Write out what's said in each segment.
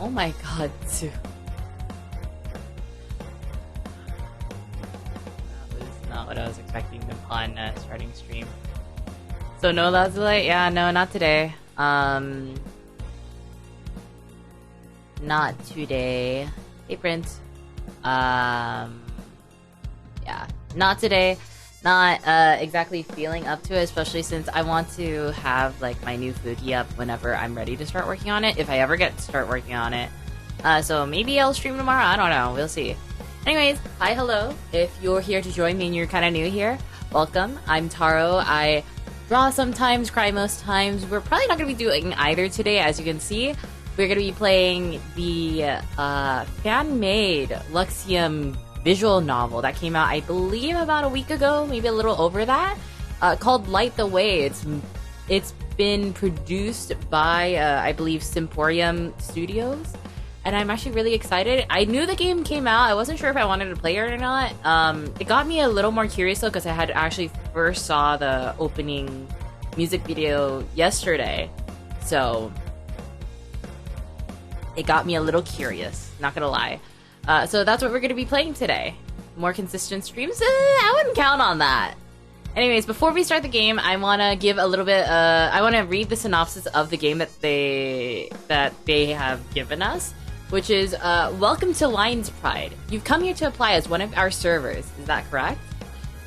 Oh my god, Sue. That was not what I was expecting upon starting stream. So no Lazulite? Yeah, no, not today. Not today. Hey, Prince. Yeah, not today. Not exactly feeling up to it, especially since I want to have like my new foodie up whenever I'm ready to start working on it, if I ever get to start working on it. So maybe I'll stream tomorrow, I don't know, we'll see. Anyways, hi, hello. If you're here to join me and you're kind of new here, welcome. I'm Taro. I draw sometimes, cry most times. We're probably not going to be doing either today, as you can see. We're going to be playing the fan-made Luxiem visual novel that came out, I believe, about a week ago, maybe a little over that, called Light the Way. It's been produced by, I believe, Simporium Studios, and I'm actually really excited. I knew the game came out. I wasn't sure if I wanted to play it or not. It got me a little more curious, though, because I had actually first saw the opening music video yesterday, so it got me a little curious, not gonna lie. So that's what we're going to be playing today. More consistent streams? I wouldn't count on that. Anyways, before we start the game, I want to give a little bit, I want to read the synopsis of the game that they have given us, which is, welcome to Lion's Pride. You've come here to apply as one of our servers, is that correct?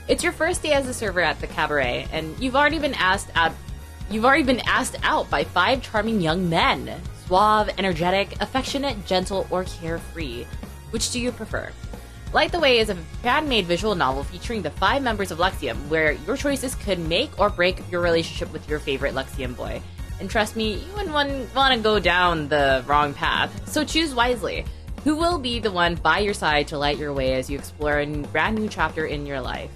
It's your first day as a server at the cabaret, and you've already been asked out by 5 charming young men. Suave, energetic, affectionate, gentle, or carefree. Which do you prefer? Light the Way is a fan-made visual novel featuring the 5 members of Luxiem, where your choices could make or break your relationship with your favorite Luxiem boy. And trust me, you wouldn't want to go down the wrong path, so choose wisely. Who will be the one by your side to light your way as you explore a brand new chapter in your life?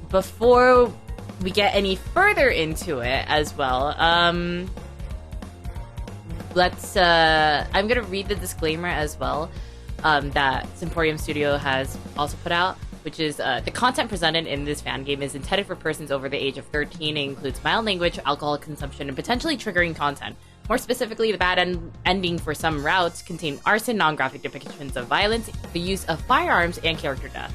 Before we get any further into it as well, I'm gonna read the disclaimer as well, that Simporium Studio has also put out, which is, the content presented in this fan game is intended for persons over the age of 13. It includes mild language, alcohol consumption, and potentially triggering content. More specifically, the bad ending for some routes contain arson, non-graphic depictions of violence, the use of firearms, and character death.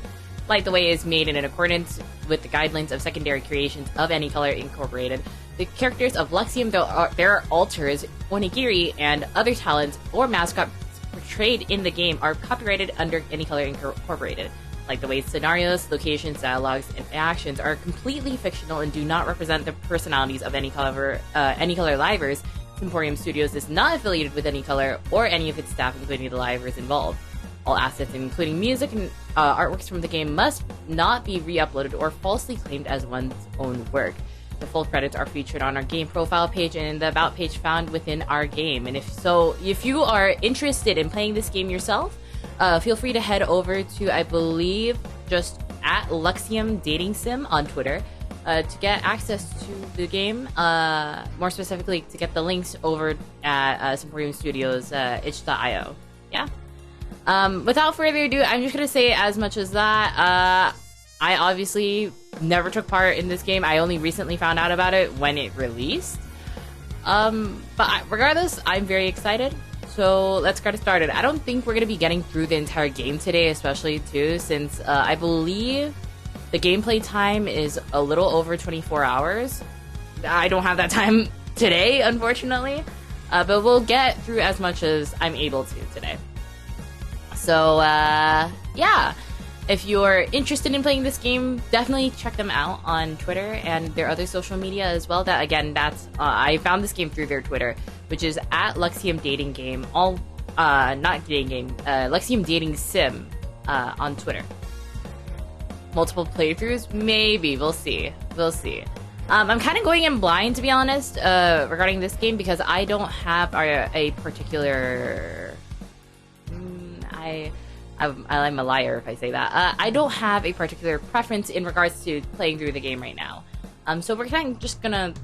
Light the Way is made in accordance with the guidelines of Secondary Creations of Any Color Incorporated. The characters of Luxiem, their alters, onigiri, and other talents or mascots portrayed in the game are copyrighted under Any Color Incorporated. Light the Way's scenarios, locations, dialogues, and actions are completely fictional and do not represent the personalities of Any Color Livers. Simporium Studios is not affiliated with Any Color or any of its staff, including the livers involved. All assets, including music and artworks from the game, must not be re-uploaded or falsely claimed as one's own work. The full credits are featured on our game profile page and in the About page found within our game. And if you are interested in playing this game yourself, feel free to head over to, I believe, just at Luxiem Dating Sim on Twitter to get access to the game. More specifically, to get the links over at Simporium Studios itch.io. Yeah. Without further ado, I'm just gonna say as much as that. I obviously never took part in this game. I only recently found out about it when it released. But regardless, I'm very excited. So let's get started. I don't think we're gonna be getting through the entire game today, especially too, since I believe the gameplay time is a little over 24 hours. I don't have that time today, unfortunately. But we'll get through as much as I'm able to today. So, yeah, if you're interested in playing this game, definitely check them out on Twitter and their other social media as well. That, again, that's, I found this game through their Twitter, which is at Luxiem Dating Game, not dating game, Luxiem Dating Sim, on Twitter. Multiple playthroughs? Maybe, we'll see. I'm kind of going in blind, to be honest, regarding this game, because I don't have a particular... I'm a liar if I say that. I don't have a particular preference in regards to playing through the game right now. So we're kind of just gonna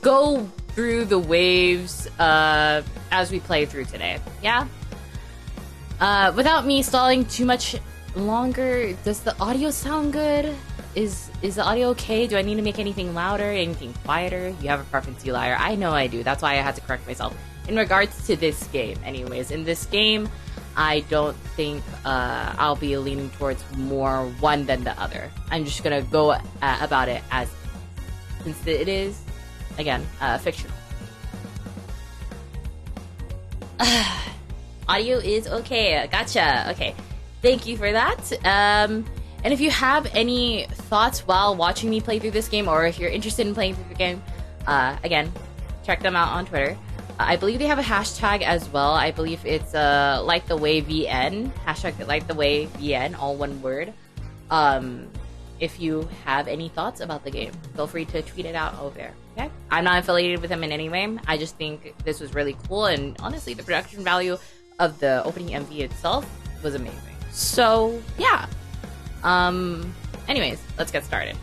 go through the waves as we play through today. Yeah? Without me stalling too much longer, does the audio sound good? Is the audio okay? Do I need to make anything louder, anything quieter? You have a preference, you liar. I know I do. That's why I had to correct myself. In regards to this game, anyways, in this game, I don't think I'll be leaning towards more one than the other. I'm just gonna go about it as, since it is, again, fictional. Audio is okay. Gotcha. Okay. Thank you for that. And if you have any thoughts while watching me play through this game, or if you're interested in playing through the game, again, check them out on Twitter. I believe they have a hashtag as well. I believe it's like the way VN, hashtag like the way VN, all one word. If you have any thoughts about the game, feel free to tweet it out over there. Okay, I'm not affiliated with them in any way. I just think this was really cool, and honestly, the production value of the opening MV itself was amazing. So yeah. Anyways, let's get started.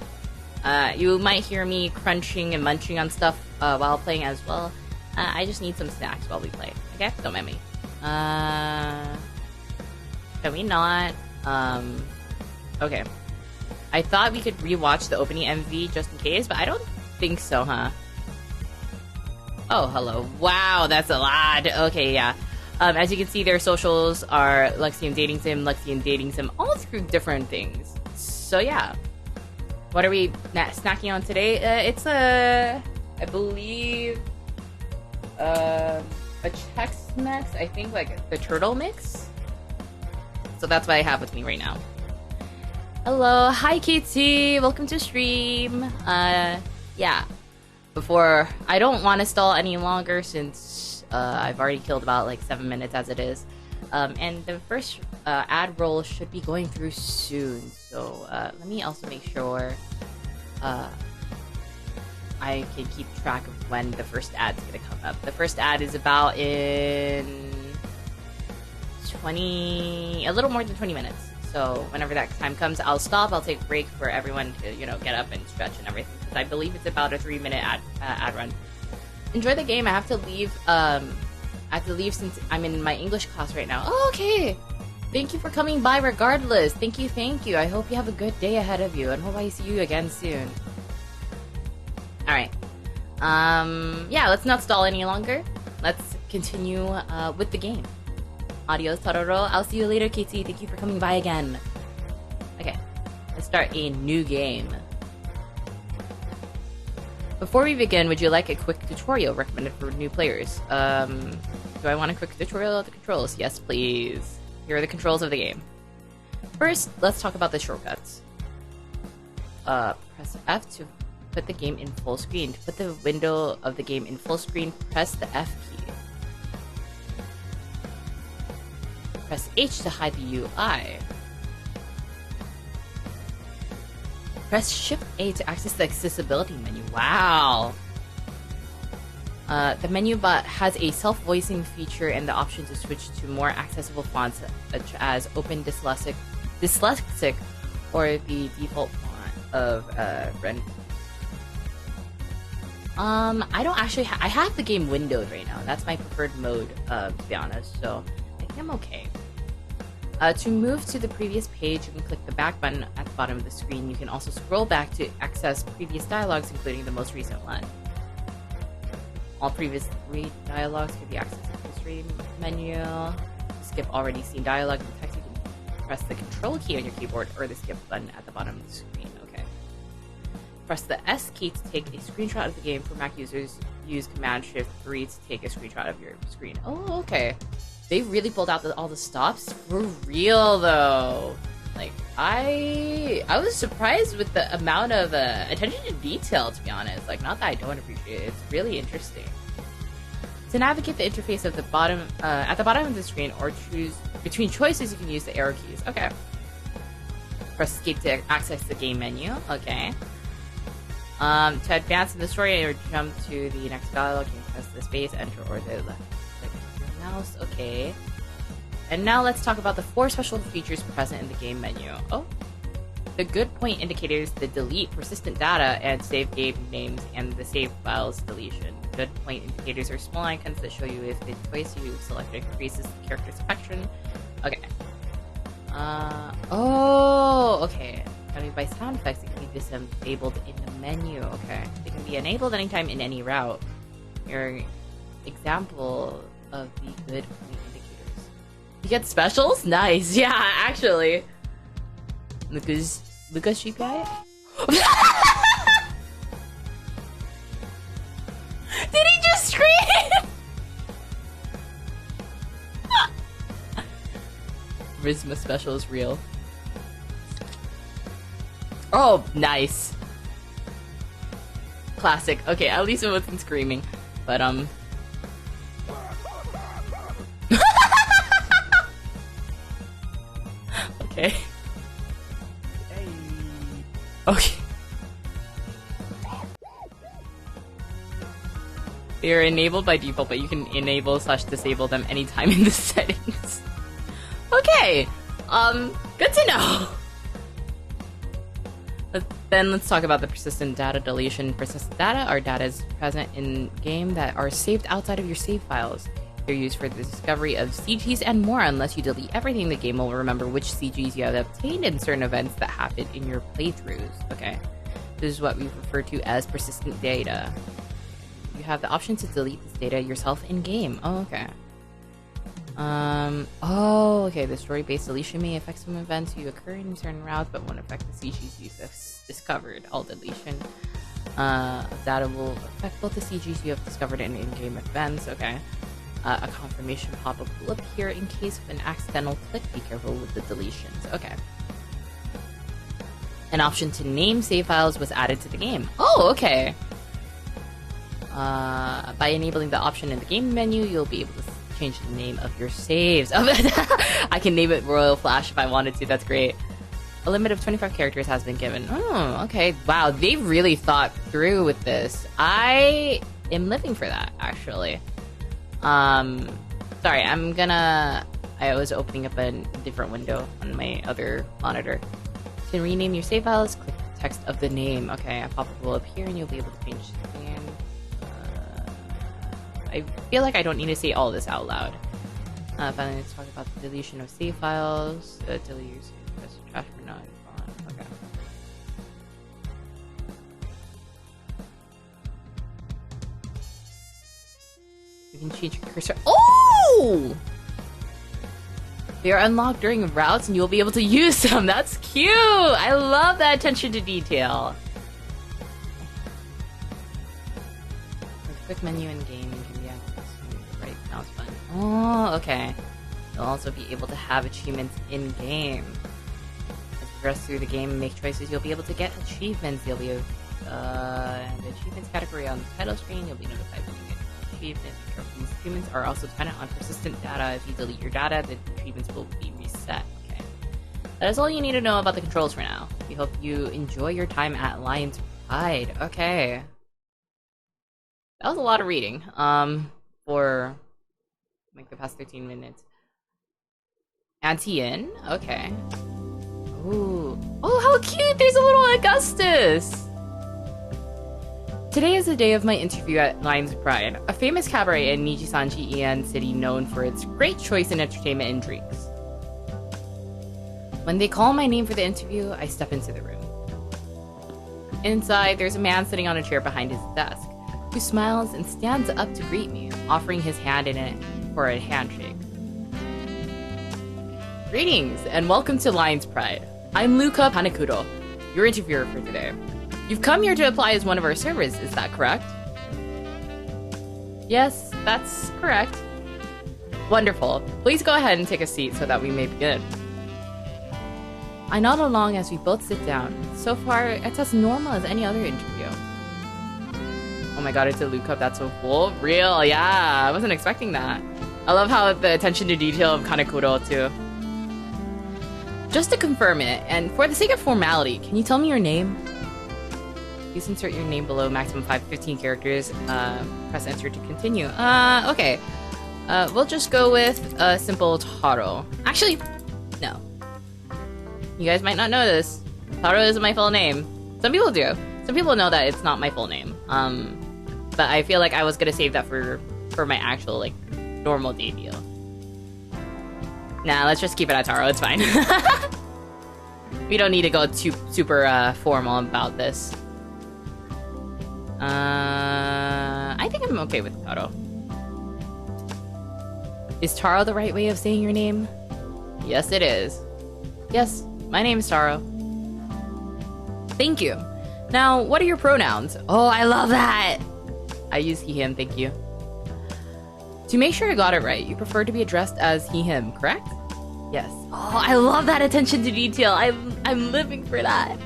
You might hear me crunching and munching on stuff while playing as well. I just need some snacks while we play. Okay? Don't mind me. Can we not? Okay. I thought we could rewatch the opening MV just in case, but I don't think so, huh? Oh, hello. Wow, that's a lot. Okay, yeah. As you can see, their socials are Luxiem Dating Sim, all through different things. So yeah. What are we snacking on today? It's I believe, a Chex Mix. I think like the turtle mix. So that's what I have with me right now. Hello, hi KT, welcome to stream. Yeah. Before, I don't want to stall any longer since I've already killed about like 7 minutes as it is. And the first ad roll should be going through soon. So let me also make sure I can keep track of when the first ad's gonna come up. The first ad is about in a little more than 20 minutes. So whenever that time comes, I'll stop. I'll take a break for everyone to, get up and stretch and everything. Because I believe it's about a 3-minute ad run. Enjoy the game. I have to leave since I'm in my English class right now. Oh, okay. Thank you for coming by regardless. Thank you. I hope you have a good day ahead of you and hope I see you again soon. Alright. Yeah, let's not stall any longer. Let's continue with the game. Adios, Tororo. I'll see you later, KT. Thank you for coming by again. Okay. Let's start a new game. Before we begin, would you like a quick tutorial recommended for new players? Do I want a quick tutorial of the controls? Yes, please. Here are the controls of the game. First, let's talk about the shortcuts. Press F to put the game in full screen. To put the window of the game in full screen, press the F key. Press H to hide the UI. Press Shift A to access the accessibility menu. Wow! The menu bar has a self-voicing feature and the option to switch to more accessible fonts such as Open Dyslexic or the default font of Ren. I don't actually I have the game windowed right now. That's my preferred mode, to be honest, so I think I'm okay. To move to the previous page, you can click the back button at the bottom of the screen. You can also scroll back to access previous dialogues, including the most recent one. All previous dialogues can be accessed in the screen menu. Skip already seen dialogue and text. You can press the control key on your keyboard or the skip button at the bottom of the screen. Okay. Press the S key to take a screenshot of the game. For Mac users, use Command Shift 3 to take a screenshot of your screen. Oh, okay. They really pulled out all the stops for real, though. Like, I was surprised with the amount of attention to detail, to be honest. Like, not that I don't appreciate it. It's really interesting. To navigate the interface at the bottom of the screen or choose between choices, you can use the arrow keys. Okay. Press escape to access the game menu. Okay. To advance in the story or jump to the next dialogue, you can press the space, enter, or the left click of your mouse. Okay. And now let's talk about the 4 special features present in the game menu. Oh. The good point indicators the delete persistent data and save game names and the save files deletion. The good point indicators are small icons that show you if the choice you selected increases the character selection. Okay. Oh, okay. I mean, by sound effects, you can disabled in the menu. Okay. They can be enabled anytime in any route. Your example of the good point indicators. You get specials? Nice. Yeah, actually. Lucas GPI? Did he just scream? Charisma special is real. Oh, nice. Classic. Okay, at least it wasn't screaming. But, okay. Hey. Okay. They are enabled by default, but you can enable/disable them anytime in the settings. Okay. Good to know. Then let's talk about the persistent data deletion. Persistent data are data present in game that are saved outside of your save files. They're used for the discovery of CGs and more. Unless you delete everything, the game will remember which CGs you have obtained in certain events that happened in your playthroughs. Okay. This is what we refer to as persistent data. You have the option to delete this data yourself in-game. Oh, okay. Okay, the story-based deletion may affect some events you occur in certain routes, but won't affect the CGs you've discovered. All deletion data will affect both the CGs you have discovered and in-game events. Okay. A confirmation pop-up will appear in case of an accidental click. Be careful with the deletions. Okay. An option to name save files was added to the game. Oh, okay. By enabling the option in the game menu, you'll be able to change the name of your saves. I can name it Royal Flash if I wanted to. That's great. A limit of 25 characters has been given. Oh, okay. Wow, they really thought through with this. I am living for that, actually. Sorry, I was opening up a different window on my other monitor. To rename your save files, click the text of the name. Okay, a pop-up will appear and you'll be able to change the name. I feel like I don't need to say all this out loud. Finally, let's talk about the deletion of save files. Delete your save files, trash or not. Okay. You can change your cursor. Oh! They are unlocked during routes and you'll be able to use them. That's cute! I love that attention to detail. Quick menu in game can be accessed. Right now it's fun. Oh, okay. You'll also be able to have achievements in game. As you progress through the game and make choices, you'll be able to get achievements. You'll be able the achievements category on the title screen. You'll be notified when you get achievements. These achievements are also dependent on persistent data. If you delete your data, the achievements will be reset. Okay. That is all you need to know about the controls for now. We hope you enjoy your time at Lion's Pride. Okay. That was a lot of reading, for, like, the past 13 minutes. Anti-in? Okay. Ooh. Oh, how cute! There's a little Augustus! Today is the day of my interview at Lion's Pride, a famous cabaret in Nijisanji, Ian City known for its great choice in entertainment and drinks. When they call my name for the interview, I step into the room. Inside, there's a man sitting on a chair behind his desk, who smiles and stands up to greet me, offering his hand in it for a handshake. Greetings, and welcome to Lion's Pride. I'm Luca Panekudo, your interviewer for today. You've come here to apply as one of our servers, is that correct? Yes, that's correct. Wonderful. Please go ahead and take a seat so that we may begin. I nod along as we both sit down. So far, it's as normal as any other interview. Oh my god, it's a Luke Cup, that's so cool. Real, yeah, I wasn't expecting that. I love how the attention to detail of Kanekuro too. Just to confirm it, and for the sake of formality, can you tell me your name? Please insert your name below maximum 15 characters. Press enter to continue. Okay. We'll just go with a simple Taro. Actually, no. You guys might not know this. Taro isn't my full name. Some people do. Some people know that it's not my full name. But I feel like I was gonna save that for my actual, like, normal debut. Nah, let's just keep it at Taro, it's fine. We don't need to go too super formal about this. I think I'm okay with Taro. Is Taro the right way of saying your name? Yes, it is. Yes, my name is Taro. Thank you. Now, what are your pronouns? Oh, I love that! I use he, him, thank you. To make sure I got it right, you prefer to be addressed as he, him, correct? Yes. Oh, I love that attention to detail. I'm living for that.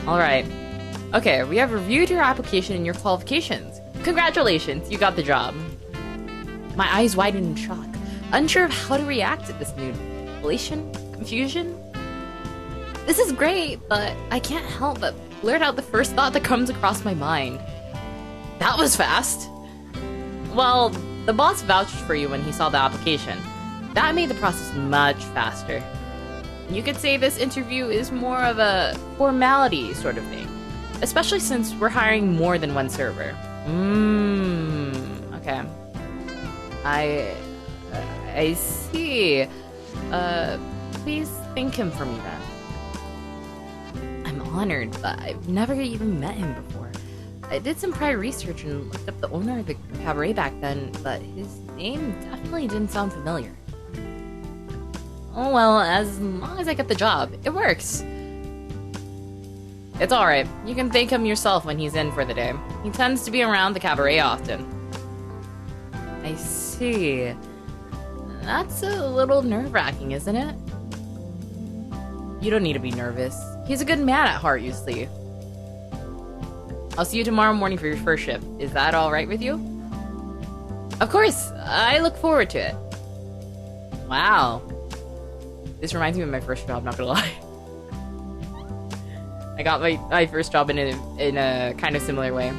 Alright. Okay, we have reviewed your application and your qualifications. Congratulations, you got the job. My eyes widened in shock, unsure of how to react to this new elation, confusion. This is great, but I can't help but blurt out the first thought that comes across my mind. That was fast. Well, the boss vouched for you when he saw the application. That made the process much faster. You could say this interview is more of a formality sort of thing, especially since we're hiring more than one server. Okay. I see. Please thank him for me then. I'm honored, but I've never even met him before. I did some prior research and looked up the owner of the cabaret back then, but his name definitely didn't sound familiar. Oh well, as long as I get the job, it works. It's alright. You can thank him yourself when he's in for the day. He tends to be around the cabaret often. I see. That's a little nerve-wracking, isn't it? You don't need to be nervous. He's a good man at heart, you see. I'll see you tomorrow morning for your first shift. Is that alright with you? Of course! I look forward to it. Wow. This reminds me of my first job, not gonna lie. I got my first job in a kind of similar way.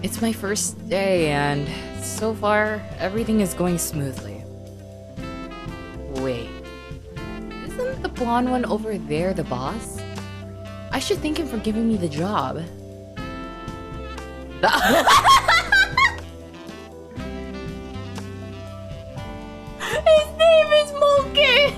It's my first day, and so far, everything is going smoothly. Wait. Isn't the blonde one over there the boss? I should thank him for giving me the job. His name is Monkey!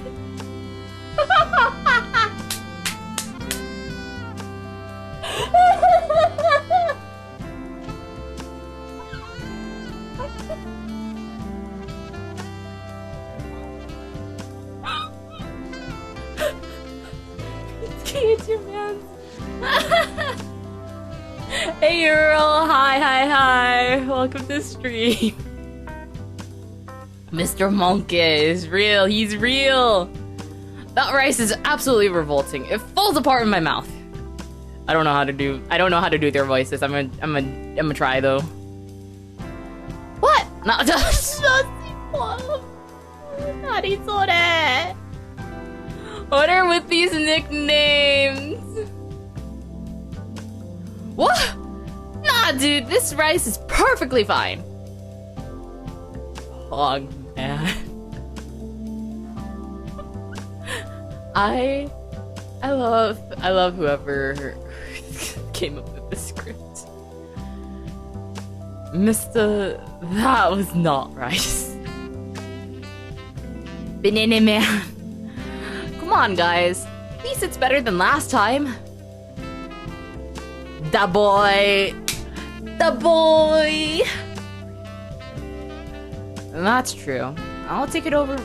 It's your man. Hey Earl, hi. Welcome to the stream. Mr. Monkey is real, he's real. That rice is absolutely revolting. It falls apart in my mouth. I don't know how to do their voices. I'm gonna try though. What? What are with these nicknames? What? Nah, dude, this rice is perfectly fine. Oh man. I love whoever came up with the script. That was not rice. Banana man. Come on, guys. At least it's better than last time. Da boy. That's true. I'll take it over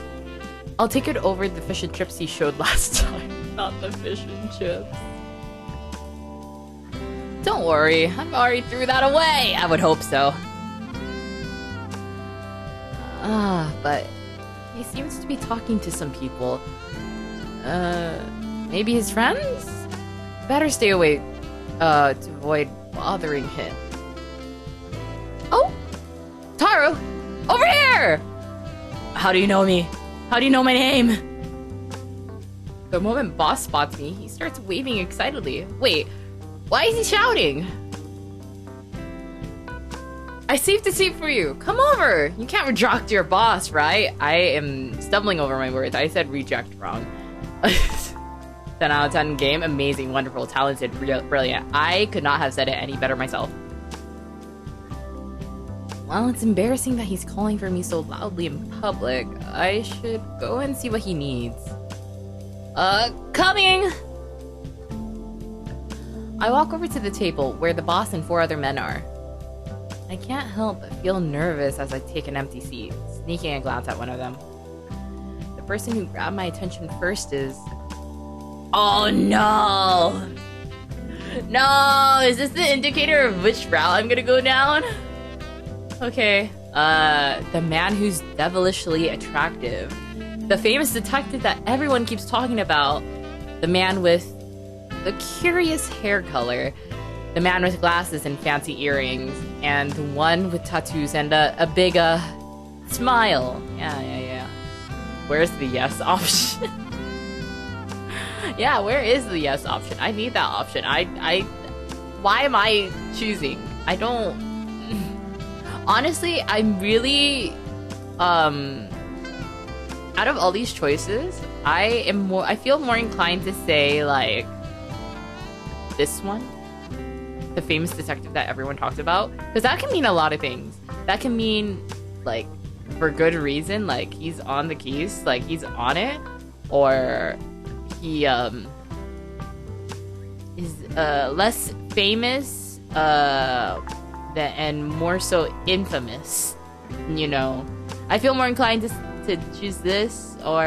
the fish and chips he showed last time. Not the fish and chips. Don't worry, I've already threw that away. I would hope so. But he seems to be talking to some people. Maybe his friends? Better stay away, to avoid bothering him. Oh! Taro! Over here! How do you know me? How do you know my name? The moment boss spots me, he starts waving excitedly. Wait, why is he shouting? I saved a seat for you. Come over. You can't reject your boss, right? I am stumbling over my words. I said reject wrong. 10 out of 10 game. Amazing, wonderful, talented, brilliant. I could not have said it any better myself. Well, it's embarrassing that he's calling for me so loudly in public. I should go and see what he needs. Coming! I walk over to the table where the boss and 4 other men are. I can't help but feel nervous as I take an empty seat, sneaking a glance at one of them. The person who grabbed my attention first is... Oh no! No! Is this the indicator of which route I'm gonna go down? Okay. The man who's devilishly attractive. The famous detective that everyone keeps talking about. The man with the curious hair color. The man with glasses and fancy earrings. And the one with tattoos and a big, smile. Yeah. Where's the yes option? Yeah, where is the yes option? I need that option. Why am I choosing? I don't... Honestly, I'm really, out of all these choices, I feel more inclined to say, like, this one. The famous detective that everyone talks about. Because that can mean a lot of things. That can mean, like, for good reason, like, he's on the case, like, he's on it. Or he, is, less famous, and more so infamous, you know. I feel more inclined to choose this or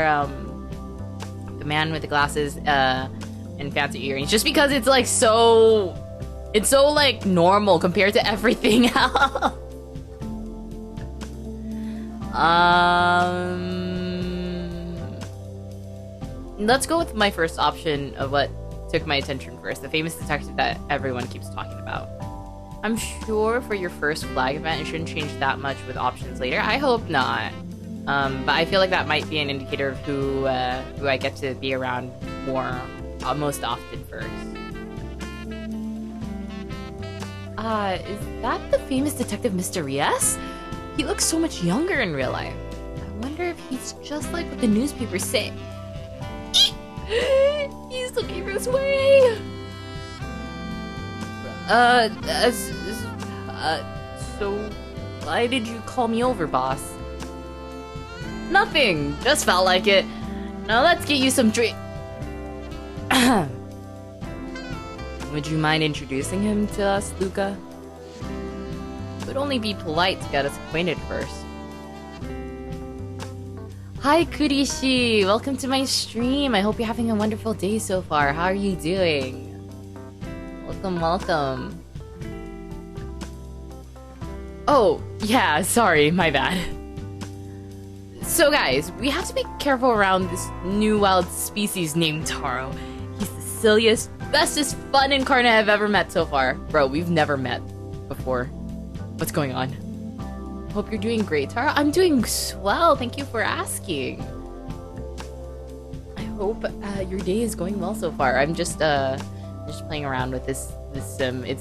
the man with the glasses and fancy earrings, just because it's like so like normal compared to everything else. Let's go with my first option of what took my attention first, the famous detective that everyone keeps talking about. I'm sure for your first flag event, it shouldn't change that much with options later. I hope not. But I feel like that might be an indicator of who I get to be around more, most often first. Is that the famous detective Mr. Yes? He looks so much younger in real life. I wonder if he's just like what the newspapers say. He's looking this way! So why did you call me over, boss? Nothing, just felt like it. Now let's get you some drink. Would you mind introducing him to us, Luca? It would only be polite to get us acquainted first. Hi, Kurishi! Welcome to my stream. I hope you're having a wonderful day so far. How are you doing? Welcome. Oh, yeah, sorry, my bad. So guys, we have to be careful around this new wild species named Taro. He's the silliest, bestest fun incarnate I've ever met so far. Bro, we've never met before. What's going on? Hope you're doing great, Taro. I'm doing swell, thank you for asking. I hope your day is going well so far. I'm just playing around with this sim. It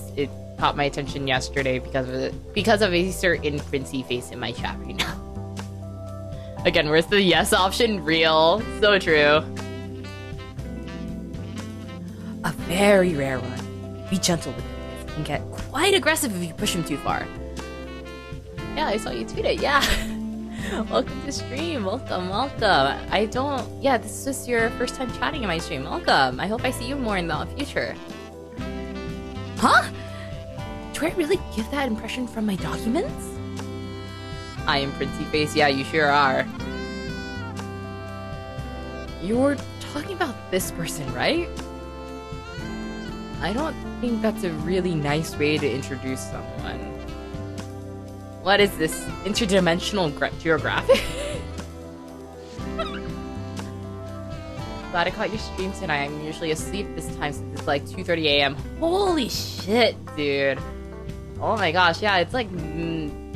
caught my attention yesterday because of a certain Princey face in my chat right now. Again, where's the yes option? Real. So true. A very rare one. Be gentle with him. He can get quite aggressive if you push him too far. Yeah, I saw you tweet it. Yeah. Welcome to stream. Welcome. Yeah, this is just your first time chatting in my stream. Welcome. I hope I see you more in the future. Huh? Do I really give that impression from my documents? I am Princey Face. Yeah, you sure are. You're talking about this person, right? I don't think that's a really nice way to introduce someone. What is this? Interdimensional geographic? Glad I caught your stream tonight. I'm usually asleep this time since it's like 2:30 a.m. Holy shit, dude. Oh my gosh, yeah, it's like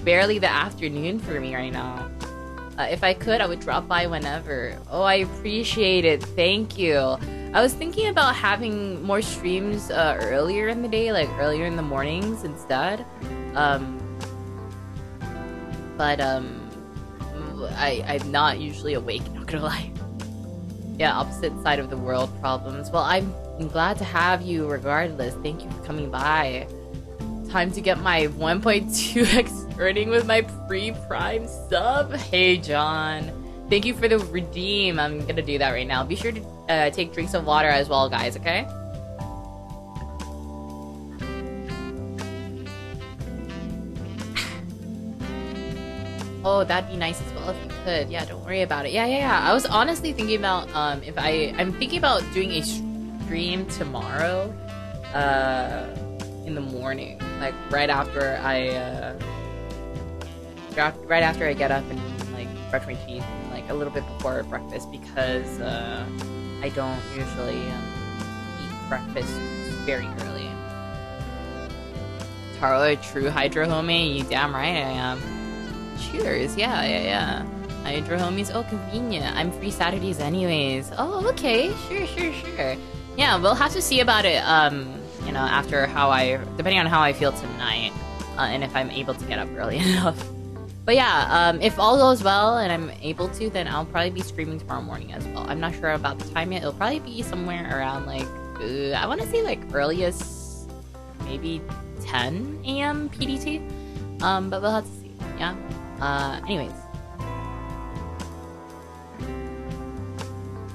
barely the afternoon for me right now. If I could, I would drop by whenever. Oh, I appreciate it. Thank you. I was thinking about having more streams earlier in the day, like earlier in the mornings instead. But I'm not usually awake, not gonna lie. Yeah, opposite side of the world problems. Well, I'm glad to have you regardless. Thank you for coming by. Time to get my 1.2x earning with my pre-prime sub. Hey, John. Thank you for the redeem. I'm gonna do that right now. Be sure to take drinks of water as well, guys, okay? Oh, that'd be nice as well if you could. Yeah, don't worry about it. Yeah. I was honestly thinking about if I'm thinking about doing a stream tomorrow in the morning, like right after I get up and like brush my teeth and like a little bit before breakfast, because I don't usually eat breakfast very early. Taro, a true Hydro homie? You damn right I am. Cheers, yeah. Hydro homies, oh convenient. I'm free Saturdays anyways. Oh, okay, sure. Yeah, we'll have to see about it, you know, after depending on how I feel tonight, and if I'm able to get up early enough. But yeah, if all goes well and I'm able to, then I'll probably be streaming tomorrow morning as well. I'm not sure about the time yet. It'll probably be somewhere around like, I want to say like earliest, maybe 10 a.m. PDT. But we'll have to see, yeah. Anyways.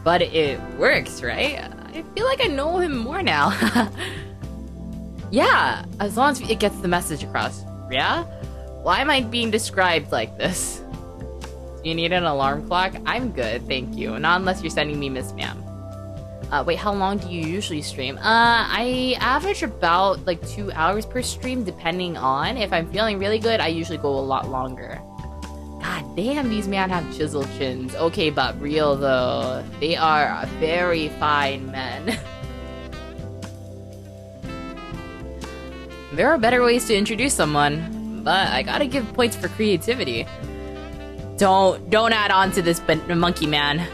But it works, right? I feel like I know him more now. Yeah, as long as it gets the message across. Yeah? Why am I being described like this? Do you need an alarm clock? I'm good, thank you. Not unless you're sending me Miss Ma'am. Wait, how long do you usually stream? I average about like 2 hours per stream, depending on. If I'm feeling really good, I usually go a lot longer. God damn, these men have chiseled chins. Okay, but real though. They are very fine men. There are better ways to introduce someone, but I gotta give points for creativity. Don't add on to this monkey man.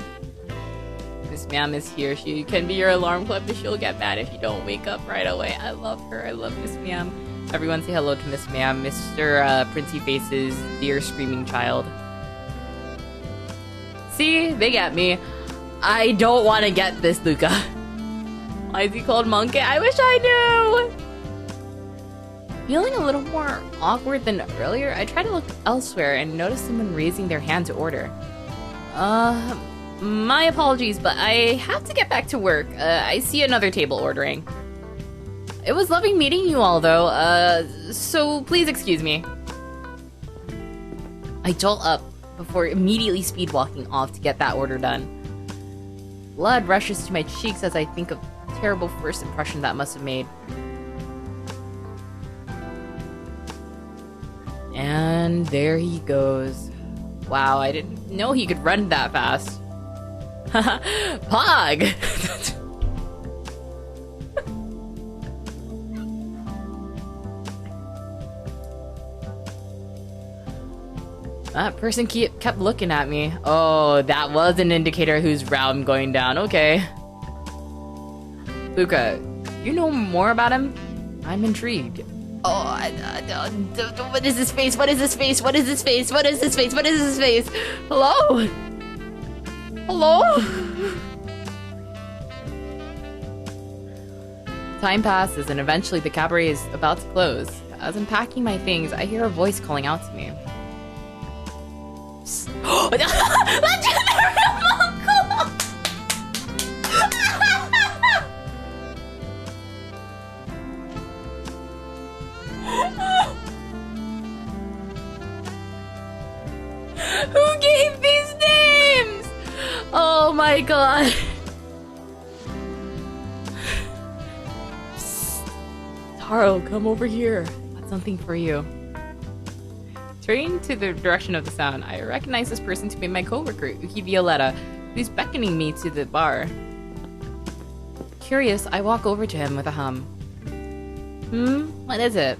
Miss Ma'am is here. She can be your alarm clock, but she'll get mad if you don't wake up right away. I love her. I love Miss Ma'am. Everyone say hello to Miss Ma'am. Mr. Princey Face's dear screaming child. See? They get me. I don't want to get this, Luca. Why is he called Monkey? I wish I knew! Feeling a little more awkward than earlier, I tried to look elsewhere and noticed someone raising their hand to order. My apologies, but I have to get back to work. I see another table ordering. It was lovely meeting you all, though, so please excuse me. I jolt up before immediately speed walking off to get that order done. Blood rushes to my cheeks as I think of the terrible first impression that must have made. And there he goes. Wow, I didn't know he could run that fast. Pog! That person kept looking at me. Oh, that was an indicator whose route I'm going down. Okay. Luca, you know more about him? I'm intrigued. Oh, what is this face? What is this face? What is this face? What is this face? What is this face? Hello? Hello? Time passes and eventually the cabaret is about to close. As I'm packing my things, I hear a voice calling out to me. Who gave these names? Oh my god. Taro, come over here. Got something for you. Turning to the direction of the sound, I recognize this person to be my coworker, Uki Violetta, who's beckoning me to the bar. Curious, I walk over to him with a hum. What is it?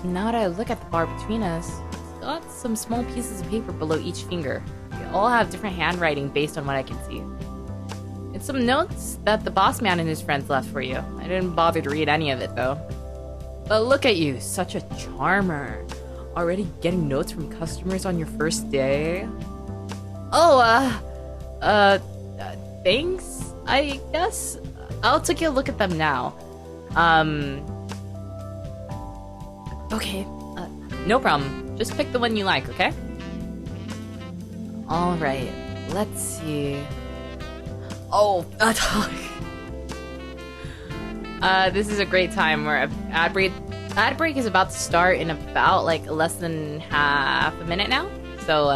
Now that I look at the bar between us, it's got some small pieces of paper below each finger. They all have different handwriting based on what I can see. It's some notes that the boss man and his friends left for you. I didn't bother to read any of it, though. But look at you, such a charmer. Already getting notes from customers on your first day? Oh, thanks, I guess? I'll take a look at them now. Okay, no problem. Just pick the one you like, okay? Alright, let's see. Oh, this is a great time where ad break is about to start in about like less than half a minute now. So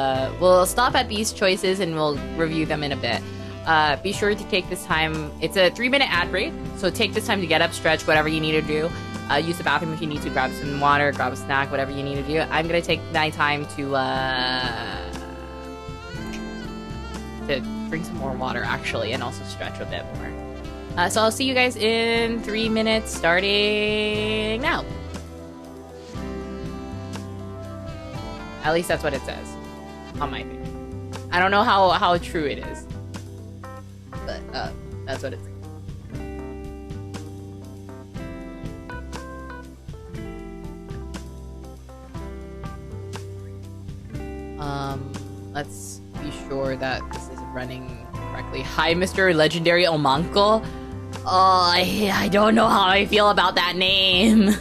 we'll stop at these choices and we'll review them in a bit. Be sure to take this time. It's a 3-minute ad break, so take this time to get up, stretch, whatever you need to do. Use the bathroom if you need to, grab some water, grab a snack, whatever you need to do. I'm gonna take my time to drink some more water actually, and also stretch a bit more. So I'll see you guys in 3 minutes, starting now. At least that's what it says on my thing. I don't know how true it is, but that's what it says. Let's be sure that this is running correctly. Hi, Mr. Legendary Omanko. Oh, I don't know how I feel about that name.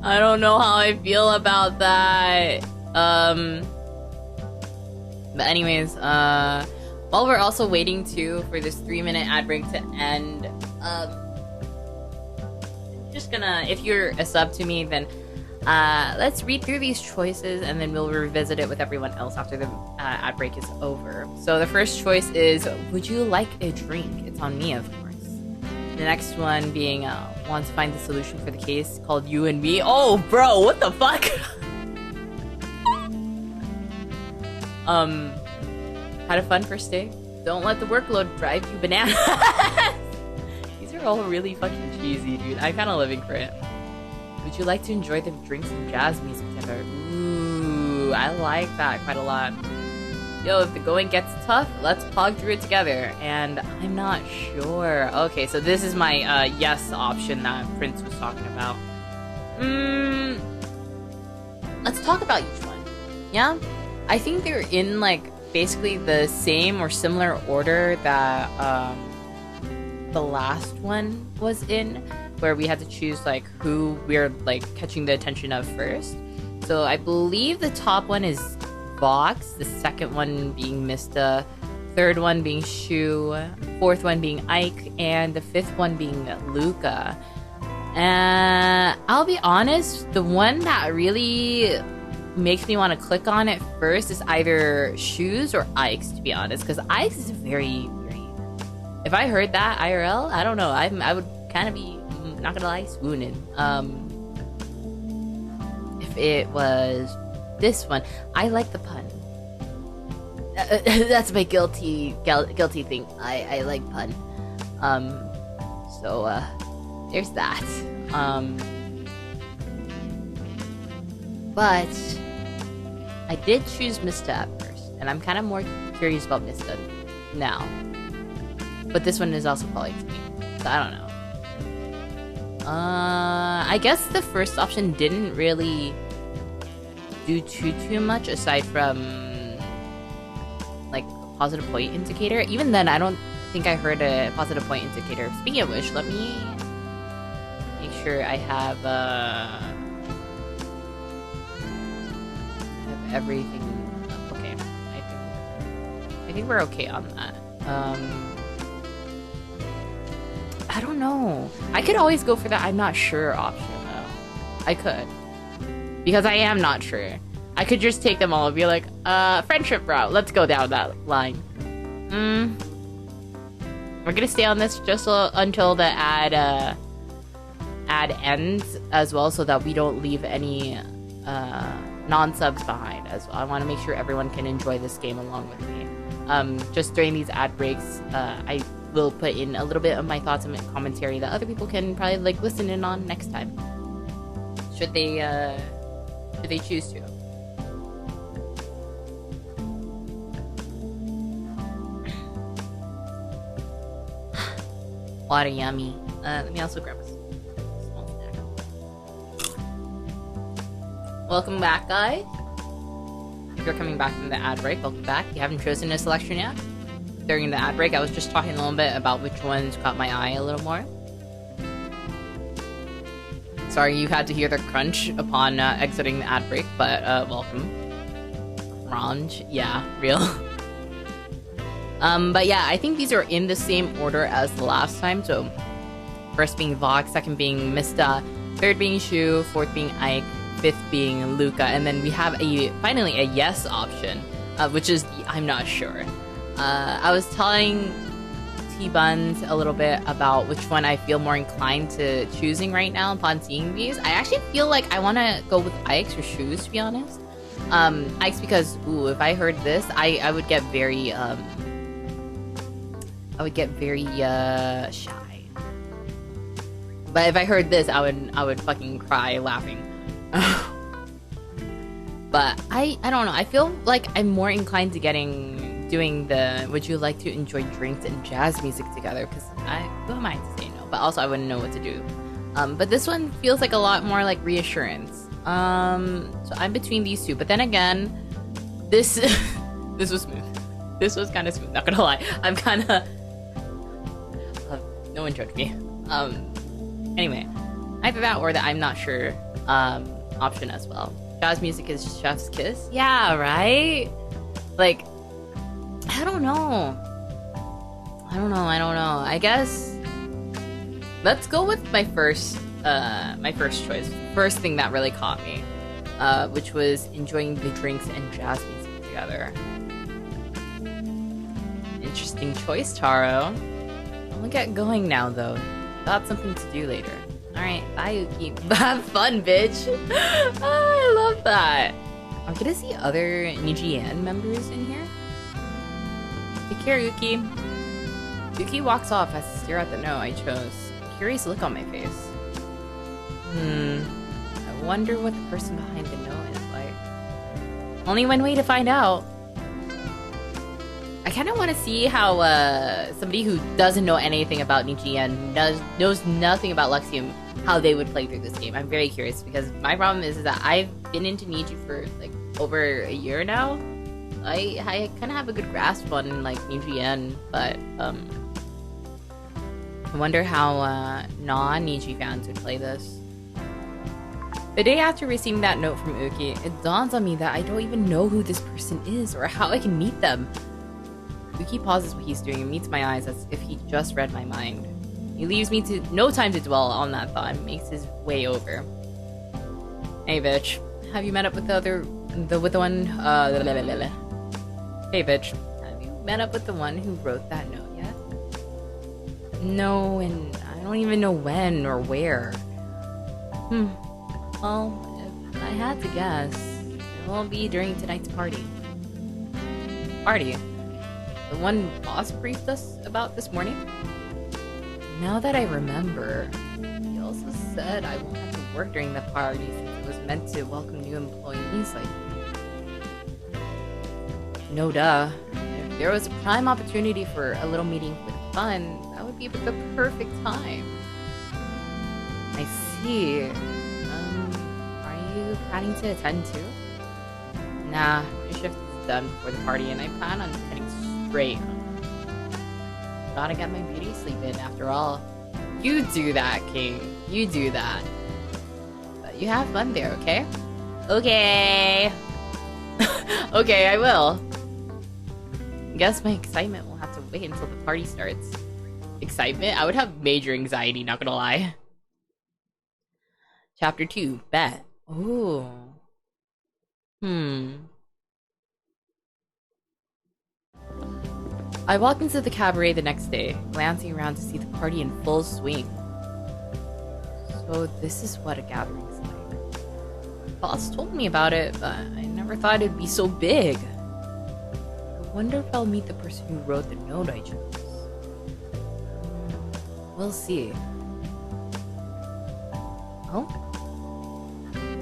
I don't know how I feel about that. But anyways, while we're also waiting too for this 3-minute ad break to end, just gonna, if you're a sub to me, then let's read through these choices and then we'll revisit it with everyone else after the ad break is over. So the first choice is, would you like a drink? It's on me, of course. The next one being, want to find the solution for the case called You and Me. Oh, bro, what the fuck? Had a fun first day. Don't let the workload drive you bananas. These are all really fucking cheesy, dude. I'm kind of living for it. Would you like to enjoy the drinks and jazz music together? Ooh, I like that quite a lot. Yo, if the going gets tough, let's pog through it together. And I'm not sure. Okay, so this is my yes option that Prince was talking about. Let's talk about each one. Yeah? I think they're in like basically the same or similar order that the last one was in, where we had to choose like who we're like catching the attention of first. So I believe the top one is Vox, the second one being Mista, third one being Shu, fourth one being Ike, and the fifth one being Luca. I'll be honest, the one that really makes me want to click on it first is either Shu's or Ike's, to be honest, because Ike's is very, very... If I heard that IRL, I don't know, I would kind of be, not gonna lie, swooning. If it was this one, I like the pun. That's my guilty thing. I like pun. So there's that. But I did choose Mista at first, and I'm kind of more curious about Mista now. But this one is also calling to me, so I don't know. I guess the first option didn't really do too much aside from like a positive point indicator. Even then, I don't think I heard a positive point indicator. Speaking of which, let me make sure I have everything. Okay, I think we're okay on that. I don't know. I could always go for the I'm not sure option though. I could. Because I am not sure. I could just take them all and be like, friendship route. Let's go down that line. We're gonna stay on this just until the ad ends as well, so that we don't leave any non-subs behind as well. I want to make sure everyone can enjoy this game along with me. Just during these ad breaks, I will put in a little bit of my thoughts and commentary that other people can probably like listen in on next time, should they choose to. Water yummy. Let me also grab a small snack. Welcome back, guys. If you're coming back from the ad break, welcome back. You haven't chosen a selection yet? During the ad break, I was just talking a little bit about which ones caught my eye a little more. Sorry you had to hear the crunch upon exiting the ad break, but welcome. Ranj. Yeah, real. But yeah, I think these are in the same order as the last time. So first being Vox, second being Mista, third being Shu, fourth being Ike, fifth being Luca, and then we have finally a yes option, which is I'm not sure. I was telling T-Buns a little bit about which one I feel more inclined to choosing right now upon seeing these. I actually feel like I want to go with Ike's or Shu's, to be honest. Ike's because, ooh, if I heard this, I would get very, shy. But if I heard this, I would fucking cry laughing. But I don't know. I feel like I'm more inclined to doing the would you like to enjoy drinks and jazz music together, because who am I to say no? But also I wouldn't know what to do. But this one feels like a lot more like reassurance. So I'm between these two. But then again, this was smooth. This was kind of smooth. Not gonna lie. I'm kind of no one judged me. Anyway, either that or the I'm not sure option as well. Jazz music is chef's kiss. Yeah, right. Like, I don't know. I guess let's go with my first choice. First thing that really caught me, which was enjoying the drinks and jazz music together. Interesting choice, Taro. I'll get going now, though. Got something to do later. Alright, bye, Yuki. Have fun, bitch! I love that! I'm gonna see other Nijian members in here. Take care, Yuki. Yuki walks off as I stare at the note I chose. A curious look on my face. I wonder what the person behind the note is like. Only one way to find out. I kind of want to see how somebody who doesn't know anything about Nijian, knows nothing about Luxiem, how they would play through this game. I'm very curious, because my problem is that I've been into Niji for like over a year now. I kind of have a good grasp on like Nijian, but I wonder how non-Niji fans would play this. The day after receiving that note from Uki, it dawns on me that I don't even know who this person is or how I can meet them. Uki pauses what he's doing and meets my eyes as if he just read my mind. He leaves me no time to dwell on that thought and makes his way over. Hey, bitch. Have you met up with the one? Hey, bitch. Have you met up with the one who wrote that note yet? No, and I don't even know when or where. Well, if I had to guess, it won't be during tonight's party. Party? The one boss briefed us about this morning? Now that I remember, he also said I won't have to work during the party since it was meant to welcome new employees like me. No duh. If there was a prime opportunity for a little meeting with fun, that would be the perfect time. I see. Are you planning to attend too? Nah, my shift is done before the party and I plan on heading straight home. Gotta get my beauty sleep in after all. You do that, King. You do that. But you have fun there, okay? Okay. Okay, I will. Guess my excitement will have to wait until the party starts. Excitement? I would have major anxiety, not gonna lie. Chapter 2, Bet. Ooh. I walked into the cabaret the next day, glancing around to see the party in full swing. So this is what a gathering's like. Boss told me about it, but I never thought it'd be so big. I wonder if I'll meet the person who wrote the note I chose. We'll see. Oh?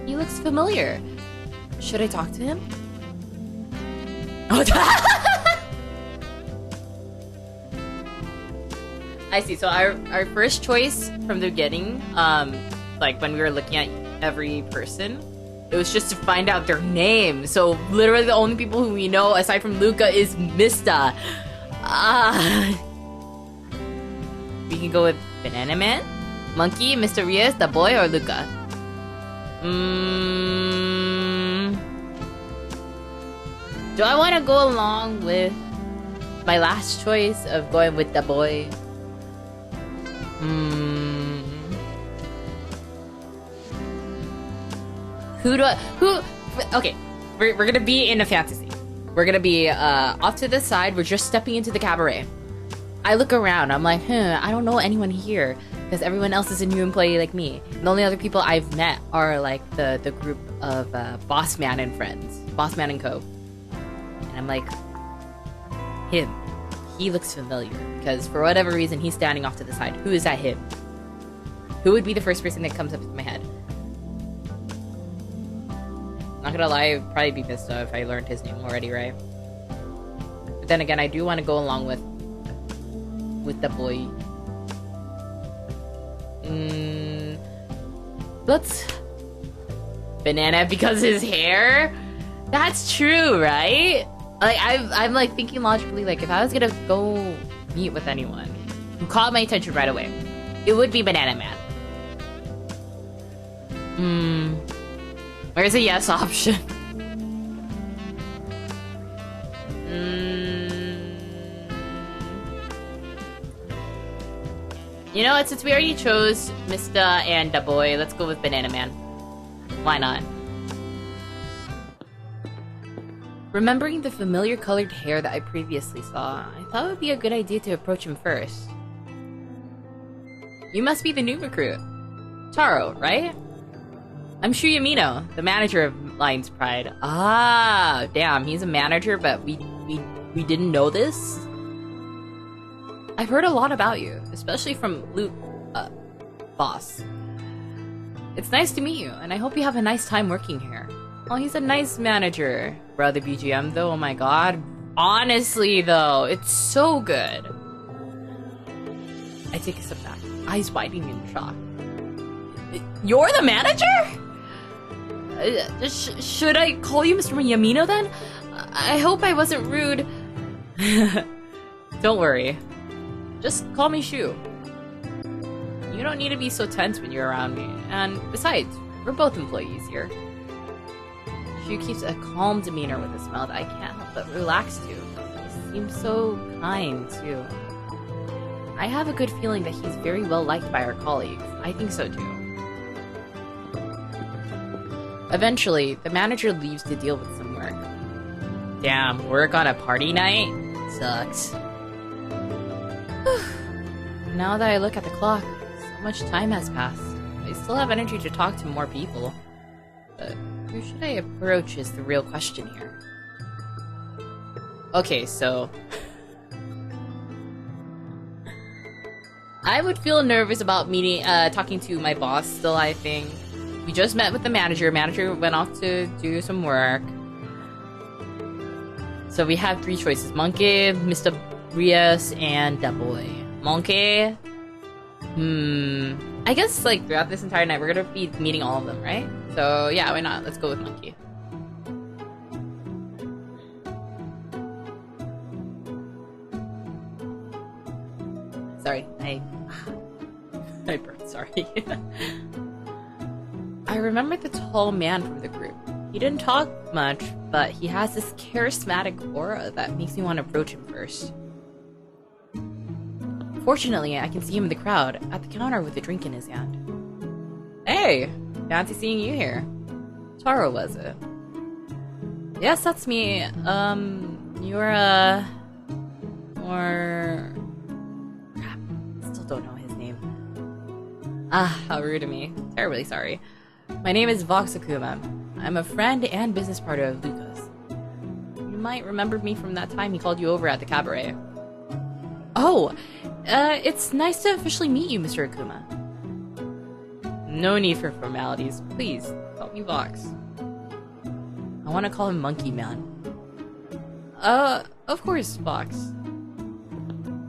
He looks familiar. Should I talk to him? Oh, I see. So our first choice from the beginning, like when we were looking at every person, it was just to find out their name. So literally the only people who we know aside from Luca is Mista. We can go with Banana Man, Monkey, Mr. Rias, the boy, or Luca. Do I want to go along with my last choice of going with the boy? Okay, we're gonna be in a fantasy. We're gonna be off to the side. We're just stepping into the cabaret. I look around. I'm like, I don't know anyone here because everyone else is a new employee like me. And the only other people I've met are like the group of Boss Man and friends, Boss Man and Co. And I'm like, him. He looks familiar because for whatever reason he's standing off to the side. Who is that him? Who would be the first person that comes up to my head? Not gonna lie, it'd probably be Mista if I learned his name already, right? But then again, I do want to go along with the boy. Let's... Banana because his hair? That's true, right? Like, I'm like thinking logically, like if I was gonna go meet with anyone who caught my attention right away, it would be Banana Man. Where's the yes option? You know what? Since we already chose Mista and the boy, let's go with Banana Man. Why not? Remembering the familiar colored hair that I previously saw, I thought it would be a good idea to approach him first. You must be the new recruit. Taro, right? I'm Shuyamino, the manager of Lion's Pride. Ah, damn, he's a manager, but we didn't know this? I've heard a lot about you, especially from Boss. It's nice to meet you, and I hope you have a nice time working here. Oh, he's a nice manager. Brother BGM, though, oh my god. Honestly, though, it's so good. I take a step back, eyes widening in shock. You're the manager? Should I call you Mr. Yamino then? I hope I wasn't rude. Don't worry. Just call me Shu. You don't need to be so tense when you're around me. And besides, we're both employees here. Shu keeps a calm demeanor with a smile that I can't help but relax to. He seems so kind, too. I have a good feeling that he's very well liked by our colleagues. I think so, too. Eventually, the manager leaves to deal with some work. Damn, work on a party night? Sucks. Now that I look at the clock, so much time has passed. I still have energy to talk to more people. But who should I approach is the real question here. Okay, so... I would feel nervous about talking to my boss still, I think. We just met with the manager. Manager went off to do some work. So we have three choices. Monkey, Mr. Rias, and the boy. Monkey? I guess, like, throughout this entire night, we're gonna be meeting all of them, right? So, yeah, why not? Let's go with Monkey. Sorry, I burped, sorry. I remember the tall man from the group. He didn't talk much, but he has this charismatic aura that makes me want to approach him first. Fortunately, I can see him in the crowd, at the counter with a drink in his hand. Hey! Fancy seeing you here. Taro, was it? Yes, that's me. You're, or... Crap, still don't know his name. Ah, how rude of me. Terribly sorry. My name is Voxakuma. I'm a friend and business partner of Lucas. You might remember me from that time he called you over at the cabaret. Oh, it's nice to officially meet you, Mr. Akuma. No need for formalities. Please, call me Vox. I want to call him Monkey Man. Of course, Vox.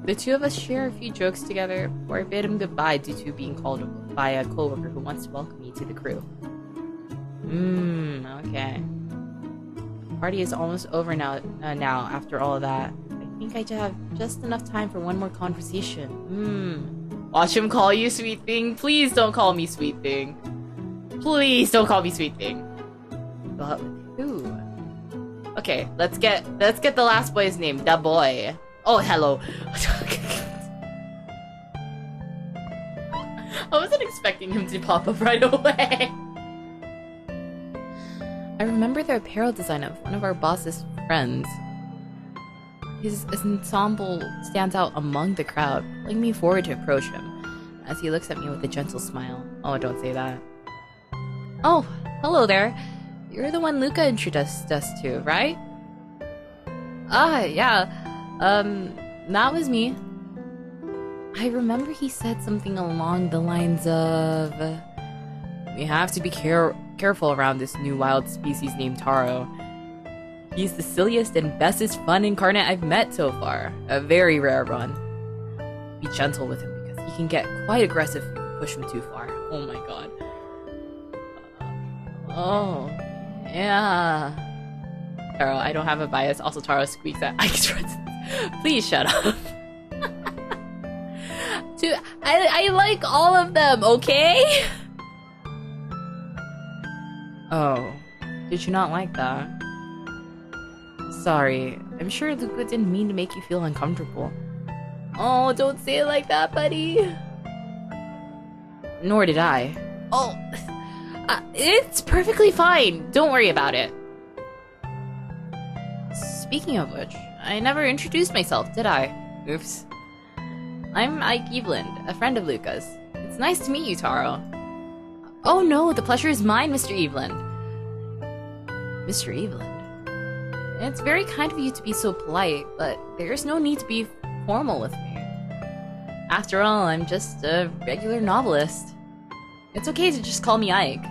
The two of us share a few jokes together before I bid him goodbye due to being called by a coworker who wants to welcome me to the crew. Okay. Party is almost over now after all of that. I think I have just enough time for one more conversation. Watch him call you sweet thing. Please don't call me sweet thing. Please don't call me sweet thing. But with who? Okay, let's get the last boy's name. Da boy. Oh, hello. I wasn't expecting him to pop up right away. I remember the apparel design of one of our boss's friends. His ensemble stands out among the crowd, pulling me forward to approach him, as he looks at me with a gentle smile. Oh, don't say that. Oh, hello there. You're the one Luca introduced us to, right? Ah, yeah. That was me. I remember he said something along the lines of... We have to be careful around this new wild species named Taro. He's the silliest and bestest fun incarnate I've met so far. A very rare one. Be gentle with him because he can get quite aggressive if you push him too far. Oh my god. Oh, yeah. Taro, I don't have a bias. Also, Taro squeaks at Ike's friends. Please shut up. Dude, I like all of them, okay? Oh, did you not like that? Sorry, I'm sure Luca didn't mean to make you feel uncomfortable. Oh, don't say it like that, buddy. Nor did I. Oh, it's perfectly fine. Don't worry about it. Speaking of which, I never introduced myself, did I? Oops. I'm Ike Eveland, a friend of Luca's. It's nice to meet you, Taro. Oh no, the pleasure is mine, Mr. Eveland. Mr. Eveland? It's very kind of you to be so polite, but there's no need to be formal with me. After all, I'm just a regular novelist. It's okay to just call me Ike.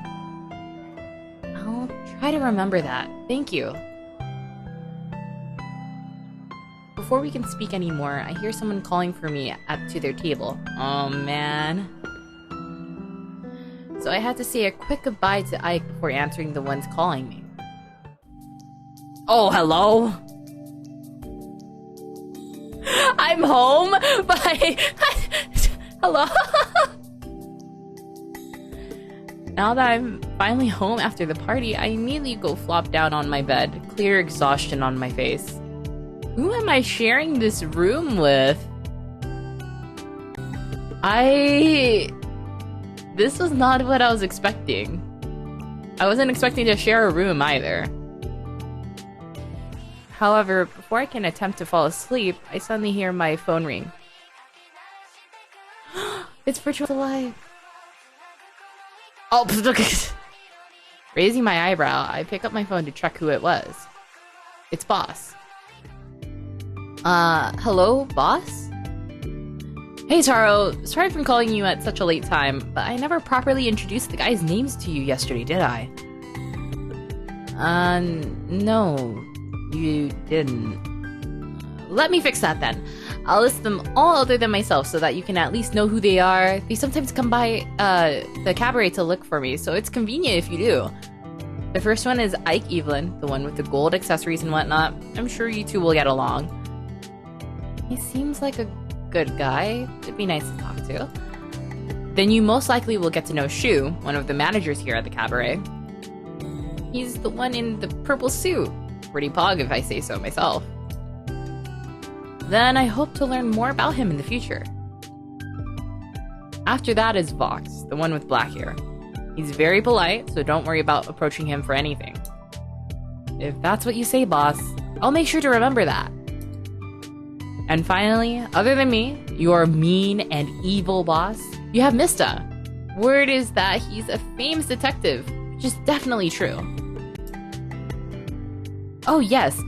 I'll try to remember that. Thank you. Before we can speak anymore, I hear someone calling for me to their table. Oh man. So I had to say a quick goodbye to Ike before answering the ones calling me. Oh, hello? I'm home, but hello? Now that I'm finally home after the party, I immediately go flop down on my bed, clear exhaustion on my face. Who am I sharing this room with? This was not what I was expecting. I wasn't expecting to share a room either. However, before I can attempt to fall asleep, I suddenly hear my phone ring. It's Virtual Alive. Oh, raising my eyebrow, I pick up my phone to check who it was. It's Boss. Hello, Boss? Hey, Taro. Sorry for calling you at such a late time, but I never properly introduced the guys' names to you yesterday, did I? No. You didn't. Let me fix that then. I'll list them all other than myself so that you can at least know who they are. They sometimes come by the cabaret to look for me, so it's convenient if you do. The first one is Ike Evelyn, the one with the gold accessories and whatnot. I'm sure you two will get along. He seems like a good guy. It'd be nice to talk to. Then you most likely will get to know Shu, one of the managers here at the cabaret. He's the one in the purple suit. Pretty pog if I say so myself. Then I hope to learn more about him in the future. After that is Vox, the one with black hair. He's very polite, so don't worry about approaching him for anything. If that's what you say, boss, I'll make sure to remember that. And finally, other than me, your mean and evil boss, you have Mista. Word is that he's a famous detective, which is definitely true. Oh yes,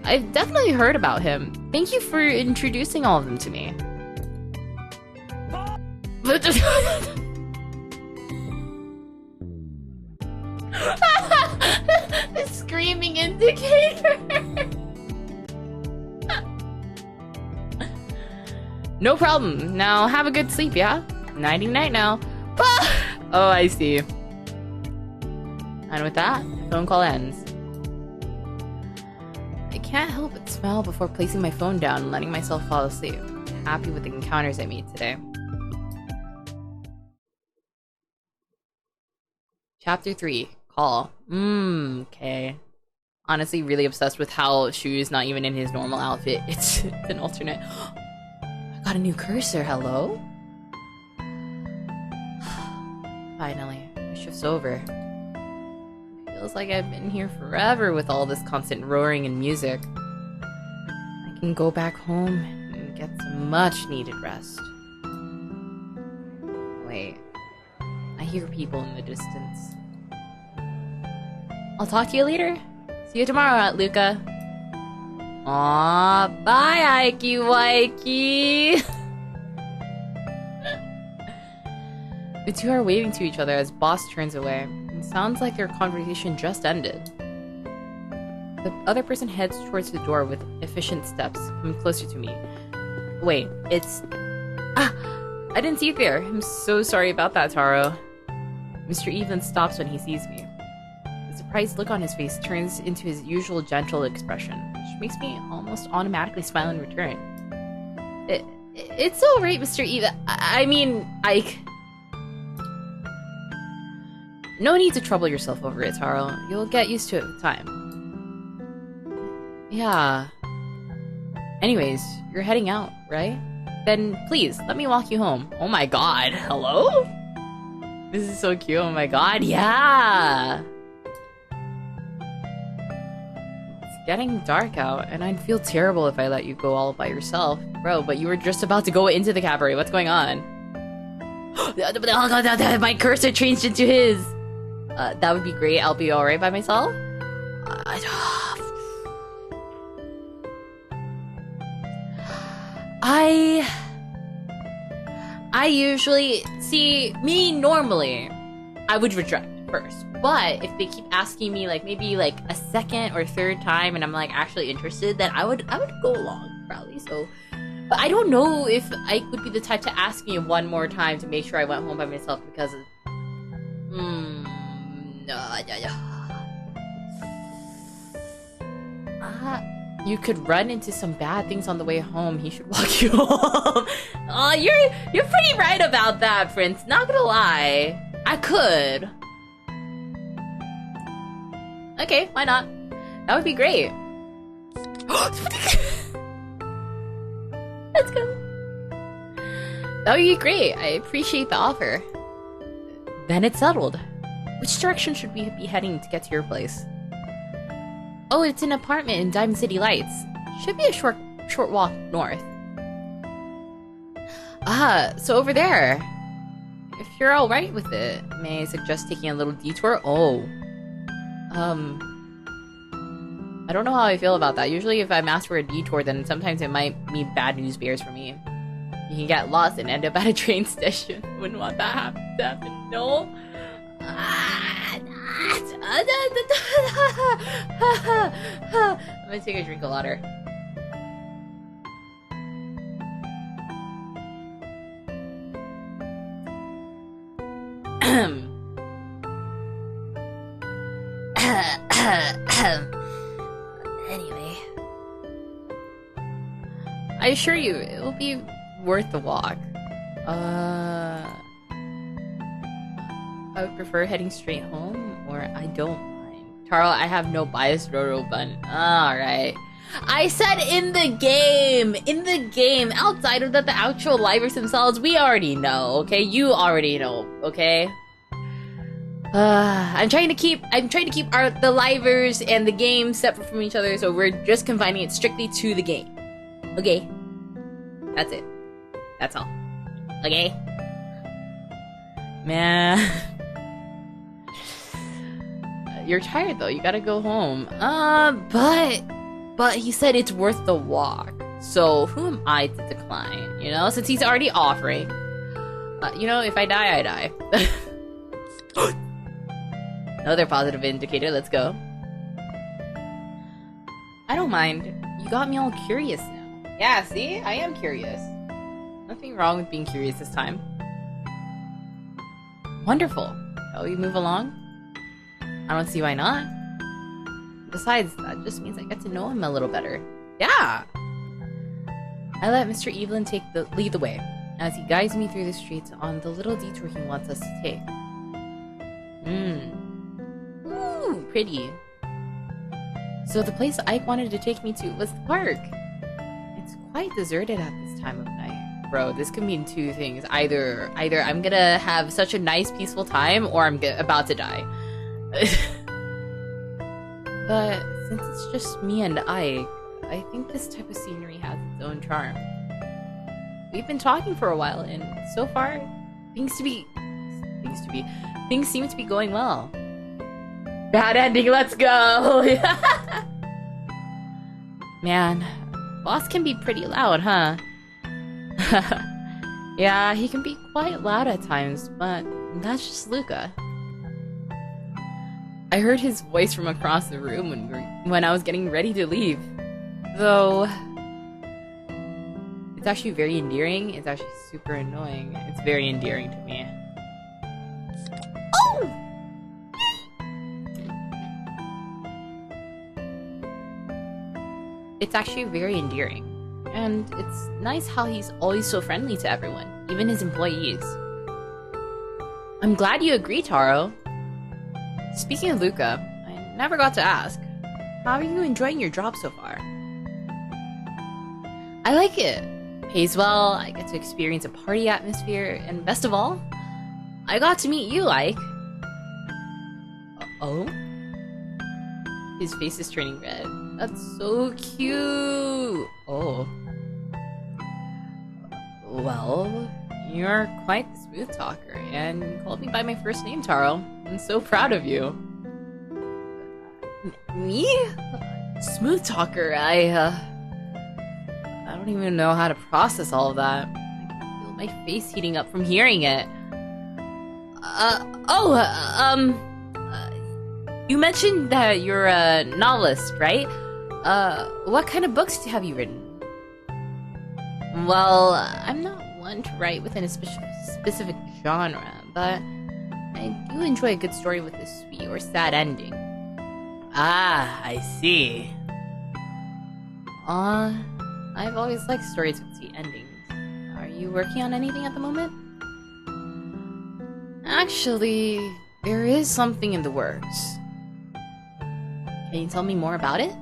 I've definitely heard about him. Thank you for introducing all of them to me. The screaming indicator. No problem. Now have a good sleep, yeah? Nighty-night now. Oh, I see. And with that, the phone call ends. I can't help but smile before placing my phone down and letting myself fall asleep. Happy with the encounters I made today. Chapter 3. Call. Okay. honestly really obsessed with how Shu's not even in his normal outfit. It's an alternate. I got a new cursor, hello? Finally, my shift's over. Feels like I've been here forever with all this constant roaring and music. I can go back home and get some much needed rest. Wait, I hear people in the distance. I'll talk to you later. See you tomorrow, Luca. Aw, bye, Ikey Wikey. The two are waving to each other as Boss turns away. It sounds like their conversation just ended. The other person heads towards the door with efficient steps, coming closer to me. Wait, it's... Ah! I didn't see it there. I'm so sorry about that, Taro. Mr. Evelyn stops when he sees me. The surprised look on his face turns into his usual gentle expression, which makes me almost automatically smile in return. It's alright, Mr. Evelyn. I mean, Ike... No need to trouble yourself over it, Taro. You'll get used to it with time. Yeah. Anyways, you're heading out, right? Then please, let me walk you home. Oh my god, hello? This is so cute, oh my god, yeah! It's getting dark out, and I'd feel terrible if I let you go all by yourself. Bro, but you were just about to go into the cabaret, what's going on? My cursor changed into his! That would be great, I'll be alright by myself? I usually... See, me normally, I would reject first. But if they keep asking me, like, maybe, like, a second or third time and I'm, like, actually interested, then I would go along, probably, so... But I don't know if I would be the type to ask me one more time to make sure I went home by myself because of... You could run into some bad things on the way home. He should walk you home. Oh, you're pretty right about that, Prince. Not gonna lie. I could. Okay, why not? That would be great. Let's go. That would be great. I appreciate the offer. Then it's settled. Which direction should we be heading to get to your place? Oh, it's an apartment in Diamond City Lights. Should be a short walk north. Ah, so over there. If you're alright with it, may I suggest taking a little detour? Oh. I don't know how I feel about that. Usually if I'm asked for a detour, then sometimes it might mean bad news bears for me. You can get lost and end up at a train station. Wouldn't want that to happen. No. I'm gonna take a drink of water. Anyway, I assure you, it will be worth the walk. I would prefer heading straight home, or I don't mind. Taro, I have no bias, Roro bun. Alright. I said in the game! In the game! Outside of that, the actual livers themselves, we already know, okay? You already know, okay? I'm trying to keep the livers and the game separate from each other, so we're just confining it strictly to the game. Okay? That's it. That's all. Okay? Man... You're tired though, you gotta go home. But he said it's worth the walk. So who am I to decline, you know? Since he's already offering. You know, if I die, I die. Another positive indicator, let's go. I don't mind. You got me all curious now. Yeah, see? I am curious. Nothing wrong with being curious this time. Wonderful. Shall we move along? I don't see why not. Besides, that just means I get to know him a little better. Yeah! I let Mr. Evelyn lead the way, as he guides me through the streets on the little detour he wants us to take. Ooh, pretty. So the place Ike wanted to take me to was the park. It's quite deserted at this time of night. Bro, this could mean two things. Either I'm gonna have such a nice, peaceful time, or I'm about to die. But since it's just me and Ike, I think this type of scenery has its own charm. We've been talking for a while, and so far, things seem to be going well. Bad ending, let's go! Man, boss can be pretty loud, huh? Yeah, he can be quite loud at times, but that's just Luca. I heard his voice from across the room when I was getting ready to leave. Though, it's actually very endearing. It's actually super annoying. It's very endearing to me. Oh! It's actually very endearing. And it's nice how he's always so friendly to everyone, even his employees. I'm glad you agree, Taro. Speaking of Luca, I never got to ask, how are you enjoying your job so far? I like it. Pays well, I get to experience a party atmosphere, and best of all, I got to meet you, Ike. Oh? His face is turning red. That's so cute! Oh. Well, you're quite the smooth talker, and you called me by my first name, Taro. I'm so proud of you. Me? Smooth talker, I don't even know how to process all of that. I can feel my face heating up from hearing it. You mentioned that you're a novelist, right? What kind of books have you written? Well, I'm not one to write within a specific genre, but I do enjoy a good story with a sweet or sad ending. Ah, I see. I've always liked stories with sweet endings. Are you working on anything at the moment? Actually, there is something in the works. Can you tell me more about it?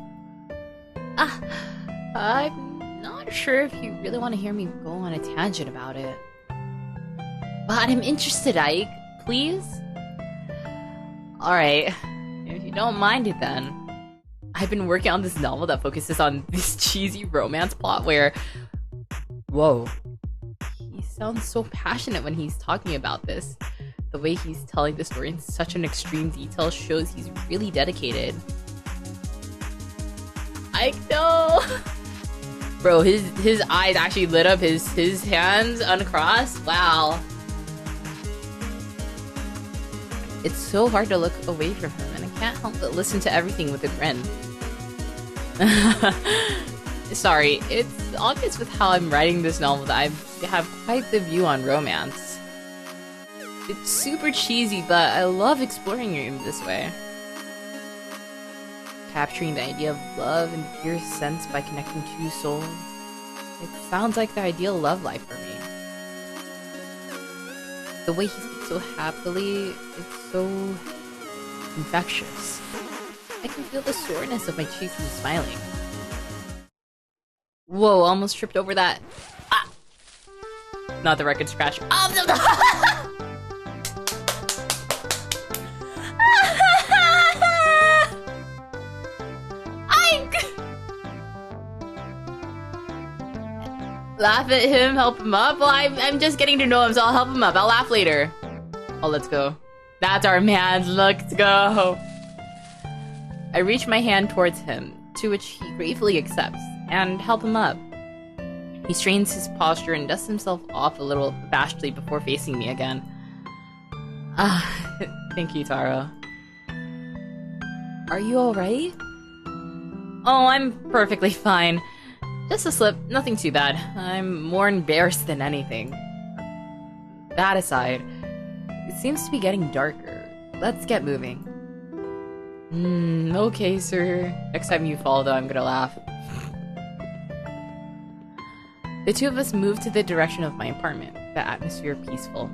I'm not sure if you really want to hear me go on a tangent about it. But I'm interested, Ike. Please? Alright. If you don't mind it then. I've been working on this novel that focuses on this cheesy romance plot where... Whoa. He sounds so passionate when he's talking about this. The way he's telling the story in such an extreme detail shows he's really dedicated. Ike, no! Bro, his eyes actually lit up, his hands uncrossed. Wow. It's so hard to look away from him, and I can't help but listen to everything with a grin. Sorry, it's obvious with how I'm writing this novel that I have quite the view on romance. It's super cheesy, but I love exploring it in this way. Capturing the idea of love in the purest sense by connecting two souls. It sounds like the ideal love life for me. The way he speaks so happily, it's so infectious. I can feel the soreness of my cheeks from smiling. Whoa, almost tripped over that. Ah! Not the record scratch. Oh, no, no. Laugh at him, help him up? Well, I'm just getting to know him, so I'll help him up. I'll laugh later. Oh, let's go. That's our man. Let's go. I reach my hand towards him, to which he gratefully accepts, and help him up. He strains his posture and dusts himself off a little abashedly before facing me again. Thank you, Taro. Are you alright? Oh, I'm perfectly fine. Just a slip, nothing too bad. I'm more embarrassed than anything. That aside, it seems to be getting darker. Let's get moving. Okay, sir. Next time you fall, though, I'm gonna laugh. The two of us move to the direction of my apartment, the atmosphere peaceful.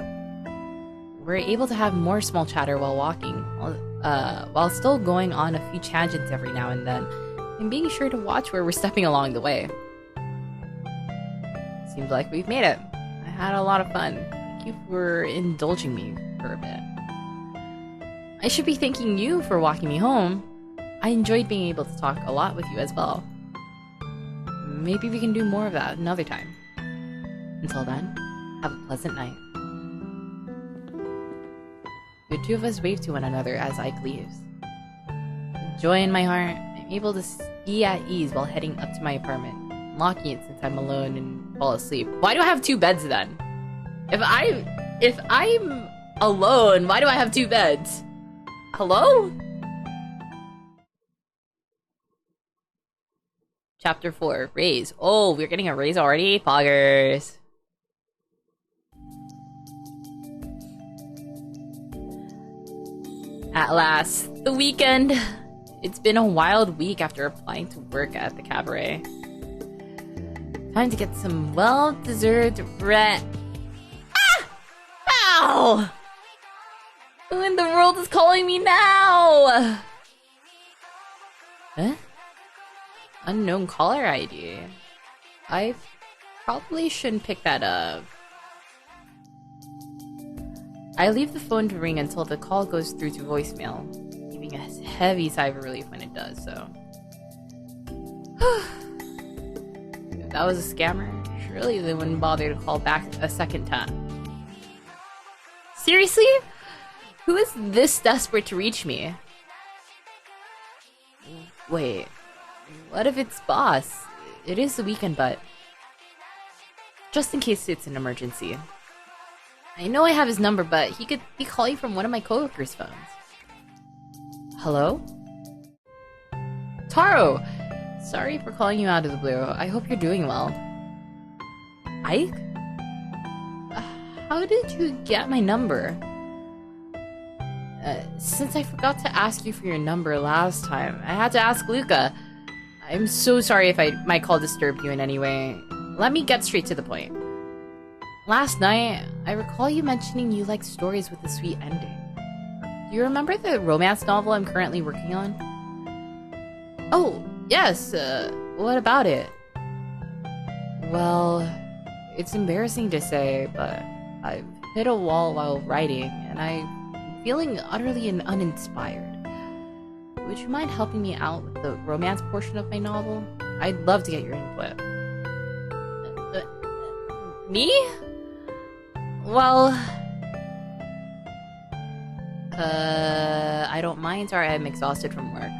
We're able to have more small chatter while walking, while still going on a few tangents every now and then. and being sure to watch where we're stepping along the way. Seems like we've made it. I had a lot of fun. Thank you for indulging me for a bit. I should be thanking you for walking me home. I enjoyed being able to talk a lot with you as well. Maybe we can do more of that another time. Until then, have a pleasant night. The two of us wave to one another as Ike leaves. With joy in my heart, I'm able to be at ease while heading up to my apartment, locking it since I'm alone and fall asleep. Why do I have two beds then? If I'm alone, why do I have two beds? Hello? Chapter 4, raise. Oh, we're getting a raise already? Poggers. At last, the weekend. It's been a wild week after applying to work at the cabaret. Time to get some well-deserved rest. Ah! Ow! Who in the world is calling me now? Huh? Unknown caller ID. I probably shouldn't pick that up. I leave the phone to ring until the call goes through to voicemail, leaving a heavy sigh of relief when it does so. If that was a scammer, surely they wouldn't bother to call back a second time. Seriously? Who is this desperate to reach me? Wait, what if it's boss? It is the weekend, but just in case it's an emergency. I know I have his number, but he could be calling from one of my coworkers' phones. Hello? Taro! Sorry for calling you out of the blue. I hope you're doing well. Ike? How did you get my number? Since I forgot to ask you for your number last time, I had to ask Luca. I'm so sorry if my call disturbed you in any way. Let me get straight to the point. Last night, I recall you mentioning you like stories with a sweet ending. Do you remember the romance novel I'm currently working on? Oh, yes, what about it? Well, it's embarrassing to say, but I've hit a wall while writing, and I'm feeling utterly uninspired. Would you mind helping me out with the romance portion of my novel? I'd love to get your input. Me? Well, I don't mind. Sorry, I'm exhausted from work.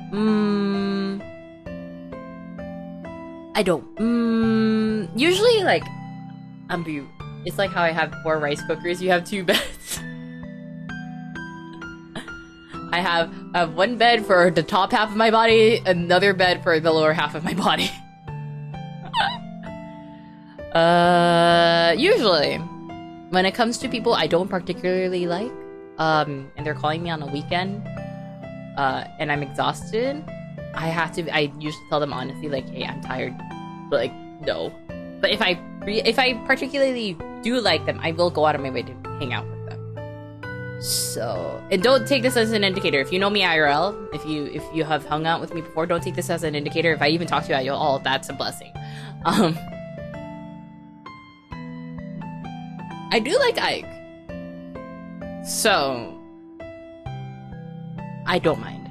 I don't. Usually, like, it's like how I have 4 rice cookers. You have 2 beds. I have one bed for the top half of my body, another bed for the lower half of my body. Usually. When it comes to people I don't particularly like, and they're calling me on a weekend, and I'm exhausted, I usually tell them honestly, like, hey, I'm tired. But, like, no. But if I particularly do like them, I will go out of my way to hang out with them. So, and don't take this as an indicator. If you know me IRL, if you have hung out with me before, don't take this as an indicator. If I even talk to you at all, that's a blessing. I do like Ike. So, I don't mind.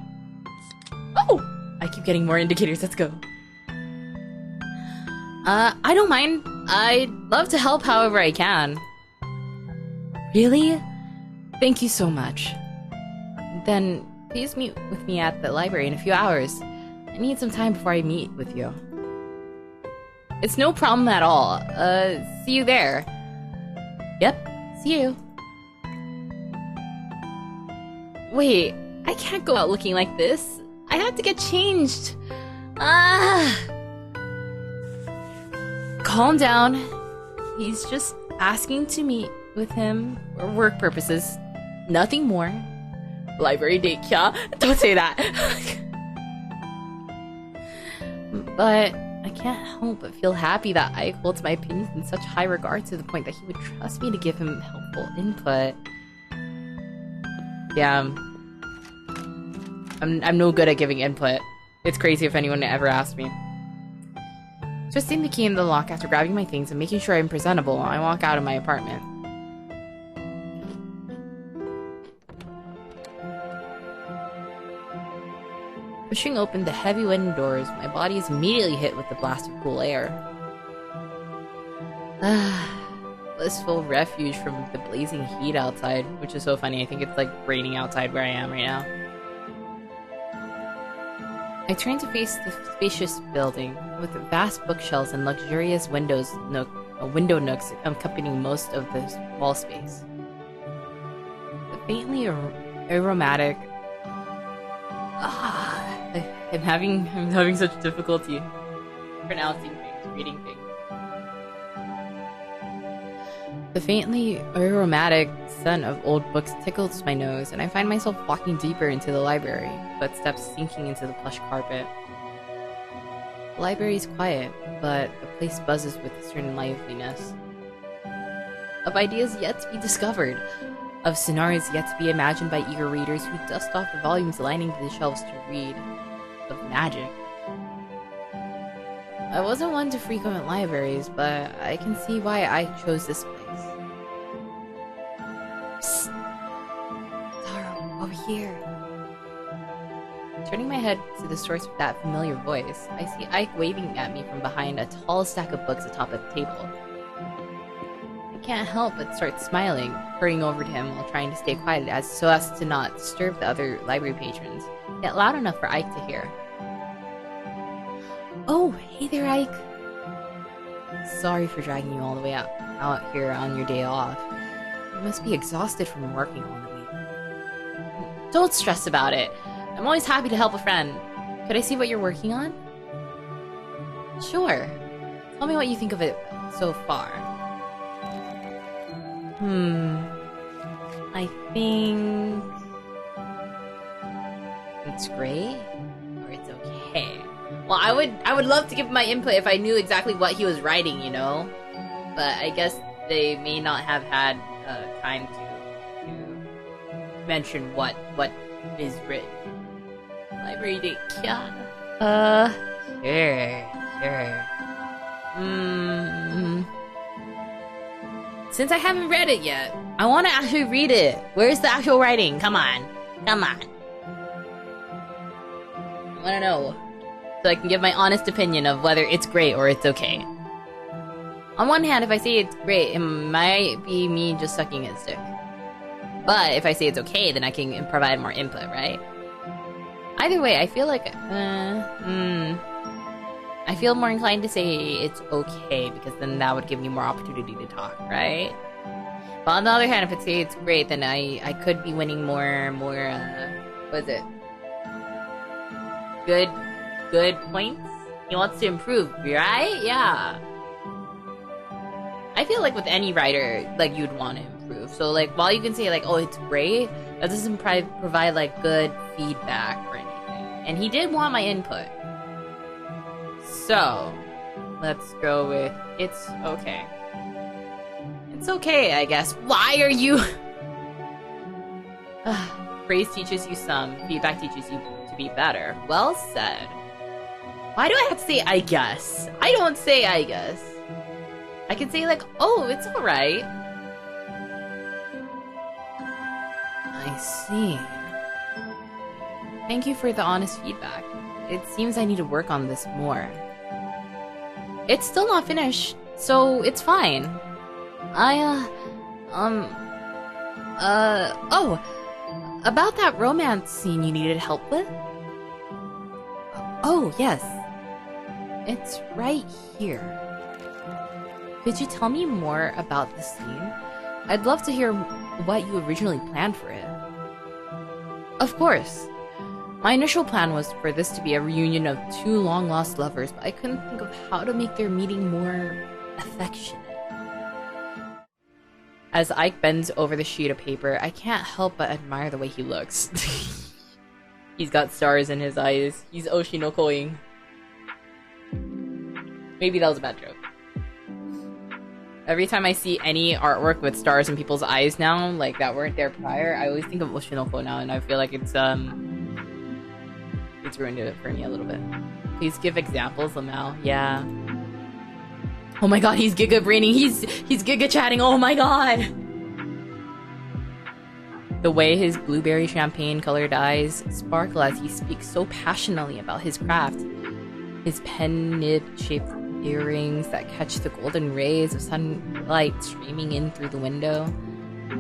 Oh! I keep getting more indicators, let's go. I don't mind. I'd love to help however I can. Really? Thank you so much. Then, please meet with me at the library in a few hours. I need some time before I meet with you. It's no problem at all. See you there. Yep, see you. Wait, I can't go out looking like this. I have to get changed. Calm down. He's just asking to meet with him for work purposes. Nothing more. Library date, yeah? Don't say that. But I can't help but feel happy that Ike holds my opinions in such high regard to the point that he would trust me to give him helpful input. Yeah. I'm no good at giving input. It's crazy if anyone ever asked me. Twisting the key in the lock after grabbing my things and making sure I'm presentable, I walk out of my apartment. Pushing open the heavy wooden doors, my body is immediately hit with the blast of cool air. Blissful refuge from the blazing heat outside, which is so funny. I think it's like raining outside where I am right now. I turn to face the spacious building, with vast bookshelves and luxurious window nooks accompanying most of the wall space. The faintly aromatic... I'm having such difficulty pronouncing things, reading things. The faintly aromatic scent of old books tickles my nose, and I find myself walking deeper into the library, footsteps sinking into the plush carpet. The library is quiet, but the place buzzes with a certain liveliness. Of ideas yet to be discovered, of scenarios yet to be imagined by eager readers who dust off the volumes lining the shelves to read, of magic. I wasn't one to frequent libraries, but I can see why I chose this place. Psst! Taro, over here. Turning my head to the source of that familiar voice, I see Ike waving at me from behind a tall stack of books atop the table. I can't help but start smiling, hurrying over to him while trying to stay quiet so as to not disturb the other library patrons, yet loud enough for Ike to hear. Oh, hey there, Ike. Sorry for dragging you all the way out here on your day off. You must be exhausted from working all the week. Don't stress about it. I'm always happy to help a friend. Could I see what you're working on? Sure. Tell me what you think of it so far. I think... it's great? Or it's okay? Well, I would love to give my input if I knew exactly what he was writing, you know? But I guess they may not have had time to mention what is written. Library date, yeah. Sure. Since I haven't read it yet, I want to actually read it. Where's the actual writing? Come on. I want to know, so I can give my honest opinion of whether it's great or it's okay. On one hand, if I say it's great, it might be me just sucking his dick. But if I say it's okay, then I can provide more input, right? Either way, I feel like... I feel more inclined to say it's okay, because then that would give me more opportunity to talk, right? But on the other hand, if I say it's great, then I could be winning more, what is it? Good points? He wants to improve, right? Yeah. I feel like with any writer, like, you'd want to improve. So, like, while you can say, like, oh, it's great, that doesn't provide, like, good feedback or anything. And he did want my input. So, let's go with, it's okay. It's okay, I guess. Why are you... Praise teaches you some, feedback teaches you to be better. Well said. Why do I have to say I guess? I don't say I guess. I can say like, oh, it's alright. I see. Thank you for the honest feedback. It seems I need to work on this more. It's still not finished, so it's fine. Oh, about that romance scene you needed help with? Oh, yes. It's right here. Could you tell me more about the scene? I'd love to hear what you originally planned for it. Of course. My initial plan was for this to be a reunion of two long-lost lovers, but I couldn't think of how to make their meeting more affectionate. As Ike bends over the sheet of paper, I can't help but admire the way he looks. He's got stars in his eyes. He's Oshinokoing. Maybe that was a bad joke. Every time I see any artwork with stars in people's eyes now, like that weren't there prior, I always think of Oshinoko now, and I feel like it's it's ruined it for me a little bit. Please give examples, Lamau. Yeah. Oh my god, he's giga braining. He's giga chatting. Oh my god. The way his blueberry champagne colored eyes sparkle as he speaks so passionately about his craft. His pen nib shaped earrings that catch the golden rays of sunlight streaming in through the window.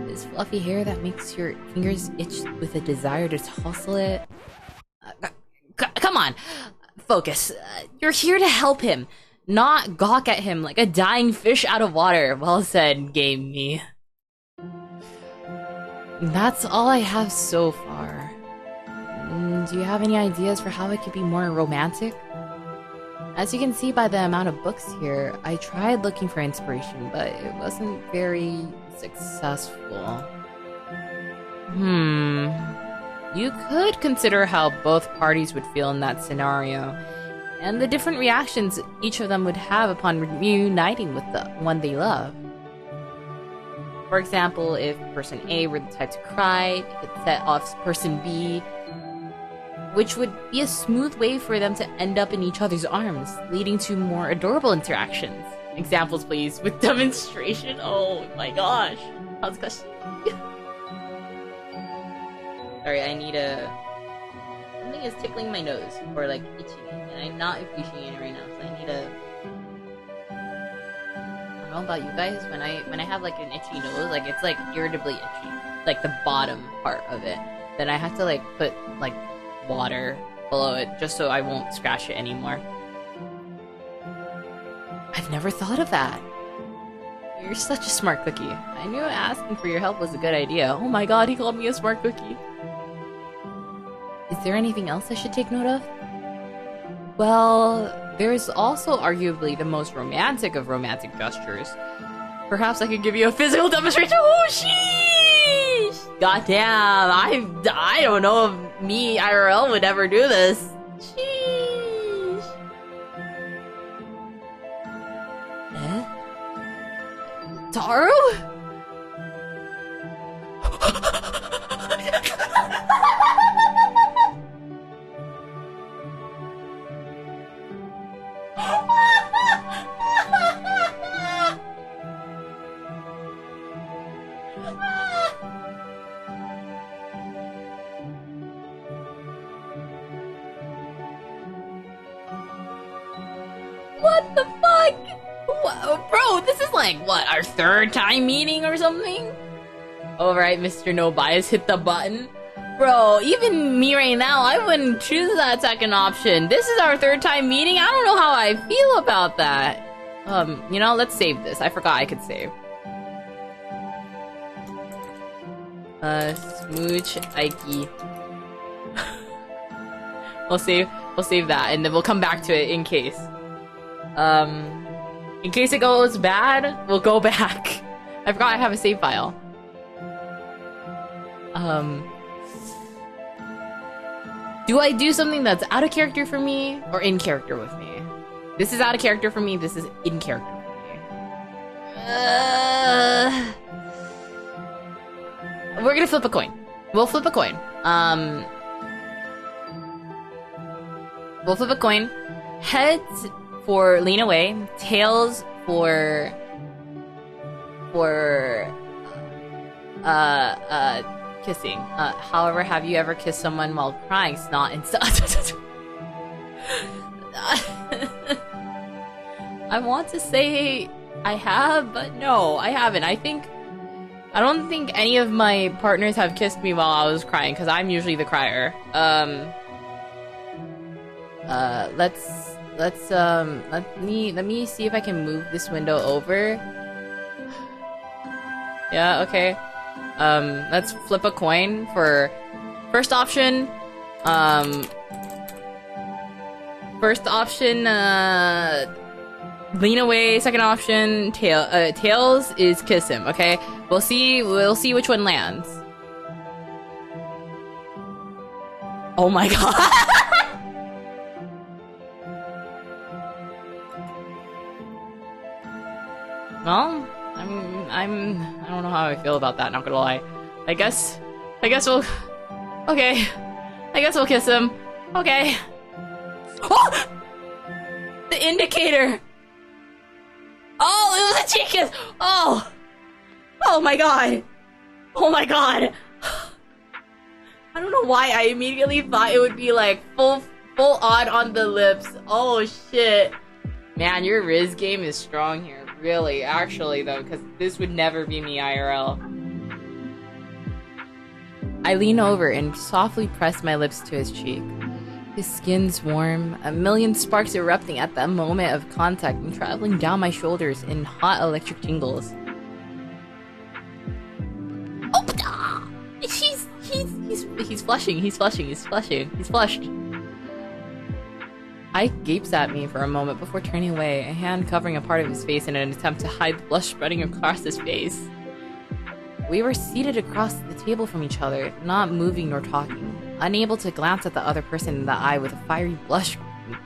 His fluffy hair that makes your fingers itch with a desire to tussle it. Come on, focus. You're here to help him, not gawk at him like a dying fish out of water. Well said, Game Me. That's all I have so far. Do you have any ideas for how it could be more romantic? As you can see by the amount of books here, I tried looking for inspiration, but it wasn't very successful. You could consider how both parties would feel in that scenario, and the different reactions each of them would have upon reuniting with the one they love. For example, if person A were the type to cry, it could set off person B, which would be a smooth way for them to end up in each other's arms, leading to more adorable interactions. Examples, please, with demonstration. Oh my gosh. Sorry, I need a... Something is tickling my nose, or like itching it, and I'm not appreciating it right now, so I need a... I don't know about you guys, when I have like an itchy nose, like it's like irritably itchy, like the bottom part of it, then I have to like put like water below it just so I won't scratch it anymore. I've never thought of that. You're such a smart cookie. I knew asking for your help was a good idea. Oh my god, he called me a smart cookie. Is there anything else I should take note of? Well, there's also arguably the most romantic of romantic gestures. Perhaps I could give you a physical demonstration. Oh, sheesh! Goddamn, I don't know if me, IRL, would ever do this. Sheesh. Eh? Taro? What the fuck? Bro, this is like, what, our third time meeting or something? Alright, Mr. No Bias, hit the button. Bro, even me right now, I wouldn't choose that second option. This is our third time meeting. I don't know how I feel about that. You know, let's save this. I forgot I could save. Smooch Ikey. We'll save that, and then we'll come back to it in case. In case it goes bad, we'll go back. I forgot I have a save file. Do I do something that's out of character for me or in character with me? This is out of character for me, this is in character for me. We're gonna flip a coin. We'll flip a coin. We'll flip a coin. Heads for lean away, tails for kissing. However, have you ever kissed someone while crying? Snot and stuff. I want to say I have, but no, I haven't. I don't think any of my partners have kissed me while I was crying, because I'm usually the crier. Let me see if I can move this window over. Yeah, okay. Let's flip a coin for first option. First option, lean away. Second option, tails is kiss him. Okay, we'll see which one lands. Oh my god. Well, I don't know how I feel about that, not gonna lie. I guess we'll... Okay. I guess we'll kiss him. Okay. Oh! The indicator! Oh, it was a cheek kiss! Oh! Oh my god! Oh my god! I don't know why I immediately thought it would be like full on the lips. Oh shit. Man, your Riz game is strong here. Really, actually though, because this would never be me IRL. I lean over and softly press my lips to his cheek. His skin's warm, a million sparks erupting at that moment of contact and traveling down my shoulders in hot electric tingles. Oh, he's flushing, he's flushed. Ike gapes at me for a moment before turning away, a hand covering a part of his face in an attempt to hide the blush spreading across his face. We were seated across the table from each other, not moving nor talking, unable to glance at the other person in the eye with a fiery blush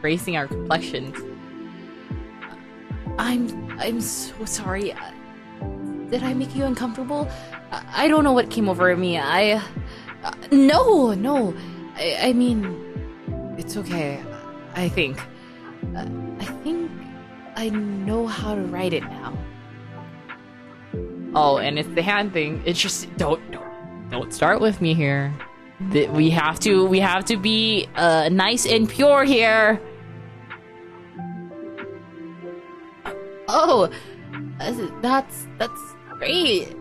gracing our complexions. I'm so sorry. Did I make you uncomfortable? I don't know what came over me. No. I mean, it's okay. I think I know how to write it now. Oh, and it's the hand thing. It's just don't start with me here. We have to be nice and pure here. Oh, that's great.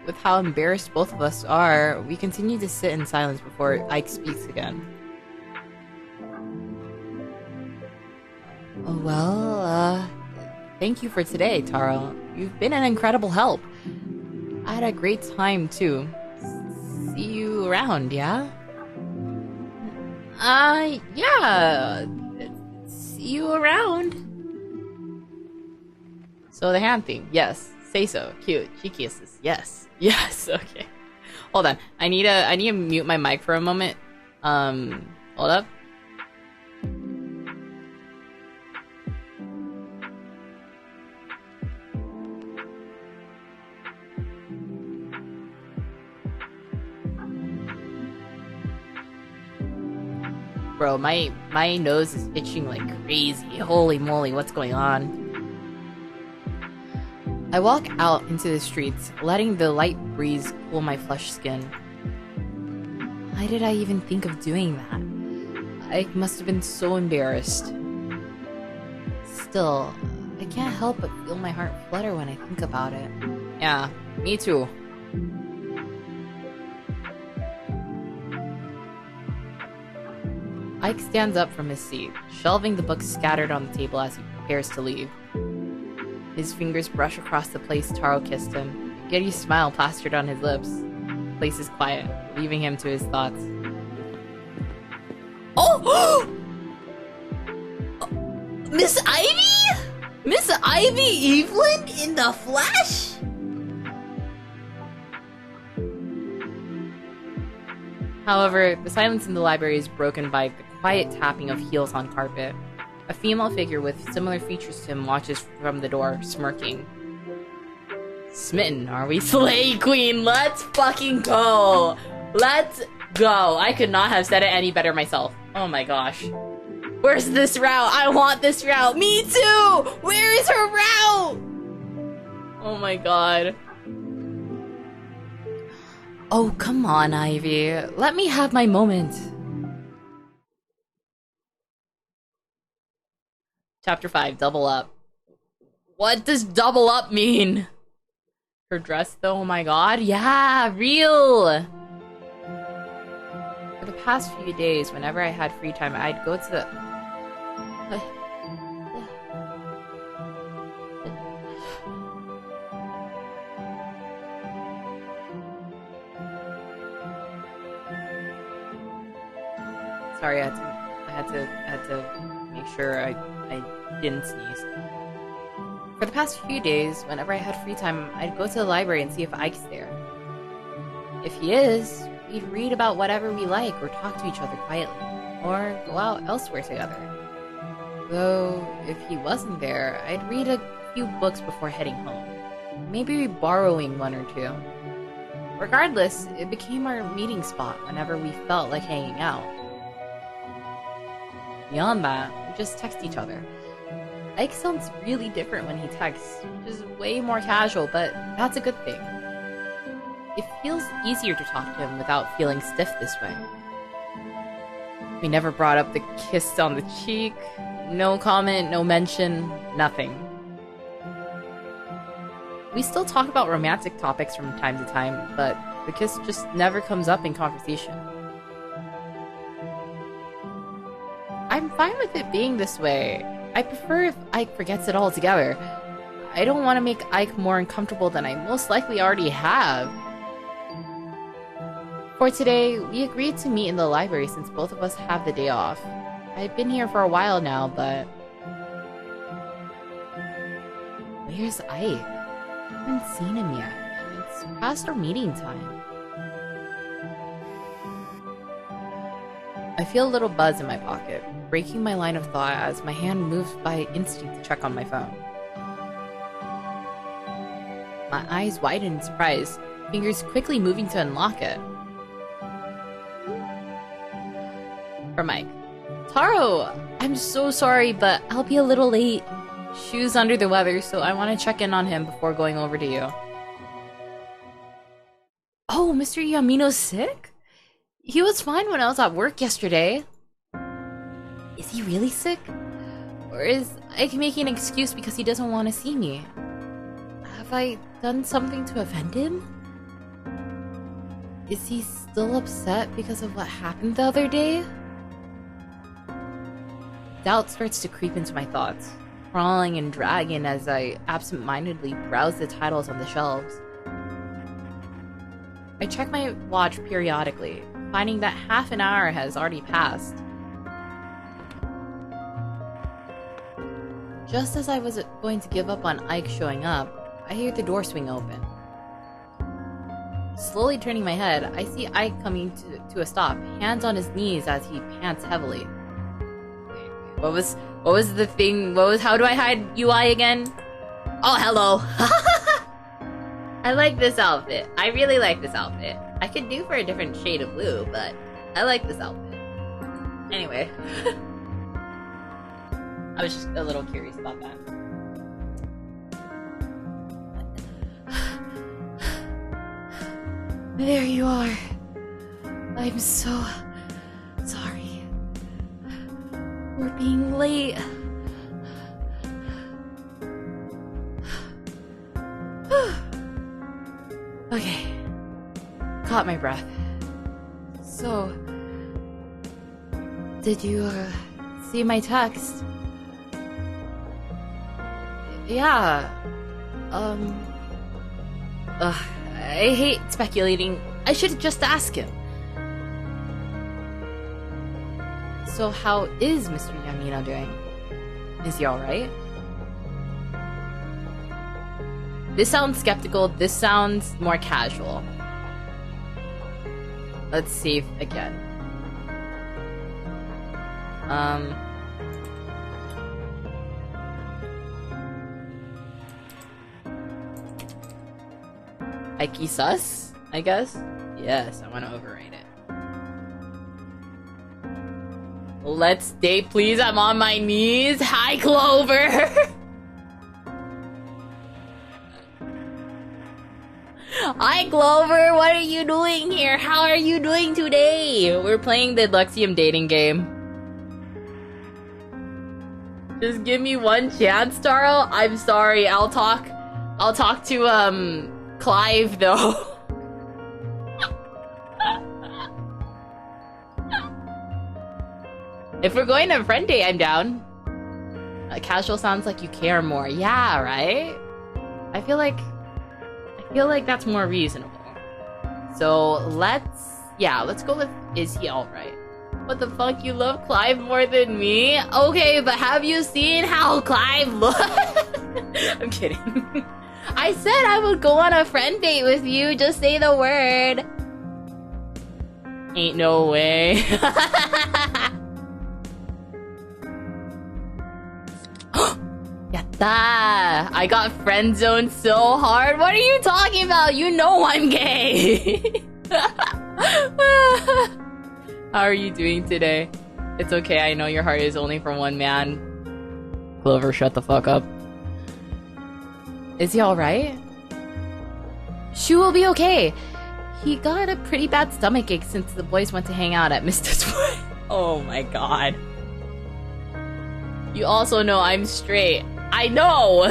With how embarrassed both of us are, we continue to sit in silence before Ike speaks again. Oh, well, thank you for today, Taro. You've been an incredible help. I had a great time, too. See you around, yeah? Yeah. See you around. So the hand thing, yes. Say so. Cute. She kisses. Yes. Okay. Hold on. I need to mute my mic for a moment. Hold up. Bro, my nose is itching like crazy. Holy moly, what's going on? I walk out into the streets, letting the light breeze cool my flushed skin. Why did I even think of doing that? I must have been so embarrassed. Still, I can't help but feel my heart flutter when I think about it. Yeah, me too. Ike stands up from his seat, shelving the books scattered on the table as he prepares to leave. His fingers brush across the place Taro kissed him. A giddy smile plastered on his lips. The place is quiet, leaving him to his thoughts. Oh! Miss Ivy? Miss Ivy Evelyn in the flesh? However, the silence in the library is broken by the quiet tapping of heels on carpet. A female figure with similar features to him watches from the door, smirking. Smitten, are we? Slay Queen, let's fucking go! Let's go! I could not have said it any better myself. Oh my gosh. Where's this route? I want this route! Me too! Where is her route? Oh my god. Oh, come on, Ivy. Let me have my moment. Chapter 5, Double Up. What does double up mean? Her dress, though, oh my god. Yeah, real! For the past few days, whenever I had free time, I'd go to the... Sorry, I had to make sure I didn't sneeze. For the past few days, whenever I had free time, I'd go to the library and see if Ike's there. If he is, we'd read about whatever we like or talk to each other quietly, or go out elsewhere together. Though, if he wasn't there, I'd read a few books before heading home, maybe borrowing one or two. Regardless, it became our meeting spot whenever we felt like hanging out. Beyond that, we just text each other. Ike sounds really different when he texts, which is way more casual, but that's a good thing. It feels easier to talk to him without feeling stiff this way. We never brought up the kiss on the cheek. No comment, no mention, nothing. We still talk about romantic topics from time to time, but the kiss just never comes up in conversation. I'm fine with it being this way. I prefer if Ike forgets it altogether. I don't want to make Ike more uncomfortable than I most likely already have. For today, we agreed to meet in the library since both of us have the day off. I've been here for a while now, but... Where's Ike? I haven't seen him yet. It's past our meeting time. I feel a little buzz in my pocket, breaking my line of thought as my hand moves by instinct to check on my phone. My eyes widen in surprise, fingers quickly moving to unlock it. From Mike. Taro! I'm so sorry, but I'll be a little late. Shu's under the weather, so I want to check in on him before going over to you. Oh, Mr. Yamino's sick? He was fine when I was at work yesterday. Is he really sick? Or is Ike making an excuse because he doesn't want to see me? Have I done something to offend him? Is he still upset because of what happened the other day? Doubt starts to creep into my thoughts, crawling and dragging as I absent-mindedly browse the titles on the shelves. I check my watch periodically, finding that half an hour has already passed. Just as I was going to give up on Ike showing up, I hear the door swing open. Slowly turning my head, I see Ike coming to a stop, hands on his knees as he pants heavily. What was the thing? How do I hide UI again? Oh, hello! I like this outfit. I really like this outfit. I could do for a different shade of blue, but I like this outfit. Anyway. I was just a little curious about that. There you are. I'm so sorry. We're being late. Okay. Caught my breath. So, did you see my text? Yeah. I hate speculating. I should just ask him. So how is Mr. Yamino doing? Is he alright? This sounds skeptical, this sounds more casual. Let's save again. Ike sus, I guess? Yes, I want to overwrite it. Let's date, please. I'm on my knees. Hi, Clover. Hi, Clover. What are you doing here? How are you doing today? We're playing the Luxiem dating game. Just give me one chance, Taro. I'm sorry. I'll talk to Clive though. If we're going to a friend date, I'm down. Casual sounds like you care more. Yeah, right? I feel like that's more reasonable. So let's go with, is he alright? What the fuck, you love Clive more than me? Okay, but have you seen how Clive looks? I'm kidding. I said I would go on a friend date with you. Just say the word. Ain't no way. Yatta! I got friend zoned so hard. What are you talking about? You know I'm gay. How are you doing today? It's okay, I know your heart is only for one man. Clover, shut the fuck up. Is he alright? Shu will be okay. He got a pretty bad stomachache since the boys went to hang out at Mr. Toy. Oh my god. You also know I'm straight. I know!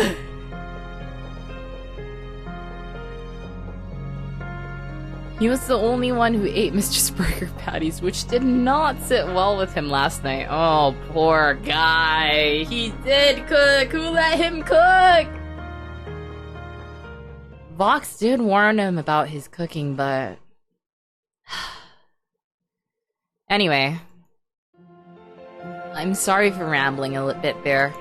He was the only one who ate Mistress Burger patties, which did not sit well with him last night. Oh, poor guy. He did cook. Who let him cook? Vox did warn him about his cooking, but... Anyway. I'm sorry for rambling a little bit there.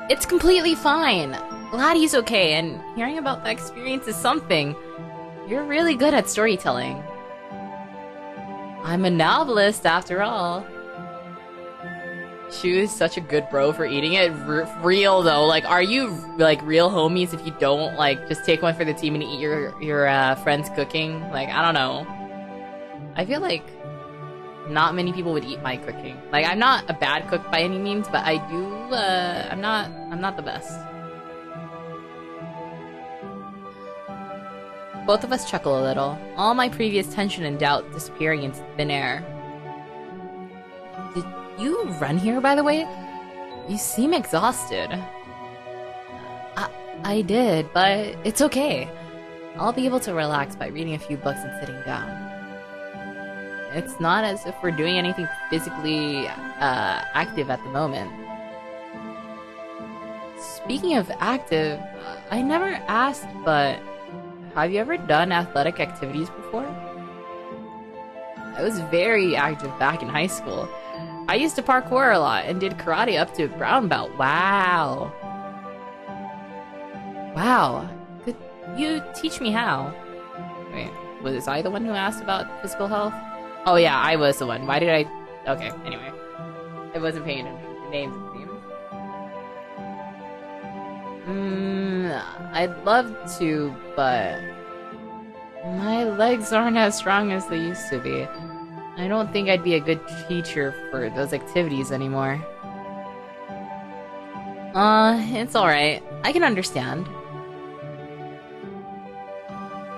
It's completely fine. Glad he's okay, and hearing about that experience is something. You're really good at storytelling. I'm a novelist, after all. Shu is such a good bro for eating it. Real, though. Like, are you, like, real homies if you don't, like, just take one for the team and eat your friend's cooking? Like, I don't know. I feel like not many people would eat my cooking. Like, I'm not a bad cook by any means, but I do, I'm not the best. Both of us chuckle a little, all my previous tension and doubt disappearing into thin air. Did you run here, by the way? You seem exhausted. I did, but it's okay. I'll be able to relax by reading a few books and sitting down. It's not as if we're doing anything physically active at the moment. Speaking of active, I never asked, but have you ever done athletic activities before? I was very active back in high school. I used to parkour a lot and did karate up to brown belt. Wow. Wow. Could you teach me how? Wait, was I the one who asked about physical health? Oh yeah, I was the one. Why did I... Okay, anyway. I wasn't paying attention to names, it seems. I'd love to, but... my legs aren't as strong as they used to be. I don't think I'd be a good teacher for those activities anymore. It's alright. I can understand.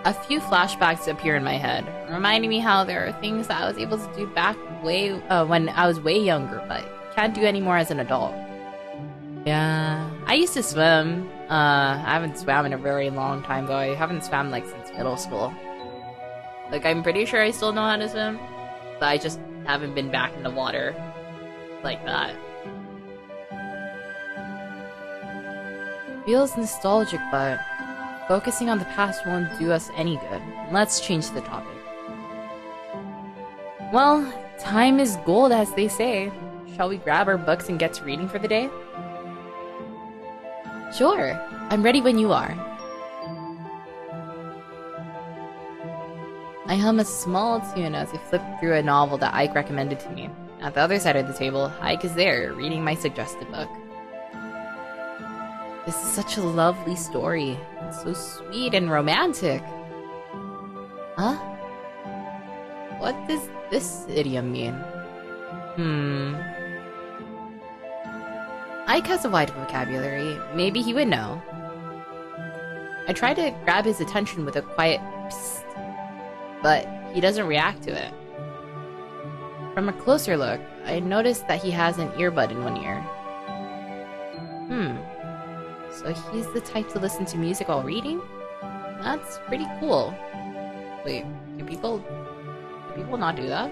A few flashbacks appear in my head, reminding me how there are things that I was able to do back when I was way younger, but can't do anymore as an adult. Yeah, I used to swim. I haven't swam in a very long time, though. I haven't swam, like, since middle school. Like, I'm pretty sure I still know how to swim, but I just haven't been back in the water like that. Feels nostalgic, but focusing on the past won't do us any good. Let's change the topic. Well, time is gold, as they say. Shall we grab our books and get to reading for the day? Sure. I'm ready when you are. I hum a small tune as I flip through a novel that Ike recommended to me. At the other side of the table, Ike is there, reading my suggested book. This is such a lovely story. It's so sweet and romantic. Huh? What does this idiom mean? Ike has a wide vocabulary. Maybe he would know. I try to grab his attention with a quiet psst, but he doesn't react to it. From a closer look, I noticed that he has an earbud in one ear. So he's the type to listen to music while reading? That's pretty cool. Wait, do people not do that?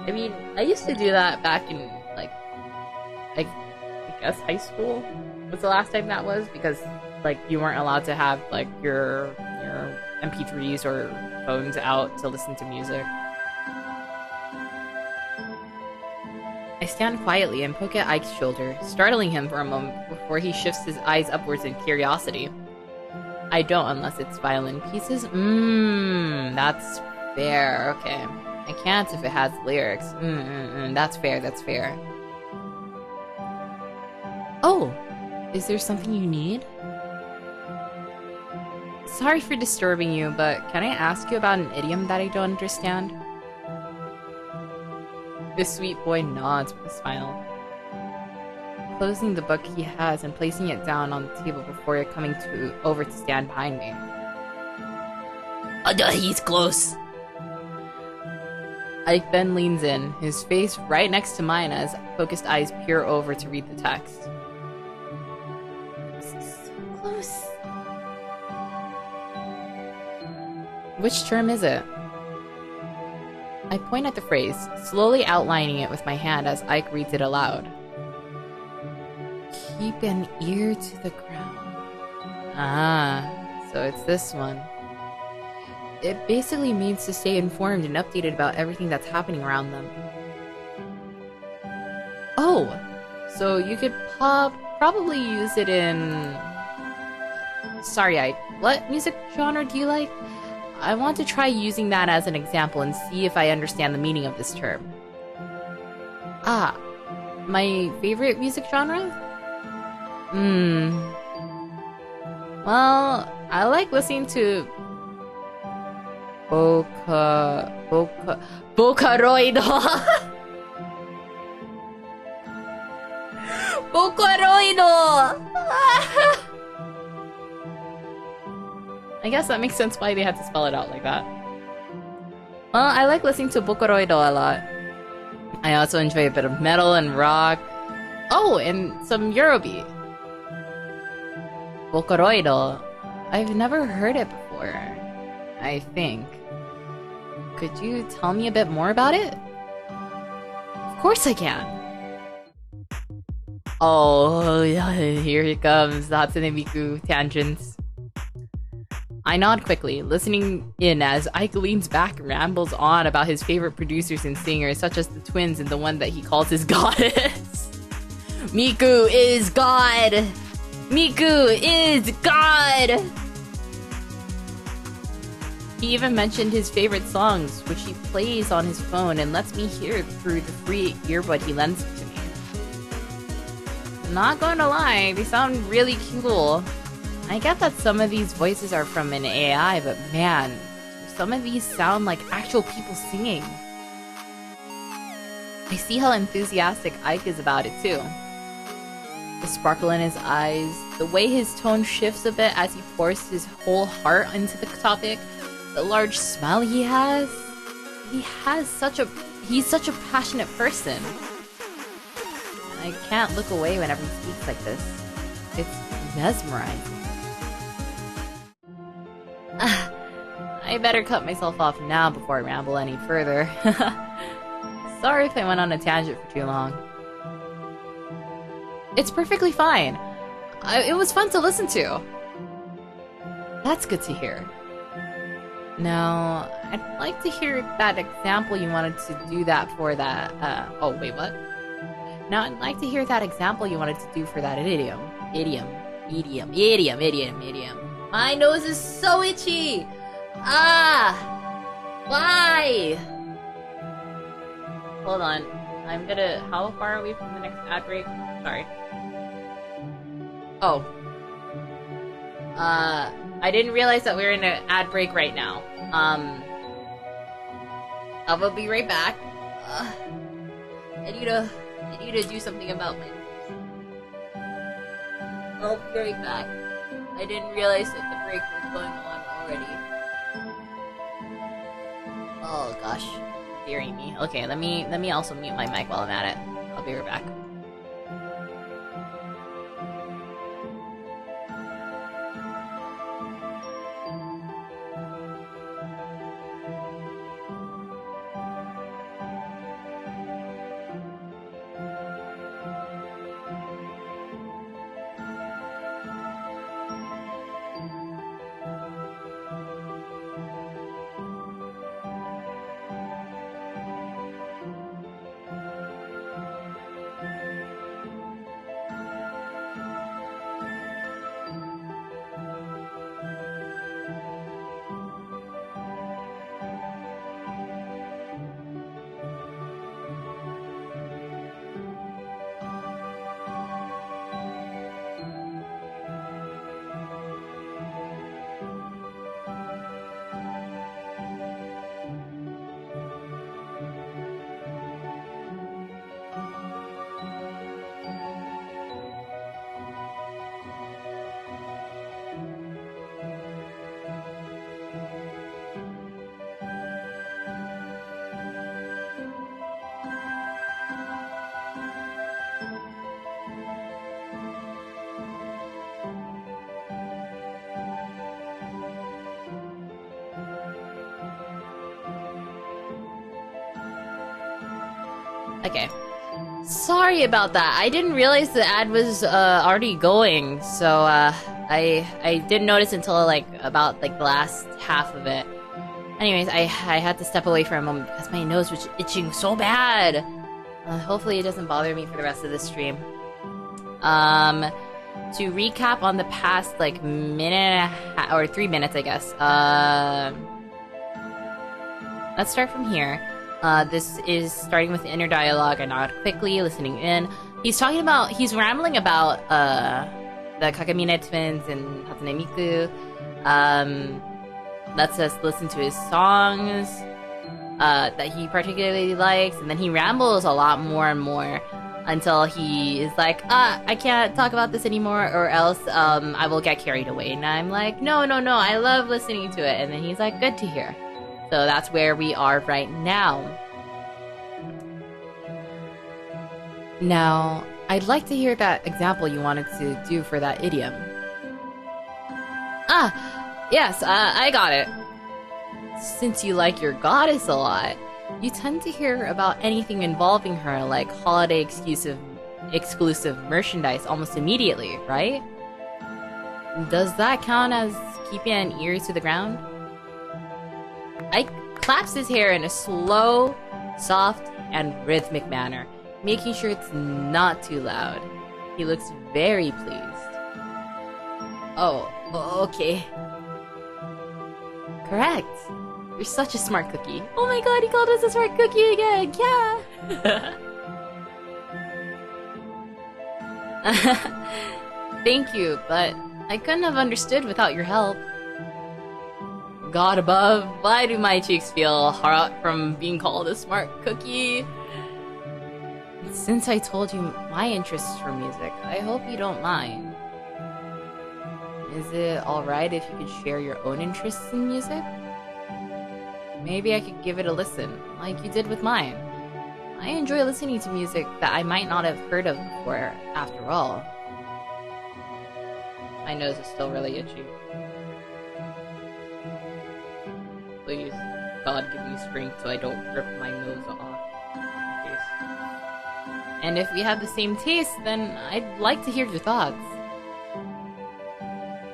I mean, I used to do that back in, like, I guess high school was the last time that was, because, like, you weren't allowed to have, like, your MP3s or phones out to listen to music. I stand quietly and poke at Ike's shoulder, startling him for a moment before he shifts his eyes upwards in curiosity. I don't unless it's violin pieces. That's fair, okay. I can't if it has lyrics. That's fair, that's fair. Oh, is there something you need? Sorry for disturbing you, but can I ask you about an idiom that I don't understand? The sweet boy nods with a smile, closing the book he has and placing it down on the table before it coming over to stand behind me. He's close. Ike then leans in, his face right next to mine as focused eyes peer over to read the text. This is so close. Which term is it? I point at the phrase, slowly outlining it with my hand as Ike reads it aloud. Keep an ear to the ground. Ah, so it's this one. It basically means to stay informed and updated about everything that's happening around them. Oh, so you could probably use it in... Sorry, Ike, what music genre do you like? I want to try using that as an example and see if I understand the meaning of this term. Ah, my favorite music genre? Well, I like listening to Vocaloid. Vocaloid! I guess that makes sense why they had to spell it out like that. Well, I like listening to Vocaloid a lot. I also enjoy a bit of metal and rock. Oh, and some Eurobeat. Vocaloid. I've never heard it before, I think. Could you tell me a bit more about it? Of course I can. Oh, here it comes, the Hatsune Miku tangents. I nod quickly, listening in as Ike leans back and rambles on about his favorite producers and singers, such as the twins and the one that he calls his goddess. Miku is God! Miku is God! He even mentioned his favorite songs, which he plays on his phone and lets me hear through the free earbud he lends to me. Not going to lie, they sound really cool. I get that some of these voices are from an AI, but man, some of these sound like actual people singing. I see how enthusiastic Ike is about it too. The sparkle in his eyes, the way his tone shifts a bit as he pours his whole heart into the topic, the large smile he has. He's such a passionate person. And I can't look away whenever he speaks like this. It's mesmerizing. I better cut myself off now before I ramble any further. Sorry if I went on a tangent for too long. It's perfectly fine. It was fun to listen to. That's good to hear. Now, I'd like to hear that example you wanted to do that for that, oh, wait, what? Now, I'd like to hear that example you wanted to do for that idiom. Idiom. My nose is so itchy! Ah! Why? Hold on. How far are we from the next ad break? Sorry. Oh. I didn't realize that we were in an ad break right now. I will be right back. I need to do something about my nose. I'll be right back. I didn't realize that the break was going on already. Oh gosh, dearie me. Okay, let me also mute my mic while I'm at it. I'll be right back. Okay. Sorry about that. I didn't realize the ad was already going, so I didn't notice until like about like the last half of it. Anyways, I had to step away for a moment because my nose was itching so bad. Hopefully it doesn't bother me for the rest of the stream. To recap on the past like minute and a half, or 3 minutes, I guess. Let's start from here. This is starting with the inner dialogue. I nod quickly, listening in. He's rambling about the Kakamine twins and Hatsune Miku. Lets us listen to his songs that he particularly likes, and then he rambles a lot more and more until he is like, I can't talk about this anymore, or else I will get carried away. And I'm like, no, I love listening to it. And then he's like, good to hear. So that's where we are right now. Now, I'd like to hear that example you wanted to do for that idiom. Yes, I got it. Since you like your goddess a lot, you tend to hear about anything involving her, like holiday exclusive merchandise almost immediately, right? Does that count as keeping an ear to the ground? Ike claps his hair in a slow, soft, and rhythmic manner, making sure it's not too loud. He looks very pleased. Oh, okay. Correct. You're such a smart cookie. Oh my god, he called us a smart cookie again! Yeah! Thank you, but I couldn't have understood without your help. God above, why do my cheeks feel hot from being called a smart cookie? Since I told you my interests for music, I hope you don't mind. Is it alright if you could share your own interests in music? Maybe I could give it a listen, like you did with mine. I enjoy listening to music that I might not have heard of before, after all. My nose is still really itchy. Please, God, give me strength so I don't rip my nose off. And if we have the same taste, then I'd like to hear your thoughts.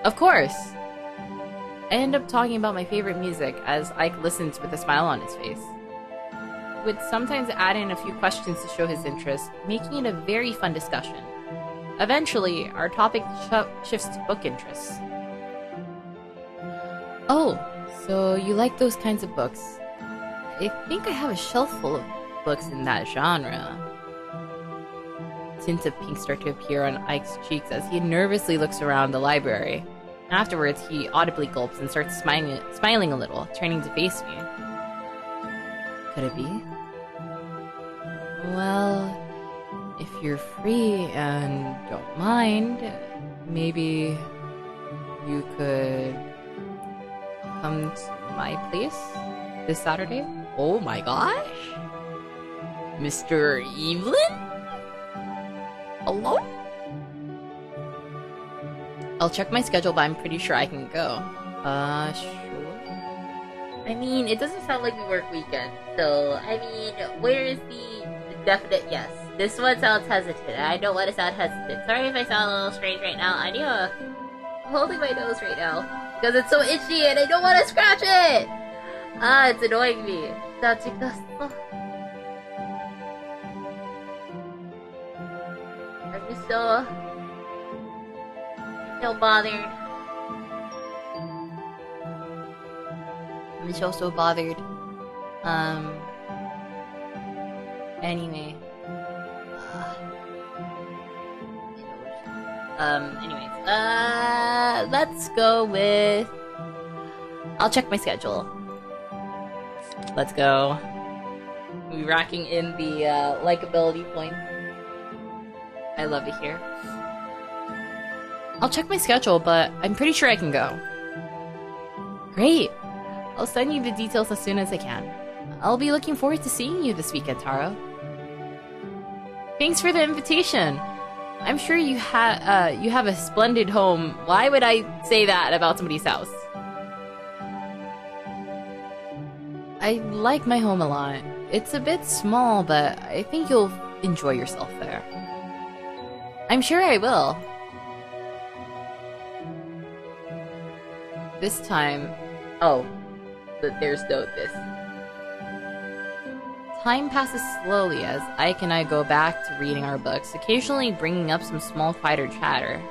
Of course! I end up talking about my favorite music as Ike listens with a smile on his face. He would sometimes add in a few questions to show his interest, making it a very fun discussion. Eventually, our topic shifts to book interests. Oh, so you like those kinds of books? I think I have a shelf full of books in that genre. Tints of pink start to appear on Ike's cheeks as he nervously looks around the library. Afterwards, he audibly gulps and starts smiling a little, turning to face me. Could it be? Well, if you're free and don't mind, maybe you could come to my place this Saturday? Oh my gosh! Mr. Evelyn? Hello? I'll check my schedule, but I'm pretty sure I can go. Sure. I mean, it doesn't sound like we work weekends, so, I mean, where is the definite yes? This one sounds hesitant, and I don't want to sound hesitant. Sorry if I sound a little strange right now. I'm holding my nose right now, because it's so itchy, and I don't want to scratch it! It's annoying me. I'm just so bothered. I'm so bothered. Anyway. Anyways. Let's go with... I'll check my schedule. Let's go. We're racking in the, likability points. I love it here. I'll check my schedule, but I'm pretty sure I can go. Great! I'll send you the details as soon as I can. I'll be looking forward to seeing you this weekend, Taro. Thanks for the invitation! I'm sure you have a splendid home. Why would I say that about somebody's house? I like my home a lot. It's a bit small, but I think you'll enjoy yourself there. I'm sure I will. This time... Oh, there's this. Time passes slowly as Ike and I go back to reading our books, occasionally bringing up some small quieter chatter.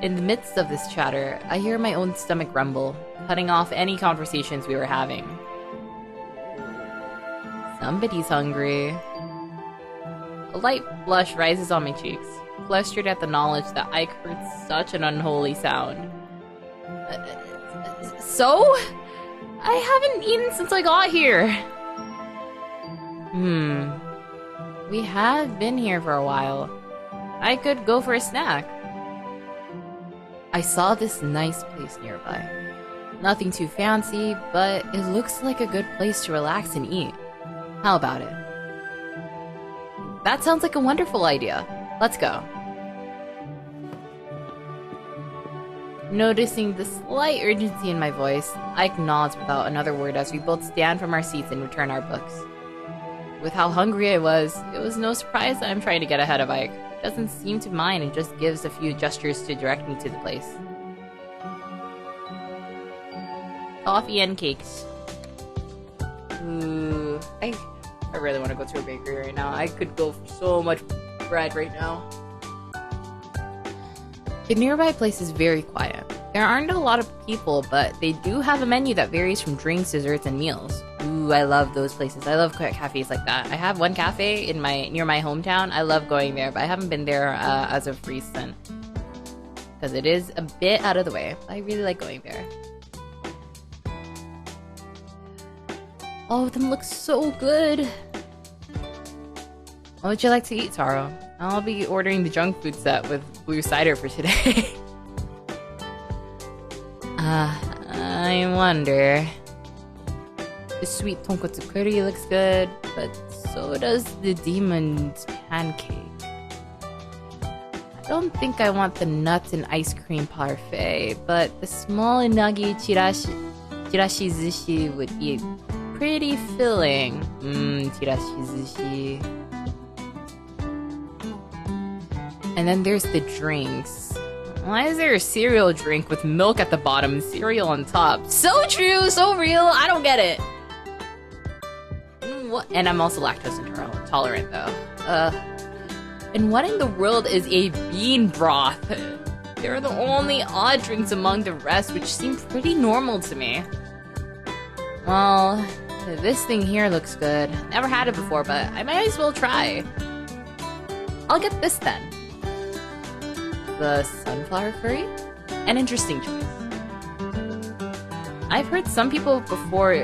In the midst of this chatter, I hear my own stomach rumble, cutting off any conversations we were having. Somebody's hungry. A light blush rises on my cheeks, flustered at the knowledge that Ike heard such an unholy sound. So? I haven't eaten since I got here. We have been here for a while. I could go for a snack. I saw this nice place nearby. Nothing too fancy, but it looks like a good place to relax and eat. How about it? That sounds like a wonderful idea. Let's go. Noticing the slight urgency in my voice, Ike nods without another word as we both stand from our seats and return our books. With how hungry I was, it was no surprise that I'm trying to get ahead of Ike. He doesn't seem to mind and just gives a few gestures to direct me to the place. Coffee and cakes. Ooh, I really want to go to a bakery right now. I could go for so much bread right now. The nearby place is very quiet. There aren't a lot of people, but they do have a menu that varies from drinks, desserts, and meals. Ooh, I love those places. I love cafes like that. I have one cafe near my hometown. I love going there, but I haven't been there as of recent. Because it is a bit out of the way. I really like going there. All of them look so good. What would you like to eat, Taro? I'll be ordering the junk food set with blue cider for today. I wonder. The sweet tonkotsu curry looks good, but so does the demon's pancake. I don't think I want the nuts and ice cream parfait, but the small unagi chirashi zushi would be pretty filling. Chirashi zushi. And then there's the drinks. Why is there a cereal drink with milk at the bottom and cereal on top? So true, so real, I don't get it. What? And I'm also lactose intolerant though. And what in the world is a bean broth? They're the only odd drinks among the rest, which seem pretty normal to me. Well, this thing here looks good. Never had it before, but I might as well try. I'll get this then. The sunflower curry? An interesting choice. I've heard some people before,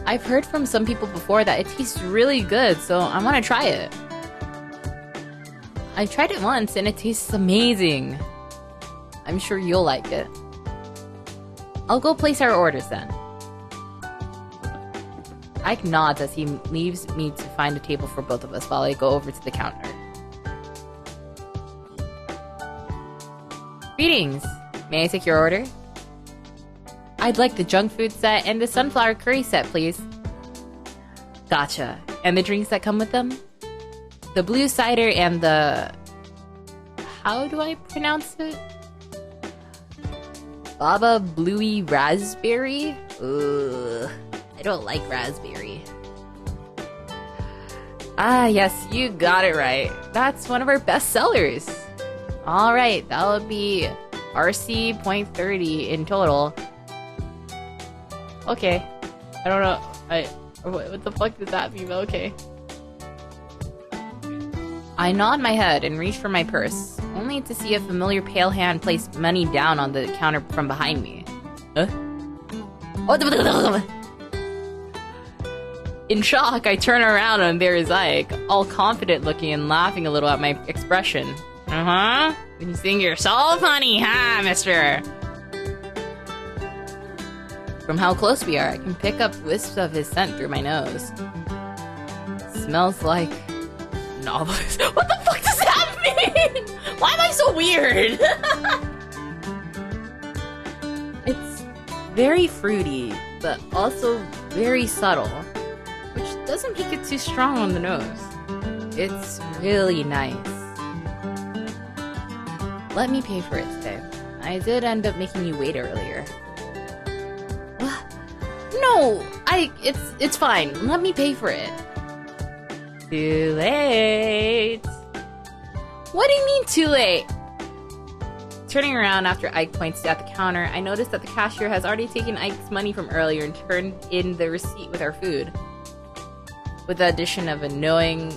I've heard from some people before that it tastes really good, so I want to try it. I tried it once and it tastes amazing. I'm sure you'll like it. I'll go place our orders then. Ike nods as he leaves me to find a table for both of us while I go over to the counter. Greetings! May I take your order? I'd like the junk food set and the sunflower curry set, please. Gotcha. And the drinks that come with them? The blue cider and the... How do I pronounce it? Baba Bluey Raspberry? Ugh. I don't like raspberry. Ah, yes, you got it right. That's one of our best sellers. Alright, that'll be RC.30 in total. Okay. I don't know. What the fuck does that mean? Okay. I nod my head and reach for my purse, only to see a familiar pale hand place money down on the counter from behind me. Huh? In shock, I turn around and there is Ike, all confident looking and laughing a little at my expression. Uh-huh. You think you're so funny, huh, mister? From how close we are, I can pick up wisps of his scent through my nose. Smells like... novelist. What the fuck does that mean? Why am I so weird? very fruity, but also very subtle, which doesn't make it too strong on the nose. It's really nice. Let me pay for it today. I did end up making you wait earlier. No, it's fine. Let me pay for it. Too late. What do you mean too late? Turning around after Ike points at the counter, I noticed that the cashier has already taken Ike's money from earlier and turned in the receipt with our food. With the addition of a knowing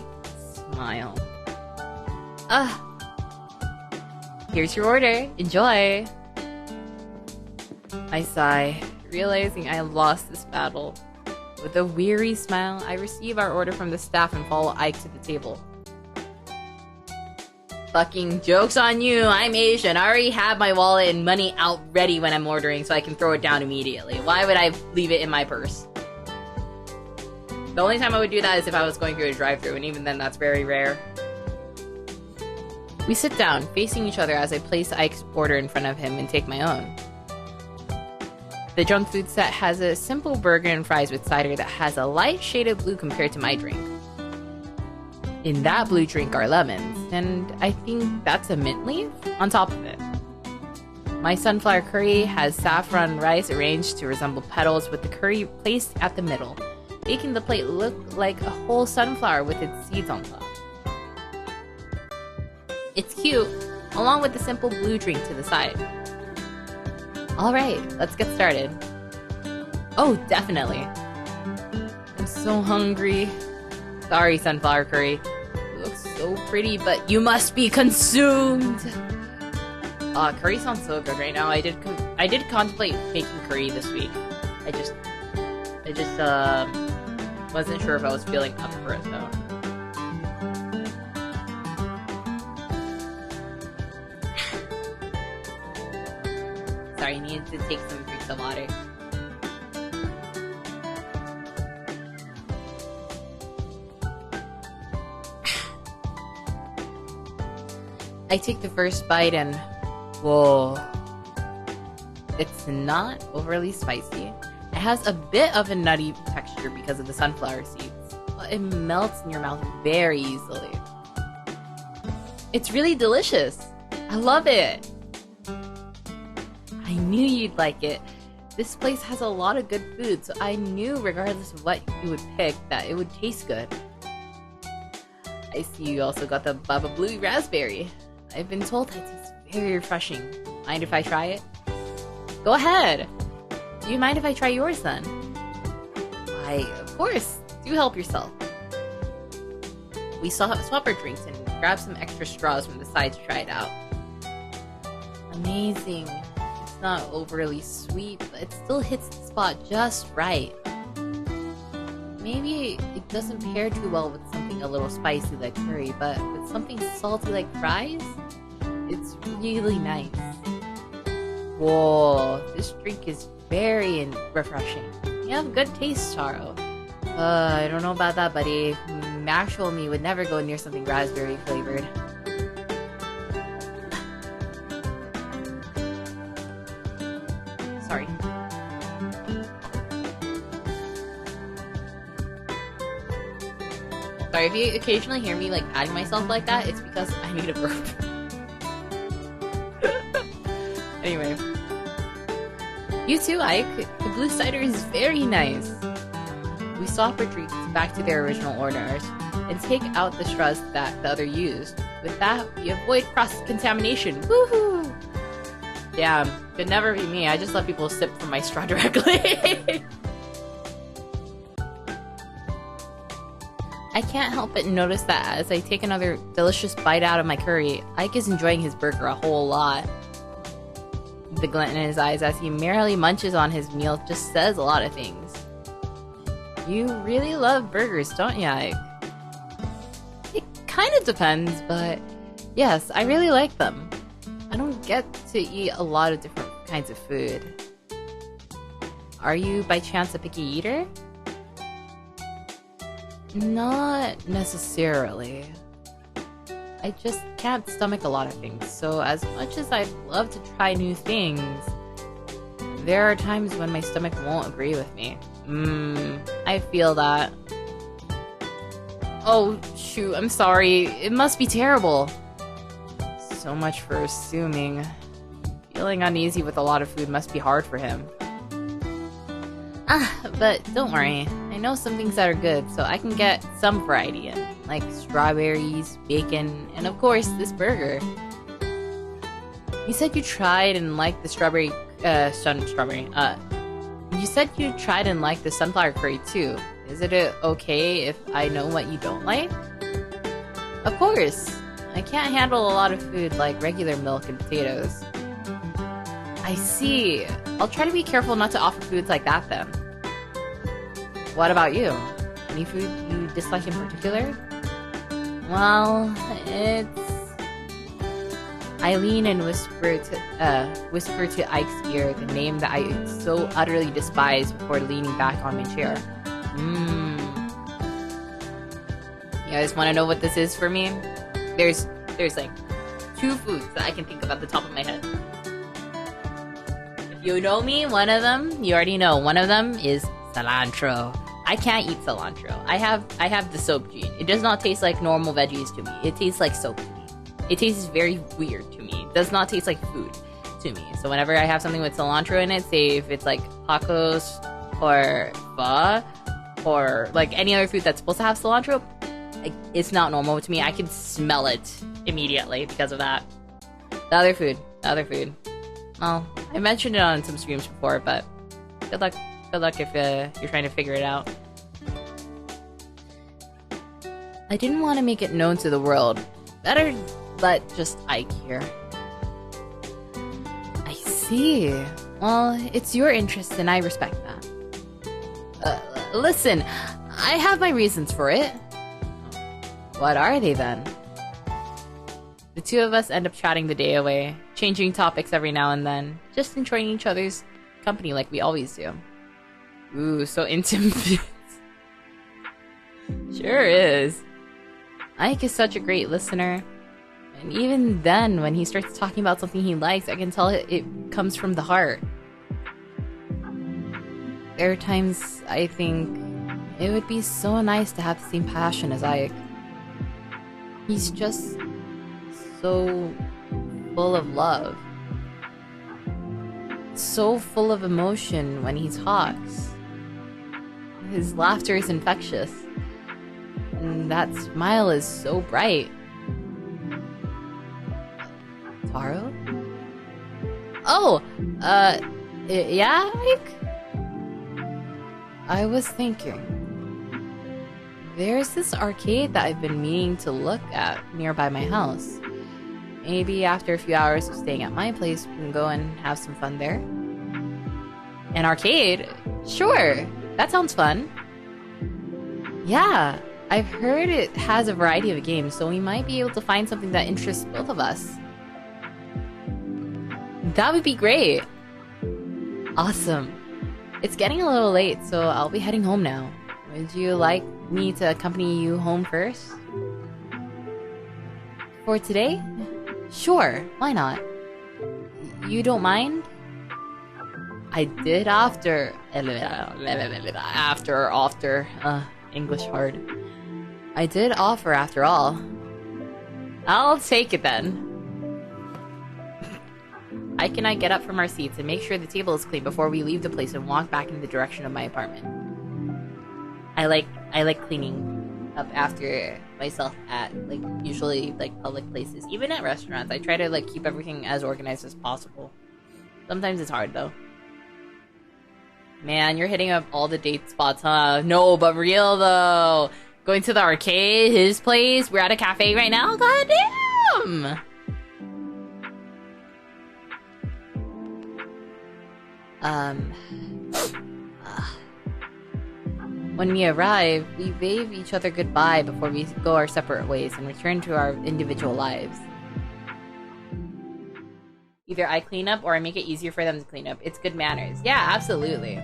smile. Here's your order. Enjoy. I sigh, realizing I lost this battle. With a weary smile, I receive our order from the staff and follow Ike to the table. Fucking joke's on you, I'm Asian. I already have my wallet and money out ready when I'm ordering so I can throw it down immediately. Why would I leave it in my purse? The only time I would do that is if I was going through a drive-thru, and even then that's very rare. We sit down, facing each other as I place Ike's order in front of him and take my own. The junk food set has a simple burger and fries with cider that has a light shade of blue compared to my drink. In that blue drink are lemons, and I think that's a mint leaf on top of it. My sunflower curry has saffron rice arranged to resemble petals with the curry placed at the middle, making the plate look like a whole sunflower with its seeds on top. It's cute, along with the simple blue drink to the side. Alright, let's get started. Oh, definitely. I'm so hungry. Sorry, sunflower curry. It looks so pretty, but you must be consumed! Curry sounds so good right now. I did contemplate making curry this week. I just wasn't sure if I was feeling up for it, though. Sorry, I needed to take some drinks of water. I take the first bite and... whoa. It's not overly spicy. It has a bit of a nutty texture because of the sunflower seeds, but it melts in your mouth very easily. It's really delicious. I love it. I knew you'd like it. This place has a lot of good food, so I knew regardless of what you would pick that it would taste good. I see you also got the Baba Blue Raspberry. I've been told that tastes very refreshing. Mind if I try it? Go ahead! Do you mind if I try yours then? Why, of course! Do help yourself. We swap our drinks and grab some extra straws from the side to try it out. Amazing. It's not overly sweet, but it still hits the spot just right. Maybe it doesn't pair too well with something a little spicy like curry, but with something salty like fries, it's really nice. Whoa, this drink is very refreshing. You have good taste, Taro. I don't know about that, buddy. Actual me would never go near something raspberry flavored. Sorry. Sorry, if you occasionally hear me like patting myself like that, it's because I need a burp. Anyway. You too, Ike. The blue cider is very nice. We swap our drinks back to their original orders and take out the straws that the other used. With that, we avoid cross-contamination. Woohoo! Damn, could never be me. I just let people sip from my straw directly. I can't help but notice that as I take another delicious bite out of my curry, Ike is enjoying his burger a whole lot. The glint in his eyes as he merrily munches on his meal just says a lot of things. You really love burgers, don't you, Ike? It kind of depends, but yes, I really like them. I don't get to eat a lot of different kinds of food. Are you by chance a picky eater? Not necessarily. I just can't stomach a lot of things, so as much as I'd love to try new things, There are times when my stomach won't agree with me. I feel that. Oh, shoot, I'm sorry. It must be terrible. So much for assuming. Feeling uneasy with a lot of food must be hard for him. But don't worry. I know some things that are good, so I can get some variety in. Like strawberries, bacon, and of course, this burger. You said you tried and liked the you said you tried and liked the sunflower curry too. Is it okay if I know what you don't like? Of course. I can't handle a lot of food like regular milk and potatoes. I see. I'll try to be careful not to offer foods like that then. What about you? Any food you dislike in particular? Well, it's... I lean and whisper to Ike's ear the name that I so utterly despise before leaning back on my chair. You guys want to know what this is for me? There's like 2 foods that I can think of at the top of my head. If you know me, one of them, you already know, one of them is cilantro. I can't eat cilantro. I have the soap gene. It does not taste like normal veggies to me. It tastes like soap to me. It tastes very weird to me. It does not taste like food to me. So whenever I have something with cilantro in it, say if it's like tacos or pho or like any other food that's supposed to have cilantro, it's not normal to me. I can smell it immediately because of that. The other food. Well, I mentioned it on some streams before, but good luck if you're trying to figure it out. I didn't want to make it known to the world. Better let just Ike hear. I see. Well, it's your interest and I respect that. Listen, I have my reasons for it. What are they then? The two of us end up chatting the day away, changing topics every now and then, just enjoying each other's company like we always do. Ooh, so intimate. Sure is. Ike is such a great listener. And even then, when he starts talking about something he likes, I can tell it comes from the heart. There are times I think it would be so nice to have the same passion as Ike. He's just so full of love. So full of emotion when he talks. His laughter is infectious. And that smile is so bright. Taro? Oh! Yeah, Ike? I was thinking. There's this arcade that I've been meaning to look at nearby my house. Maybe after a few hours of staying at my place, we can go and have some fun there. An arcade? Sure! That sounds fun. Yeah, I've heard it has a variety of games, so we might be able to find something that interests both of us. That would be great! Awesome. It's getting a little late, so I'll be heading home now. Would you like me to accompany you home first? For today? Sure, why not? You don't mind? I did after English hard. I did offer after all. I'll take it then. Ike and I get up from our seats and make sure the table is clean before we leave the place and walk back in the direction of my apartment. I like cleaning up after myself at usually public places, even at restaurants. I try to keep everything as organized as possible. Sometimes it's hard though. Man, you're hitting up all the date spots, huh? No, but real though. Going to the arcade, his place. We're at a cafe right now. God damn. When we arrive, we wave each other goodbye before we go our separate ways and return to our individual lives. Either I clean up or I make it easier for them to clean up. It's good manners. Yeah, absolutely.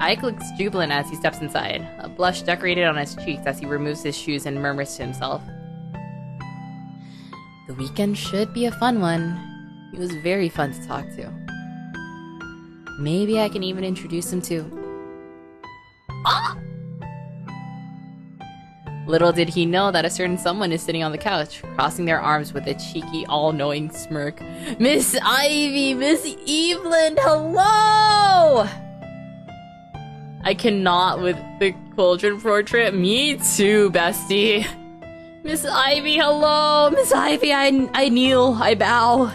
Ike looks jubilant as he steps inside, a blush decorated on his cheeks as he removes his shoes and murmurs to himself. The weekend should be a fun one. He was very fun to talk to. Maybe I can even introduce him to... Ah! Little did he know that a certain someone is sitting on the couch, crossing their arms with a cheeky, all-knowing smirk. Miss Ivy! Miss Evelyn! Hello! I cannot with the cauldron portrait. Me too, bestie. Miss Ivy, hello! Miss Ivy, I kneel, I bow.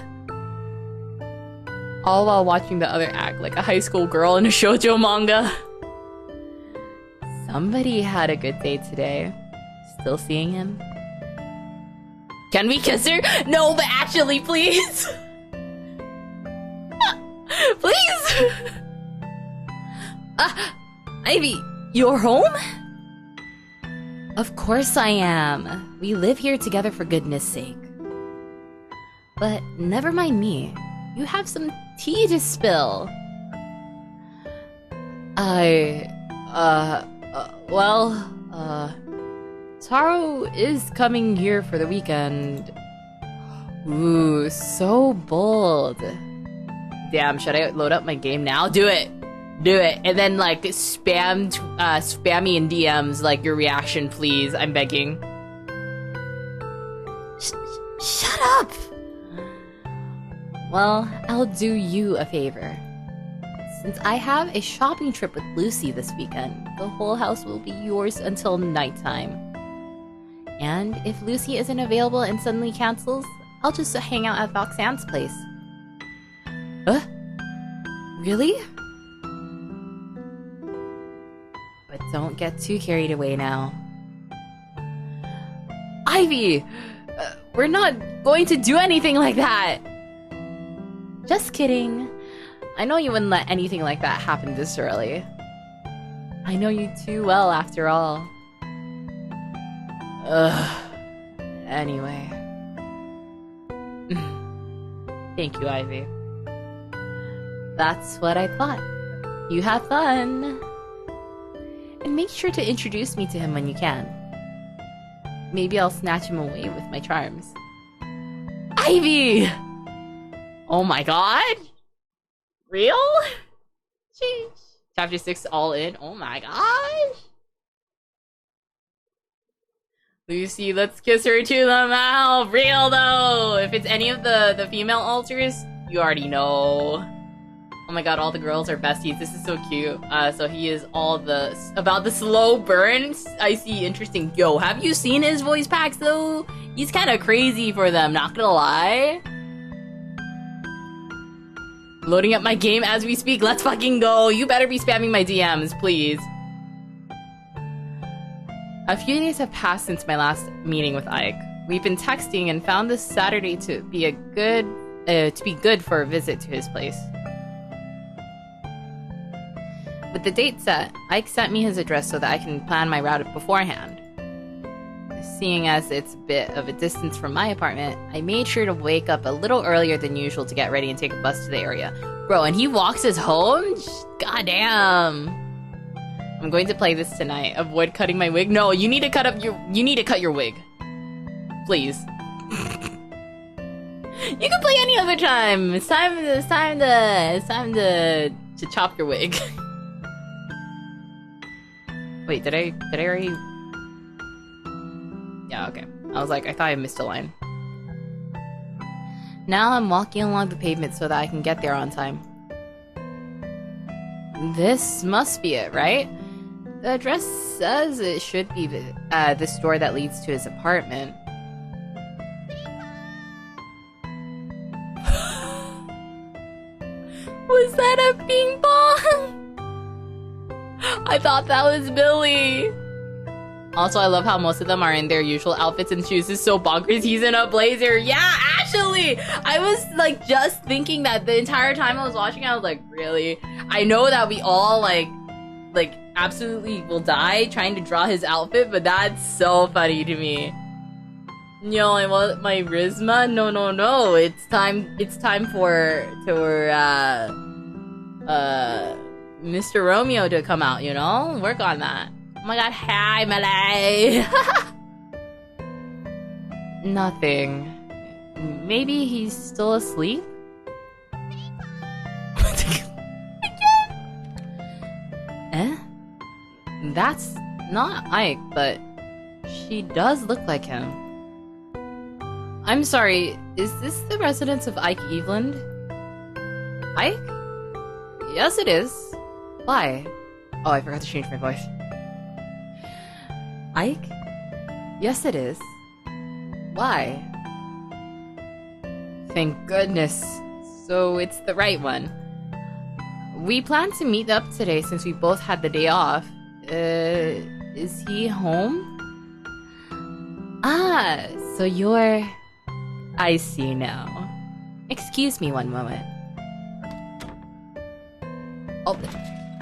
All while watching the other act like a high school girl in a shoujo manga. Somebody had a good day today. Still seeing him? Can we kiss her? No, but actually, please! Please! Ivy, you're home? Of course I am. We live here together for goodness sake. But never mind me. You have some tea to spill. Taro is coming here for the weekend. Ooh, so bold. Damn, should I load up my game now? Do it! Do it! And then, like, spam me in DMs, like, your reaction, please. I'm begging. Shut up! Well, I'll do you a favor. Since I have a shopping trip with Lucy this weekend, the whole house will be yours until nighttime. And if Lucy isn't available and suddenly cancels, I'll just hang out at Roxanne's place. Huh? Really? But don't get too carried away now. Ivy! We're not going to do anything like that! Just kidding. I know you wouldn't let anything like that happen this early. I know you too well, after all. Anyway. Thank you, Ivy. That's what I thought. You have fun. And make sure to introduce me to him when you can. Maybe I'll snatch him away with my charms. Ivy! Oh my god! Real? Jeez. Chapter 6 all in? Oh my gosh! Lucy, let's kiss her to the mouth! Real though! If it's any of the female alters, you already know. Oh my god, all the girls are besties. This is so cute. So he is all about the slow burns. I see, interesting. Yo, have you seen his voice packs though? He's kind of crazy for them, not gonna lie. Loading up my game as we speak. Let's fucking go. You better be spamming my DMs, please. A few days have passed since my last meeting with Ike. We've been texting and found this Saturday to be good for a visit to his place. With the date set, Ike sent me his address so that I can plan my route beforehand. Seeing as it's a bit of a distance from my apartment, I made sure to wake up a little earlier than usual to get ready and take a bus to the area. Bro, and he walks us home? Goddamn. I'm going to play this tonight. Avoid cutting my wig. No, you need to cut your wig. Please. You can play any other time. It's time to chop your wig. Wait, did I already? Yeah, okay. I was like, I thought I missed a line. Now I'm walking along the pavement so that I can get there on time. This must be it, right? The address says it should be the store that leads to his apartment. Was that a ping pong? I thought that was Billy. Also, I love how most of them are in their usual outfits and shoes. Is so bonkers. He's in a blazer. Yeah, actually, I was like just thinking that the entire time I was watching. I was like, really? I know that we all like absolutely will die trying to draw his outfit, but that's so funny to me. Yo, I want my Rizma. No. It's time for Mr. Romeo to come out. You know, work on that. Oh my god, hi, Malay! Nothing. maybe he's still asleep? Eh? That's not Ike, but she does look like him. I'm sorry, is this the residence of Ike Eveland? Ike? Yes, it is. Why? Oh, I forgot to change my voice. Ike? Yes, it is. Why? Thank goodness. So it's the right one. We planned to meet up today since we both had the day off. Is he home? Ah, so you're... I see now. Excuse me one moment. Oh,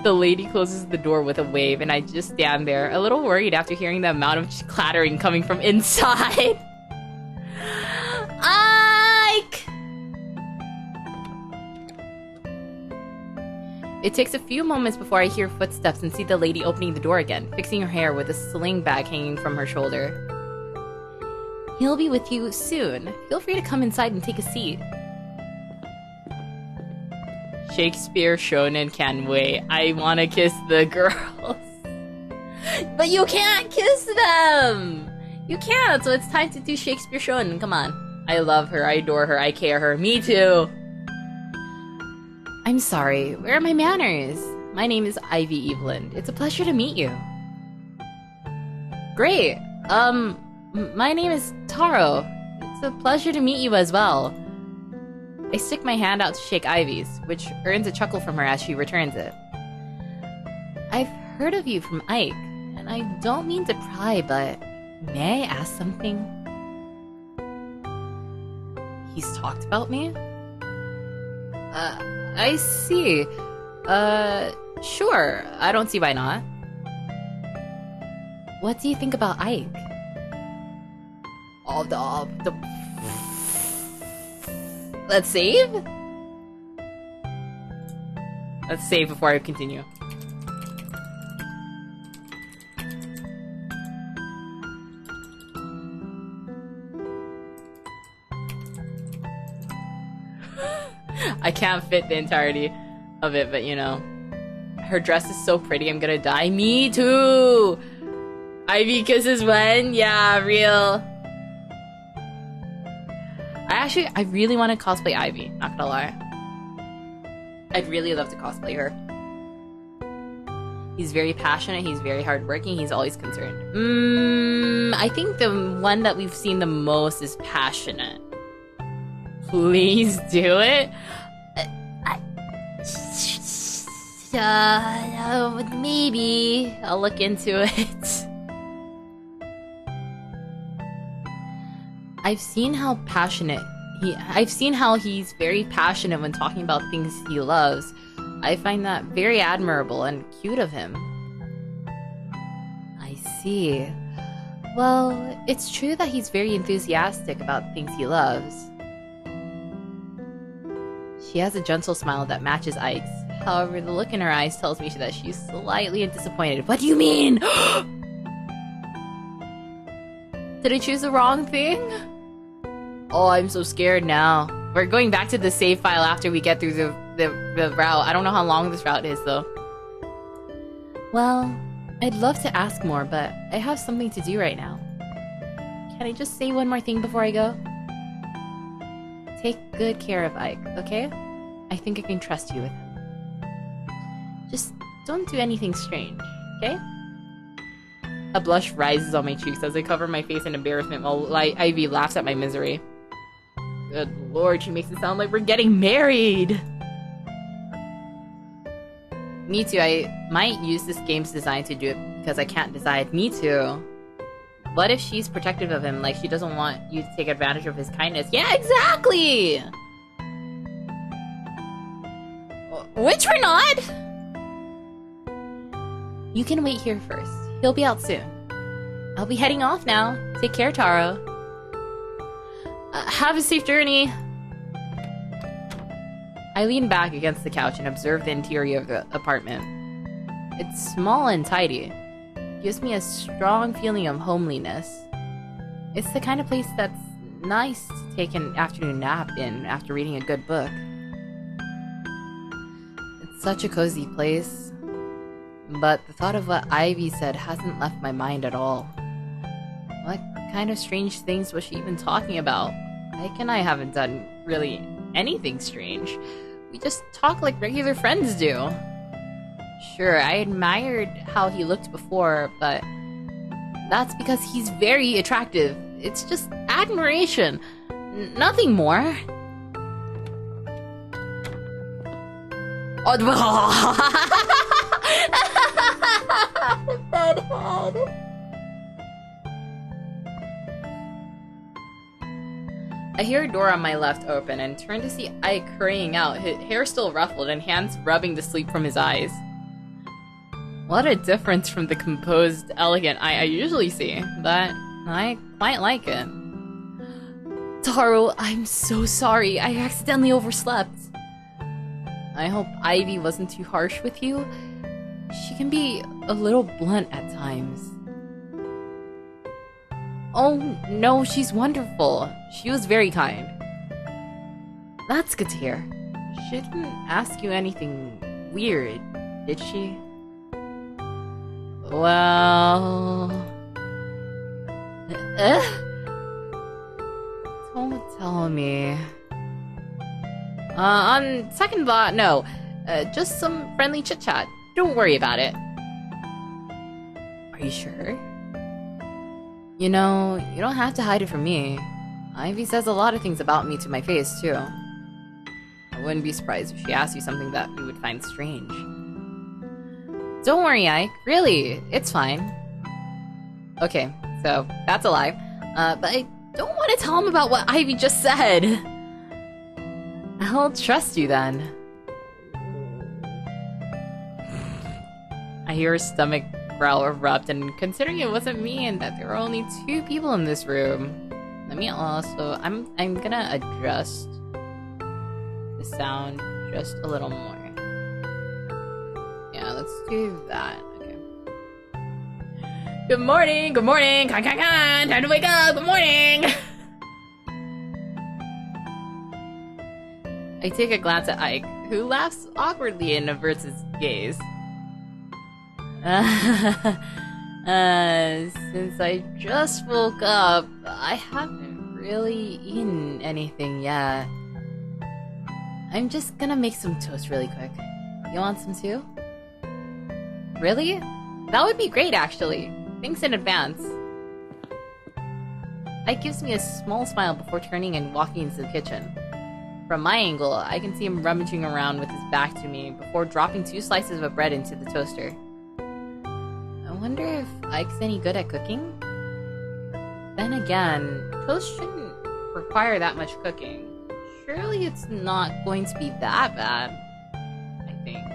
the lady closes the door with a wave and I just stand there, a little worried after hearing the amount of clattering coming from inside. Ike! It takes a few moments before I hear footsteps and see the lady opening the door again, fixing her hair with a sling bag hanging from her shoulder. He'll be with you soon. Feel free to come inside and take a seat. Shakespeare Shonen can wait. I wanna kiss the girls. But you can't kiss them! You can't, so it's time to do Shakespeare Shonen. Come on. I love her, I adore her, I care her. Me too! I'm sorry, where are my manners? My name is Ivy Eveland. It's a pleasure to meet you. Great. My name is Taro. It's a pleasure to meet you as well. I stick my hand out to shake Ivy's, which earns a chuckle from her as she returns it. I've heard of you from Ike, and I don't mean to pry, but may I ask something? He's talked about me? I see. Sure. I don't see why not. What do you think about Ike? All the... Let's save? Let's save before I continue. I can't fit the entirety of it, but you know. Her dress is so pretty, I'm gonna die. Me too! Ivy kisses when? Yeah, real. I really want to cosplay Ivy, not gonna lie. I'd really love to cosplay her. He's very passionate, he's very hardworking, he's always concerned. I think the one that we've seen the most is passionate. Please do it? Maybe. I'll look into it. I've seen how he's very passionate when talking about things he loves. I find that very admirable and cute of him. I see. Well, it's true that he's very enthusiastic about things he loves. She has a gentle smile that matches Ike's. However, the look in her eyes tells me that she's slightly disappointed. What do you mean? Did I choose the wrong thing? Oh, I'm so scared now. We're going back to the save file after we get through the route. I don't know how long this route is, though. Well, I'd love to ask more, but I have something to do right now. Can I just say one more thing before I go? Take good care of Ike, okay? I think I can trust you with him. Just don't do anything strange, okay? A blush rises on my cheeks as I cover my face in embarrassment while Ivy laughs at my misery. Good lord, she makes it sound like we're getting married! Me too, I might use this game's design to do it because I can't decide. Me too. What if she's protective of him, like she doesn't want you to take advantage of his kindness? Yeah, exactly! Which we're not! You can wait here first. He'll be out soon. I'll be heading off now. Take care, Taro. Have a safe journey. I lean back against the couch and observe the interior of the apartment. It's small and tidy. Gives me a strong feeling of homeliness. It's the kind of place that's nice to take an afternoon nap in after reading a good book. It's such a cozy place. But the thought of what Ivy said hasn't left my mind at all. What kind of strange things was she even talking about? Ike and I haven't done really anything strange. We just talk like regular friends do. Sure, I admired how he looked before, but that's because he's very attractive. It's just admiration. Nothing more. Bedhead. I hear a door on my left open and turn to see Ike hurrying out, his hair still ruffled and hands rubbing the sleep from his eyes. What a difference from the composed, elegant I usually see, but I quite like it. Taro, I'm so sorry. I accidentally overslept. I hope Ivy wasn't too harsh with you. She can be a little blunt at times. Oh, no, she's wonderful. She was very kind. That's good to hear. She didn't ask you anything weird, did she? Well... Don't tell me. On second thought, no. Just some friendly chit-chat. Don't worry about it. Are you sure? You know, you don't have to hide it from me. Ivy says a lot of things about me to my face, too. I wouldn't be surprised if she asked you something that you would find strange. Don't worry, Ike. Really, it's fine. Okay, so that's a lie. But I don't want to tell him about what Ivy just said. I'll trust you then. I hear her stomach growl erupt, and considering it wasn't me and that there are only 2 people in this room, let me also... I'm gonna adjust the sound just a little more. Yeah, let's do that. Okay. Good morning! Good morning! Time to wake up! Good morning! I take a glance at Ike, who laughs awkwardly and averts his gaze. Since I just woke up, I haven't really eaten anything yet. I'm just gonna make some toast really quick. You want some too? Really? That would be great, actually. Thanks in advance. Ike gives me a small smile before turning and walking into the kitchen. From my angle, I can see him rummaging around with his back to me before dropping 2 slices of bread into the toaster. I wonder if Ike's any good at cooking? Then again, toast shouldn't require that much cooking. Surely it's not going to be that bad, I think.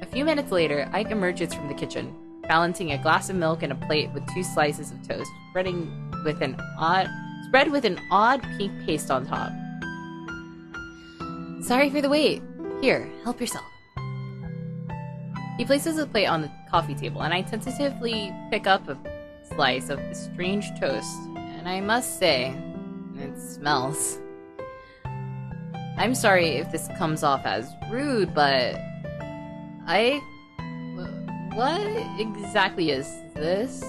A few minutes later, Ike emerges from the kitchen, balancing a glass of milk and a plate with 2 slices of toast, spread with an odd pink paste on top. Sorry for the wait. Here, help yourself. He places a plate on the coffee table, and I tentatively pick up a slice of the strange toast, and I must say, it smells. I'm sorry if this comes off as rude, but what exactly is this?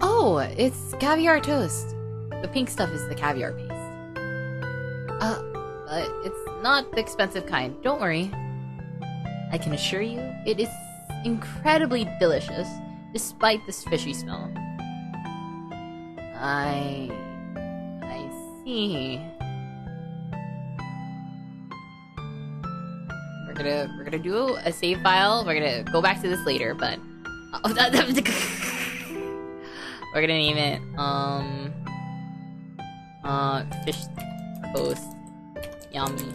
Oh, it's caviar toast. The pink stuff is the caviar paste. But it's not the expensive kind, don't worry. I can assure you, it is incredibly delicious, despite this fishy smell. I see. We're gonna do a save file. We're gonna go back to this later, but we're gonna name it fish toast. Yummy.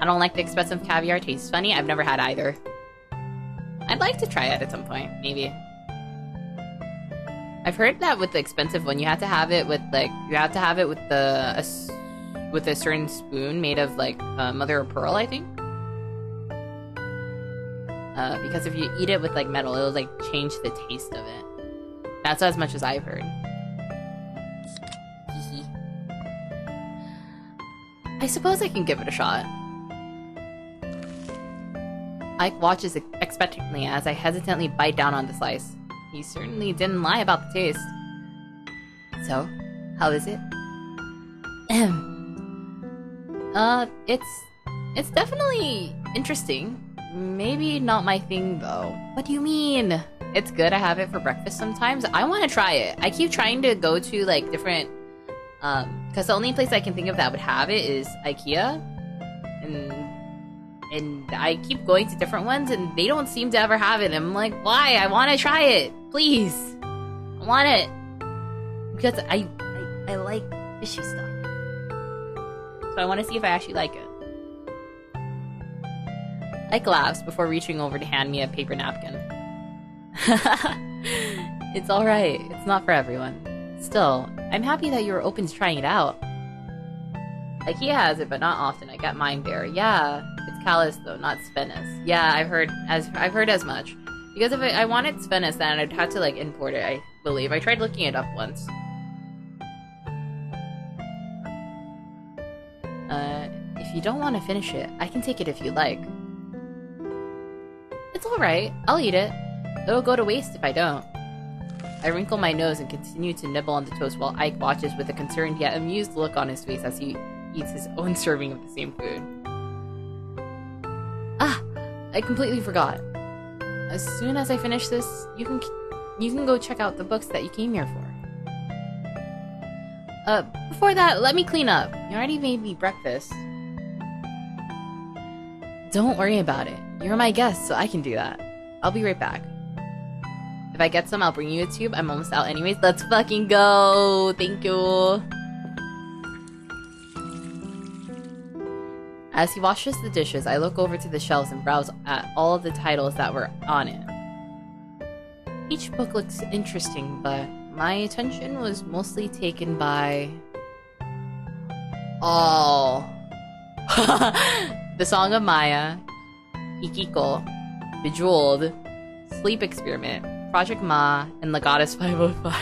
I don't like the expensive caviar. Tastes funny. I've never had either. I'd like to try it at some point, maybe. I've heard that with the expensive one, you have to have it with with a certain spoon made of like mother of pearl, I think. Because if you eat it with like metal, it'll like change the taste of it. That's as much as I've heard. I suppose I can give it a shot. Ike watches expectantly as I hesitantly bite down on the slice. He certainly didn't lie about the taste. So, how is it? It's definitely interesting. Maybe not my thing though. What do you mean? It's good. I have it for breakfast sometimes. I want to try it. I keep trying to go to like different, because the only place I can think of that would have it is IKEA, and I keep going to different ones and they don't seem to ever have it. I'm like, why? I want to try it, please. I want it because I like fishy stuff. So I want to see if I actually like it. Ike laughs before reaching over to hand me a paper napkin. It's alright. It's not for everyone. Still, I'm happy that you were open to trying it out. IKEA has it, but not often. I got mine there. Yeah, it's Callus though, not Svennis. Yeah, I've heard as much. Because if I wanted Svennis, then I'd have to like import it, I believe. I tried looking it up once. If you don't want to finish it, I can take it if you like. It's alright. I'll eat it. It'll go to waste if I don't. I wrinkle my nose and continue to nibble on the toast while Ike watches with a concerned yet amused look on his face as he eats his own serving of the same food. Ah! I completely forgot. As soon as I finish this, you can go check out the books that you came here for. Before that, let me clean up. You already made me breakfast. Don't worry about it. You're my guest, so I can do that. I'll be right back. If I get some, I'll bring you a tube. I'm almost out anyways. Let's fucking go! Thank you! As he washes the dishes, I look over to the shelves and browse at all of the titles that were on it. Each book looks interesting, but my attention was mostly taken by... Oh... The Song of Maya, Ikiko, Bejeweled, Sleep Experiment, Project Ma, and Legatus 505.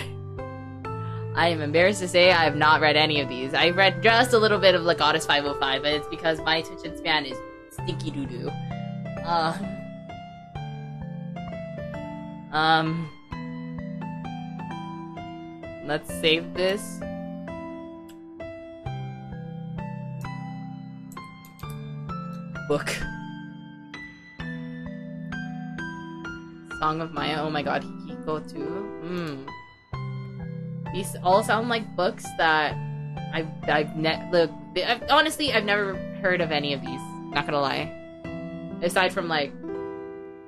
I am embarrassed to say I have not read any of these. I read just a little bit of Legatus 505, but it's because my attention span is stinky doo-doo. Let's save this. Book. Song of Maya. Oh my god, Hikiko too. These all sound like books that honestly I've never heard of any of these. Not gonna lie. Aside from like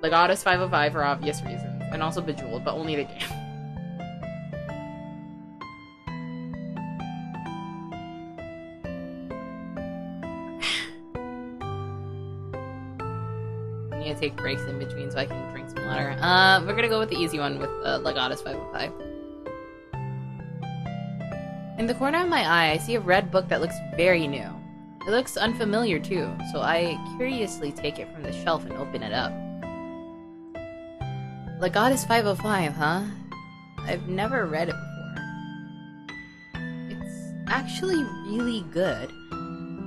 Legatus 505 for obvious reasons, and also Bejeweled, but only the game. Take breaks in between so I can drink some water. We're gonna go with the easy one with Legatus 505. In the corner of my eye, I see a red book that looks very new. It looks unfamiliar too, so I curiously take it from the shelf and open it up. Legatus 505, huh? I've never read it before. It's actually really good.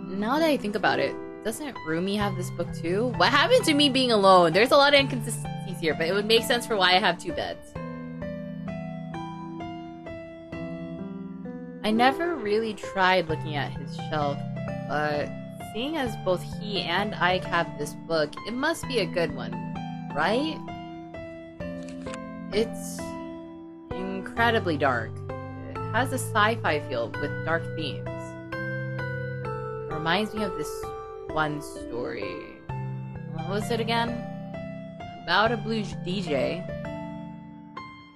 Now that I think about it, doesn't Rumi have this book too? What happened to me being alone? There's a lot of inconsistencies here, but it would make sense for why I have two beds. I never really tried looking at his shelf, but seeing as both he and Ike have this book, it must be a good one, right? It's incredibly dark. It has a sci-fi feel with dark themes. It reminds me of this one story. What was it again? About a blues DJ.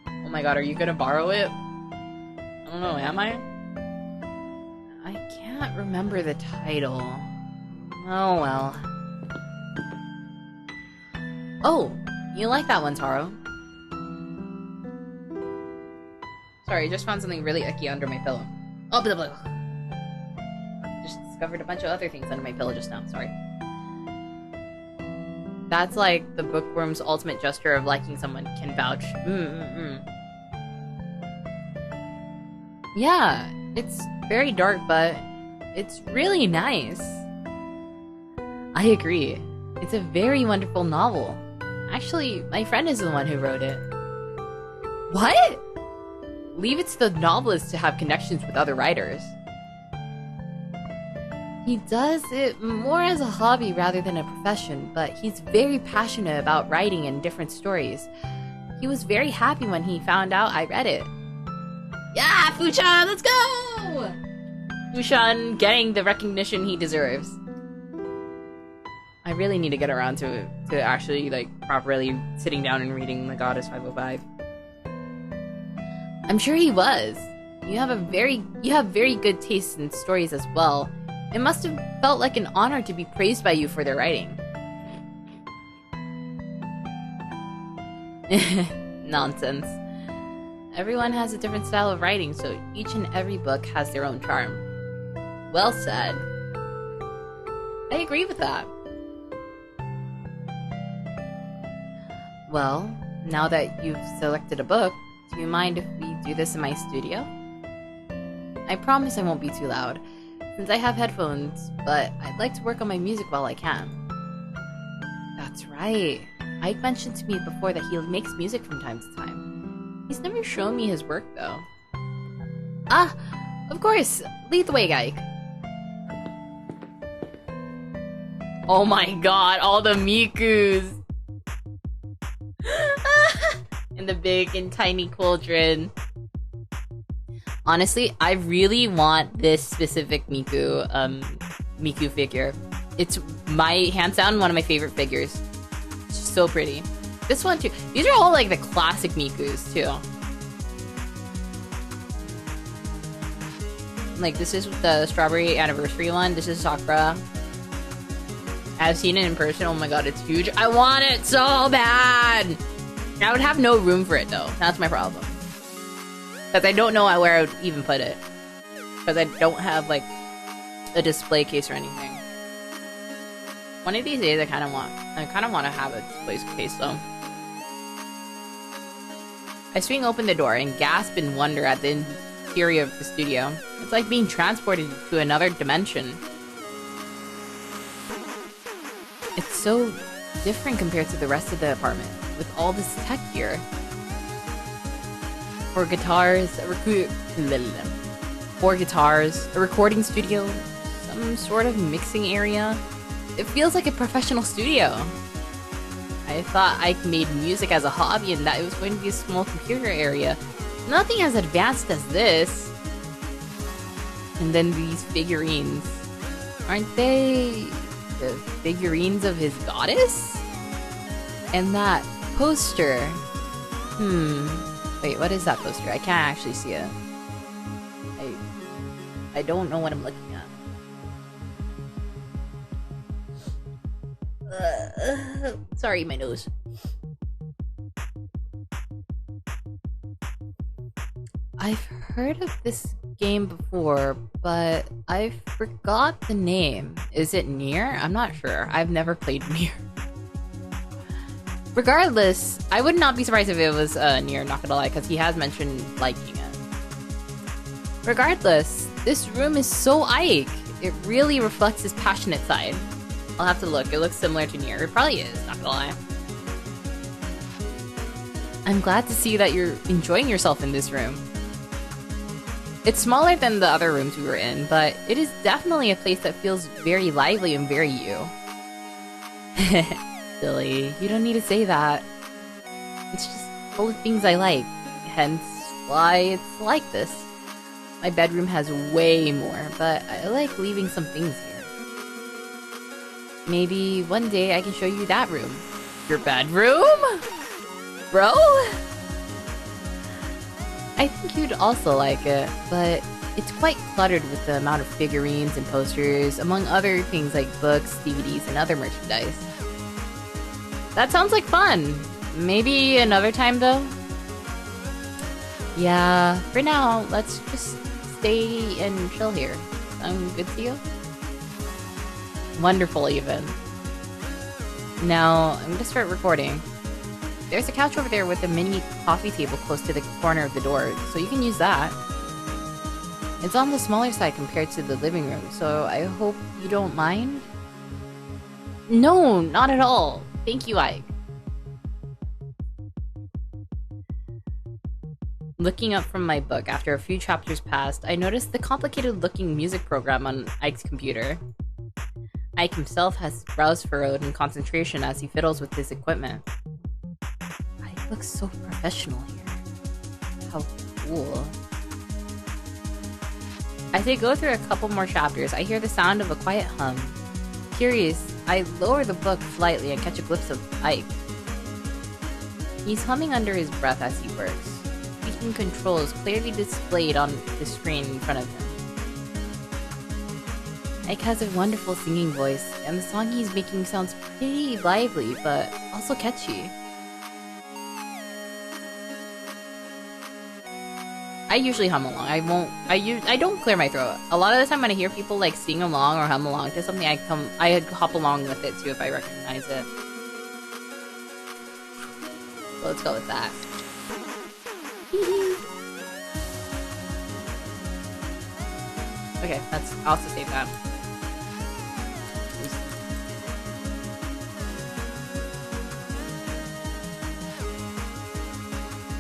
Oh my god, are you gonna borrow it? I don't know, am I? I can't remember the title. Oh well. Oh, you like that one, Taro. Sorry, I just found something really icky under my pillow. Oh, blah, blah. Just discovered a bunch of other things under my pillow just now, sorry. That's like the bookworm's ultimate gesture of liking someone can vouch. Yeah, it's very dark, but it's really nice. I agree. It's a very wonderful novel. Actually, my friend is the one who wrote it. What? Leave it to the novelist to have connections with other writers. He does it more as a hobby rather than a profession, but he's very passionate about writing and different stories. He was very happy when he found out I read it. Yeah, Fushan, let's go! Fushan getting the recognition he deserves. I really need to get around to actually, like, properly sitting down and reading The Goddess 505. I'm sure he was. You have very good taste in stories as well. It must have felt like an honor to be praised by you for their writing. Nonsense. Everyone has a different style of writing, so each and every book has their own charm. Well said. I agree with that. Well, now that you've selected a book, do you mind if we do this in my studio? I promise I won't be too loud, since I have headphones, but I'd like to work on my music while I can. That's right. Ike mentioned to me before that he makes music from time to time. He's never shown me his work, though. Ah, of course! Lead the way, Ike. Oh my god, all the Mikus! And the big and tiny cauldron. Honestly, I really want this specific Miku figure. It's hands down one of my favorite figures. It's so pretty. This one too. These are all like the classic Mikus too. Like this is the strawberry anniversary one. This is Sakura. I've seen it in person. Oh my god, it's huge. I want it so bad. I would have no room for it though. That's my problem. Because I don't know where I would even put it. Because I don't have like a display case or anything. One of these days I kind of want to have a display case though. I swing open the door and gasp in wonder at the interior of the studio. It's like being transported to another dimension. It's so different compared to the rest of the apartment, with all this tech gear. Four guitars, a recording studio, some sort of mixing area. It feels like a professional studio. I thought I made music as a hobby and that it was going to be a small computer area. Nothing as advanced as this. And then these figurines. Aren't they the figurines of his goddess? And that poster. Wait, what is that poster? I can't actually see it. I don't know what I'm looking at. Sorry, my nose. I've heard of this game before, but I forgot the name. Is it Nier? I'm not sure. I've never played Nier. Regardless, I would not be surprised if it was Nier, not gonna lie, because he has mentioned liking it. Regardless, this room is so Ike. It really reflects his passionate side. I'll have to look. It looks similar to Nier. It probably is, not gonna lie. I'm glad to see that you're enjoying yourself in this room. It's smaller than the other rooms we were in, but it is definitely a place that feels very lively and very you. Silly, you don't need to say that. It's just full of things I like, hence why it's like this. My bedroom has way more, but I like leaving some things here. Maybe one day I can show you that room. Your bedroom? Bro? I think you'd also like it, but it's quite cluttered with the amount of figurines and posters, among other things like books, DVDs, and other merchandise. That sounds like fun. Maybe another time, though? Yeah, for now, let's just stay and chill here. Sound good to you? Wonderful, even. Now, I'm gonna start recording. There's a couch over there with a mini coffee table close to the corner of the door, so you can use that. It's on the smaller side compared to the living room, so I hope you don't mind? No, not at all. Thank you, Ike. Looking up from my book after a few chapters passed, I noticed the complicated-looking music program on Ike's computer. Ike himself has brows furrowed in concentration as he fiddles with his equipment. Ike looks so professional here. How cool. As I go through a couple more chapters, I hear the sound of a quiet hum. Curious, I lower the book slightly and catch a glimpse of Ike. He's humming under his breath as he works. Speaking controls clearly displayed on the screen in front of him. Ike has a wonderful singing voice, and the song he's making sounds pretty lively, but also catchy. I usually hum along. I don't clear my throat. A lot of the time when I hear people like sing along or hum along to something, I hop along with it too if I recognize it. So let's go with that. Okay, I'll also save that.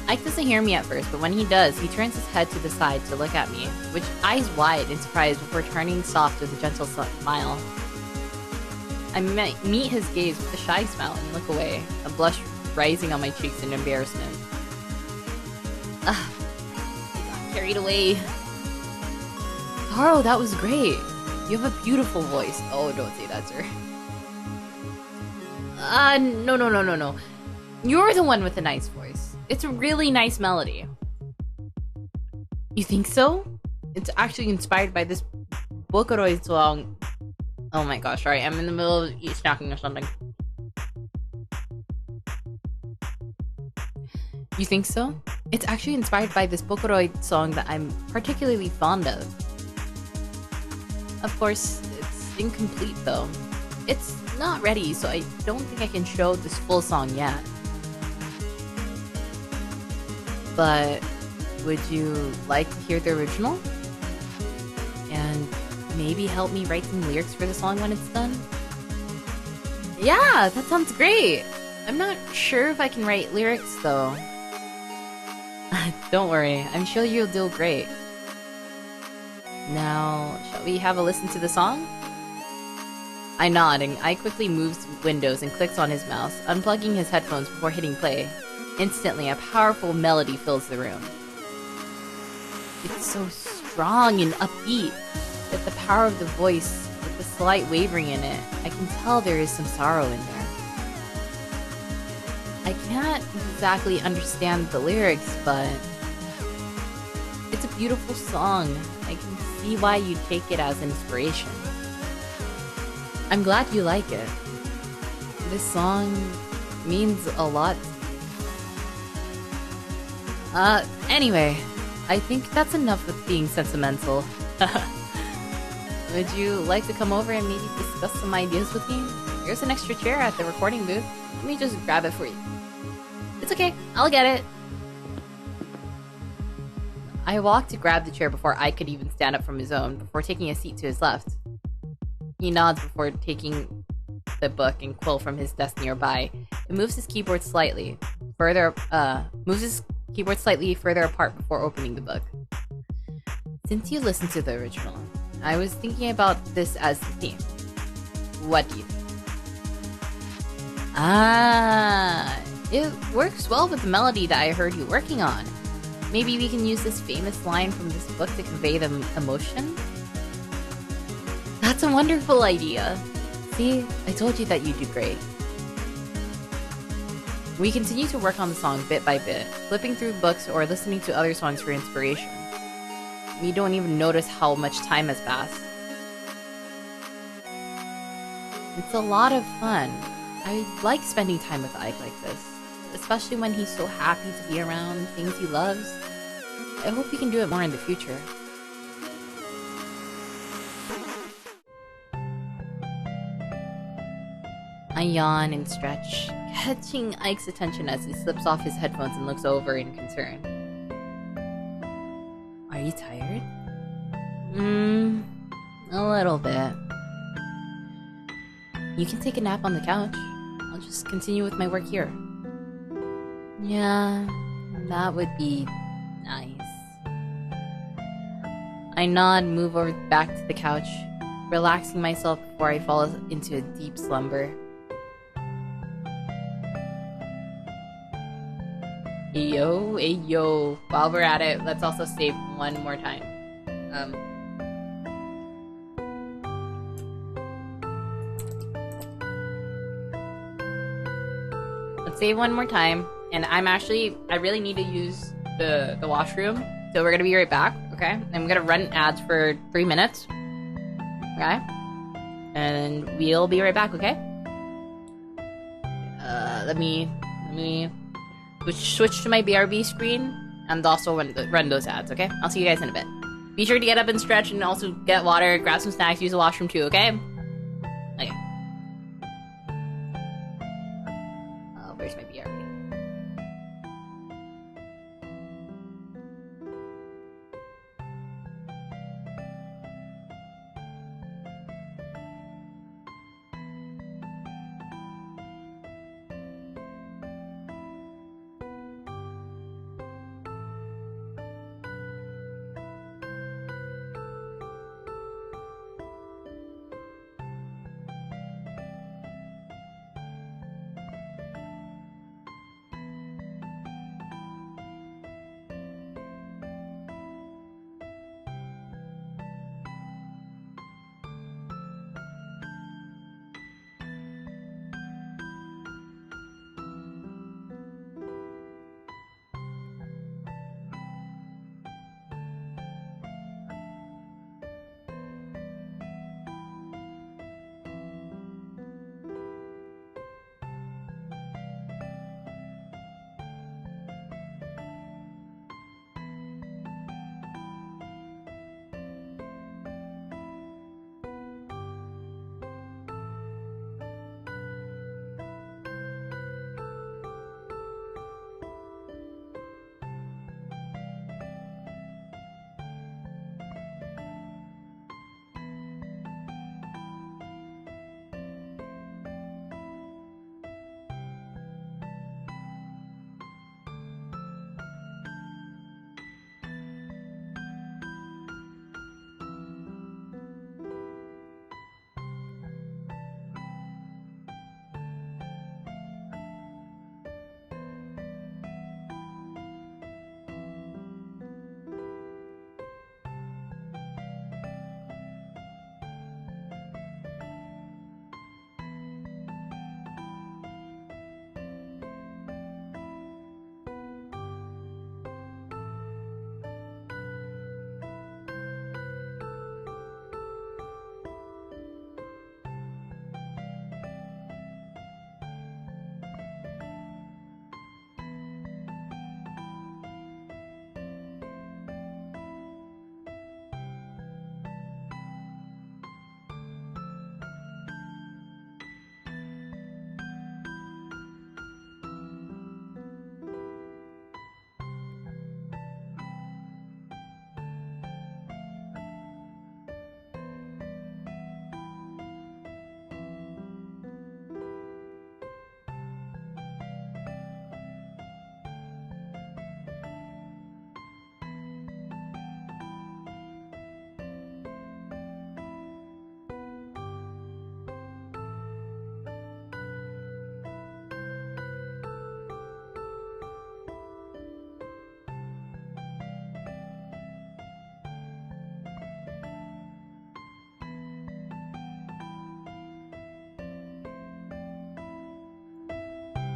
Ike doesn't hear me at first, but when he does, he turns his head to the side to look at me, which eyes wide in surprise before turning soft with a gentle smile. I meet his gaze with a shy smile and look away, a blush rising on my cheeks in embarrassment. I got carried away. Taro, that was great. You have a beautiful voice. Oh, don't say that, sir. No. You're the one with the nice voice. It's a really nice melody. You think so? It's actually inspired by this Bokuroi song. Oh my gosh, sorry, I'm in the middle of snacking or something. You think so? It's actually inspired by this Bokuroi song that I'm particularly fond of. Of course, it's incomplete though. It's not ready, so I don't think I can show this full song yet. But would you like to hear the original? And maybe help me write some lyrics for the song when it's done? Yeah, that sounds great! I'm not sure if I can write lyrics though. Don't worry, I'm sure you'll do great. Now, shall we have a listen to the song? I nod and I quickly moves windows and clicks on his mouse, unplugging his headphones before hitting play. Instantly, a powerful melody fills the room. It's so strong and upbeat that the power of the voice, with the slight wavering in it, I can tell there is some sorrow in there. I can't exactly understand the lyrics, but it's a beautiful song. I can see why you take it as inspiration. I'm glad you like it. This song means a lot. Anyway, I think that's enough with being sentimental. Would you like to come over and maybe discuss some ideas with me? There's an extra chair at the recording booth. Let me just grab it for you. It's okay, I'll get it. I walked to grab the chair before I could even stand up from his own, before taking a seat to his left. He nods before taking the book and quill from his desk nearby. It moves his keyboard slightly further apart before opening the book. Since you listened to the original, I was thinking about this as the theme. What do you think? It works well with the melody that I heard you working on. Maybe we can use this famous line from this book to convey the emotion? That's a wonderful idea. See, I told you that you'd do great. We continue to work on the song bit by bit, flipping through books or listening to other songs for inspiration. We don't even notice how much time has passed. It's a lot of fun. I like spending time with Ike like this, especially when he's so happy to be around things he loves. I hope we can do it more in the future. I yawn and stretch, catching Ike's attention as he slips off his headphones and looks over in concern. Are you tired? A little bit. You can take a nap on the couch. I'll just continue with my work here. Yeah, that would be nice. I nod and move over back to the couch, relaxing myself before I fall into a deep slumber. Hey yo. While we're at it, let's also save one more time. Let's save one more time. And I really need to use the washroom. So we're gonna be right back, okay? I'm gonna run ads for 3 minutes. Okay? And we'll be right back, okay? Let me switch to my BRB screen and also run those ads, okay? I'll see you guys in a bit. Be sure to get up and stretch and also get water, grab some snacks, use the washroom too, okay? Okay. Where's my BRB?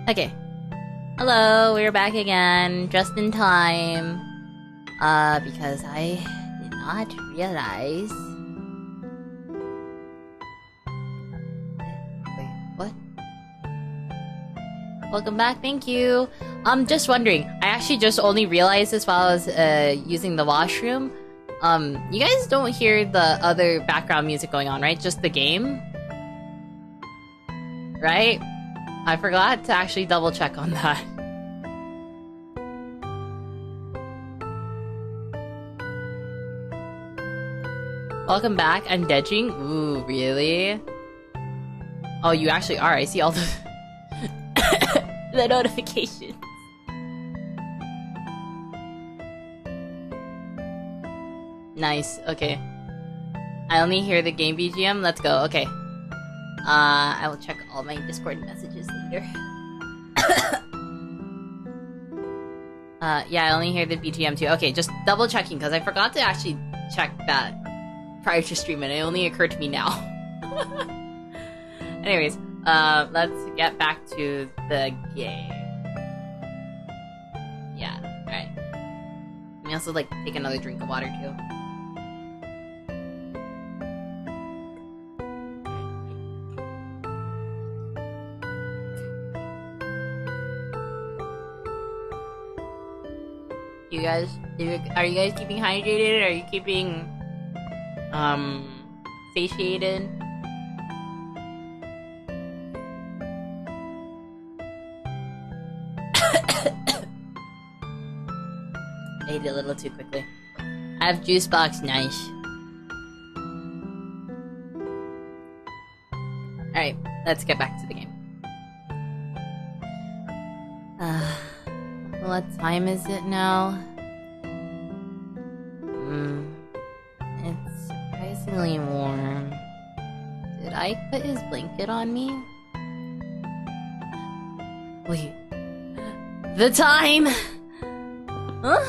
Okay. Hello, we're back again, just in time. Because I did not realize... Wait, what? Welcome back, thank you. I'm just wondering, I actually just only realized this while I was using the washroom. You guys don't hear the other background music going on, right? Just the game? Right? I forgot to actually double check on that. Welcome back. I'm Dedging. Ooh, really? Oh, you actually are. I see all the the notifications. Nice. Okay. I only hear the game BGM. Let's go. Okay. I will check all my Discord messages later. Yeah, I only hear the BGM too. Okay, just double checking because I forgot to actually check that prior to stream and it only occurred to me now. Anyways, let's get back to the game. Yeah, alright. Let me also, like, take another drink of water, too. You guys, are you guys keeping hydrated? Are you keeping, satiated? I ate it a little too quickly. I have juice box, nice. Alright, let's get back to the game. What time is it now? It's surprisingly warm. Did I put his blanket on me? Wait. The time! Huh?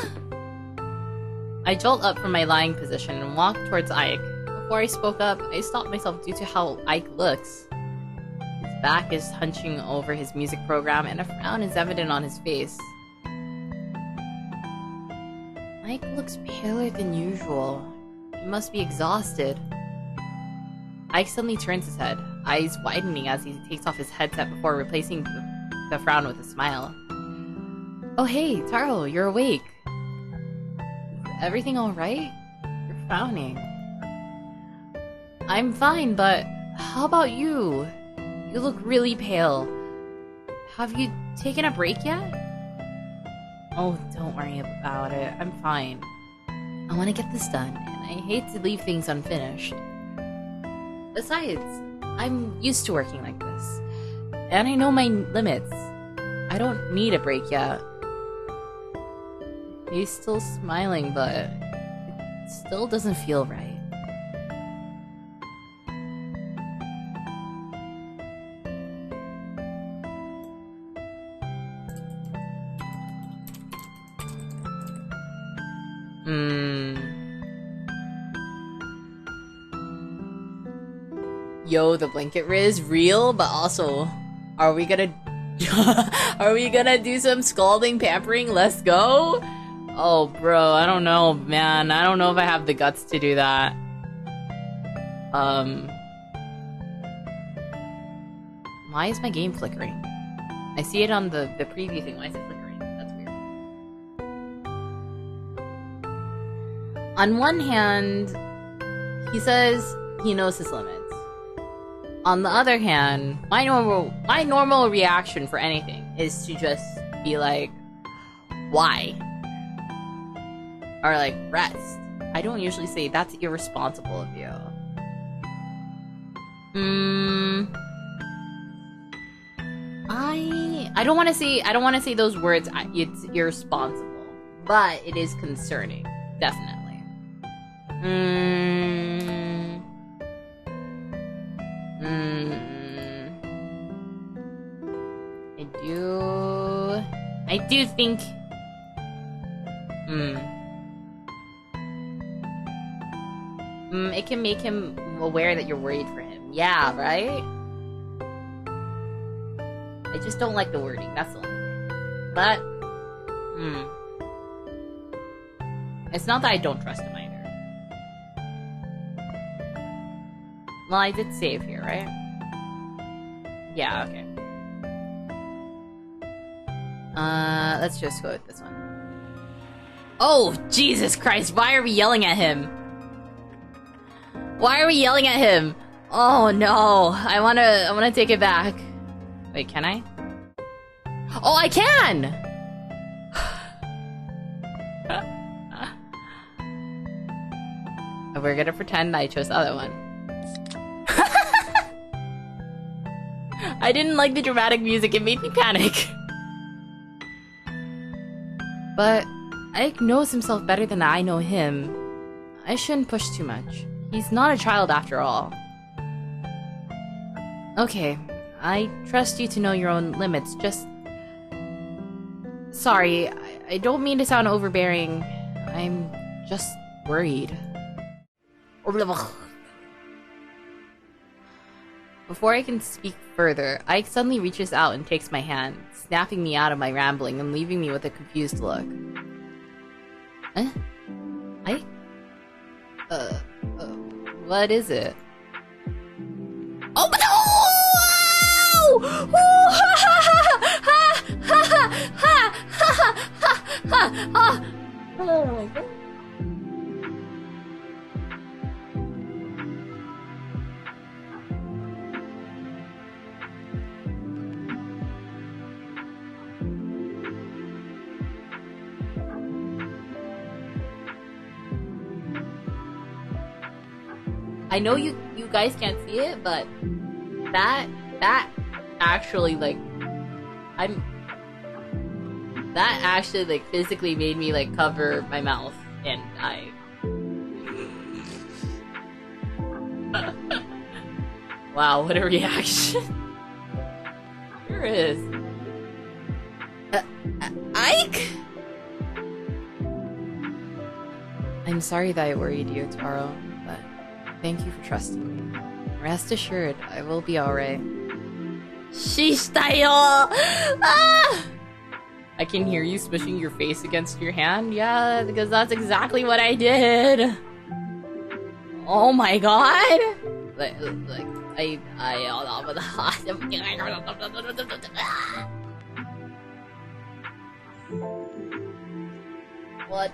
I jolt up from my lying position and walk towards Ike. Before I spoke up, I stopped myself due to how Ike looks. His back is hunching over his music program and a frown is evident on his face. Ike looks paler than usual. He must be exhausted. Ike suddenly turns his head, eyes widening as he takes off his headset before replacing the frown with a smile. Oh hey, Taro, you're awake. Everything alright? You're frowning. I'm fine, but how about you? You look really pale. Have you taken a break yet? Oh, don't worry about it. I'm fine. I want to get this done, and I hate to leave things unfinished. Besides, I'm used to working like this, and I know my limits. I don't need a break yet. He's still smiling, but it still doesn't feel right. Yo, the blanket riz, real, but also, are we gonna do some scalding pampering? Let's go! Oh, bro, I don't know, man. I don't know if I have the guts to do that. Why is my game flickering? I see it on the preview thing. Why is it flickering? That's weird. On one hand, he says he knows his limits. On the other hand, my normal reaction for anything is to just be like, why? Or like, rest. I don't usually say that's irresponsible of you. I don't want to say those words. It's irresponsible, but it is concerning, definitely. I do think. It can make him aware that you're worried for him. Yeah, right? I just don't like the wording, that's the only thing. But, it's not that I don't trust him either. Well, I did save here, right? Yeah, okay. Let's just go with this one. Oh, Jesus Christ, why are we yelling at him? Why are we yelling at him? Oh no, I wanna take it back. Wait, can I? Oh, I can! We're gonna pretend I chose the other one. I didn't like the dramatic music, it made me panic. But Ike knows himself better than I know him. I shouldn't push too much. He's not a child after all. Okay, I trust you to know your own limits, just... Sorry, I don't mean to sound overbearing. I'm just worried. Before I can speak further, Ike suddenly reaches out and takes my hand, snapping me out of my rambling and leaving me with a confused look. Ike? What is it? Oh, but oh my god. I know you guys can't see it, but that actually like that actually like physically made me like cover my mouth, and wow, what a reaction. Sure is. Ike? I'm sorry that I worried you, Taro, but thank you for trusting me. Rest assured, I will be alright. Shishitayo! Ah! I can hear you smushing your face against your hand. Yeah, because that's exactly what I did. Oh my god! Like what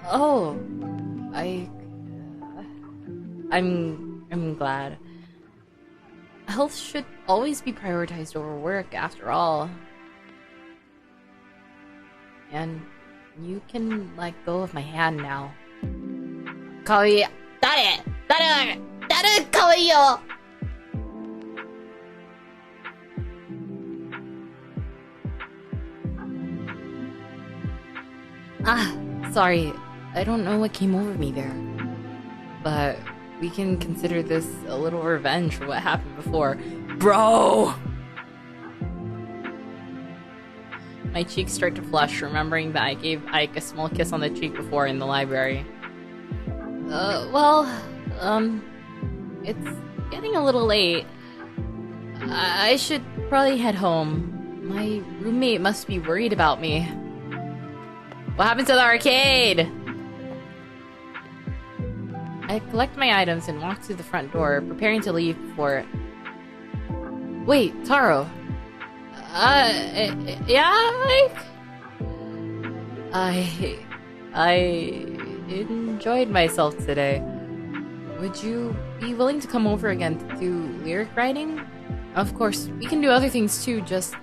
Oh, I'm glad. Health should always be prioritized over work, after all. And you can let go of my hand now. Kawaii, dare kawaii yo. Sorry. I don't know what came over me there. But we can consider this a little revenge for what happened before. Bro! My cheeks start to flush, remembering that I gave Ike a small kiss on the cheek before in the library. It's getting a little late. I should probably head home. My roommate must be worried about me. What happened to the arcade? I collect my items and walk to the front door, preparing to leave before... Wait, Taro. Yeah, I enjoyed myself today. Would you be willing to come over again to do lyric writing? Of course, we can do other things too, just...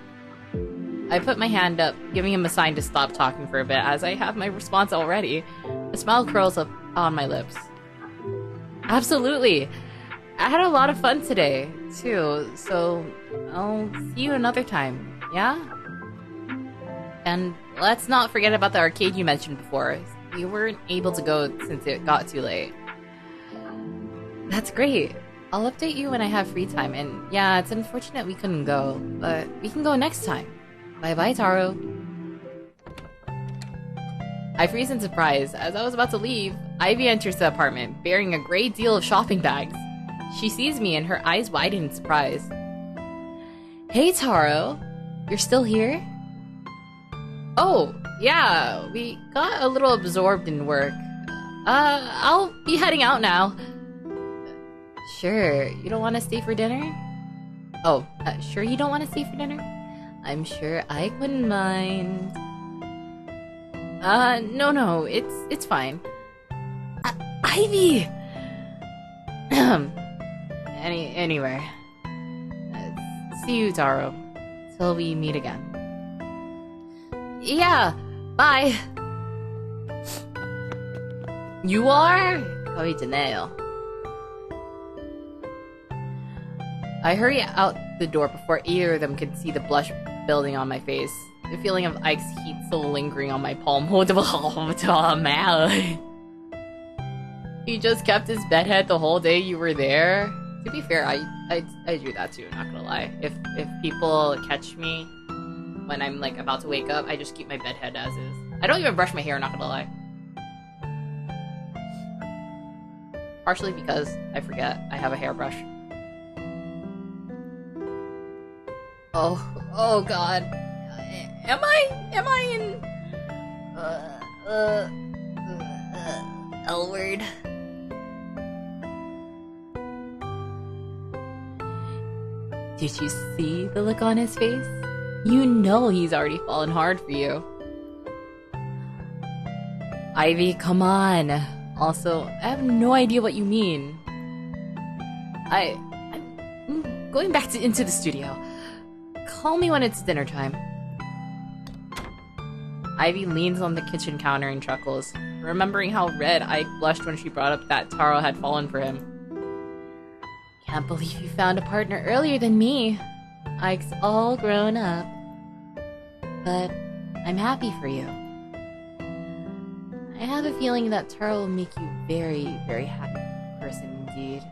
I put my hand up, giving him a sign to stop talking for a bit, as I have my response already. A smile curls up on my lips. Absolutely! I had a lot of fun today, too, so I'll see you another time, yeah? And let's not forget about the arcade you mentioned before. You weren't able to go since it got too late. That's great. I'll update you when I have free time, and yeah, it's unfortunate we couldn't go, but we can go next time. Bye-bye, Taro. I freeze in surprise. As I was about to leave, Ivy enters the apartment, bearing a great deal of shopping bags. She sees me and her eyes widen in surprise. Hey, Taro. You're still here? Oh, yeah, we got a little absorbed in work. I'll be heading out now. Sure, you don't want to stay for dinner? Oh, sure you don't want to stay for dinner? I'm sure Ike wouldn't mind. No, it's fine. Ivy! Anyway. See you, Taro. Till we meet again. Yeah, bye! You are? 거의 되네요. I hurry out the door before either of them could see the blush building on my face. The feeling of Ike's heat still lingering on my palm. He just kept his bedhead the whole day you were there. To be fair, I do that too, not gonna lie. If people catch me when I'm like about to wake up, I just keep my bedhead as is. I don't even brush my hair, not gonna lie. Partially because I forget I have a hairbrush. Oh god. Am I in L word? Did you see the look on his face? You know he's already fallen hard for you. Ivy, come on. Also, I have no idea what you mean. I'm going back into the studio. Call me when it's dinner time. Ivy leans on the kitchen counter and chuckles, remembering how red Ike blushed when she brought up that Taro had fallen for him. Can't believe you found a partner earlier than me. Ike's all grown up. But I'm happy for you. I have a feeling that Taro will make you a very, very happy person indeed.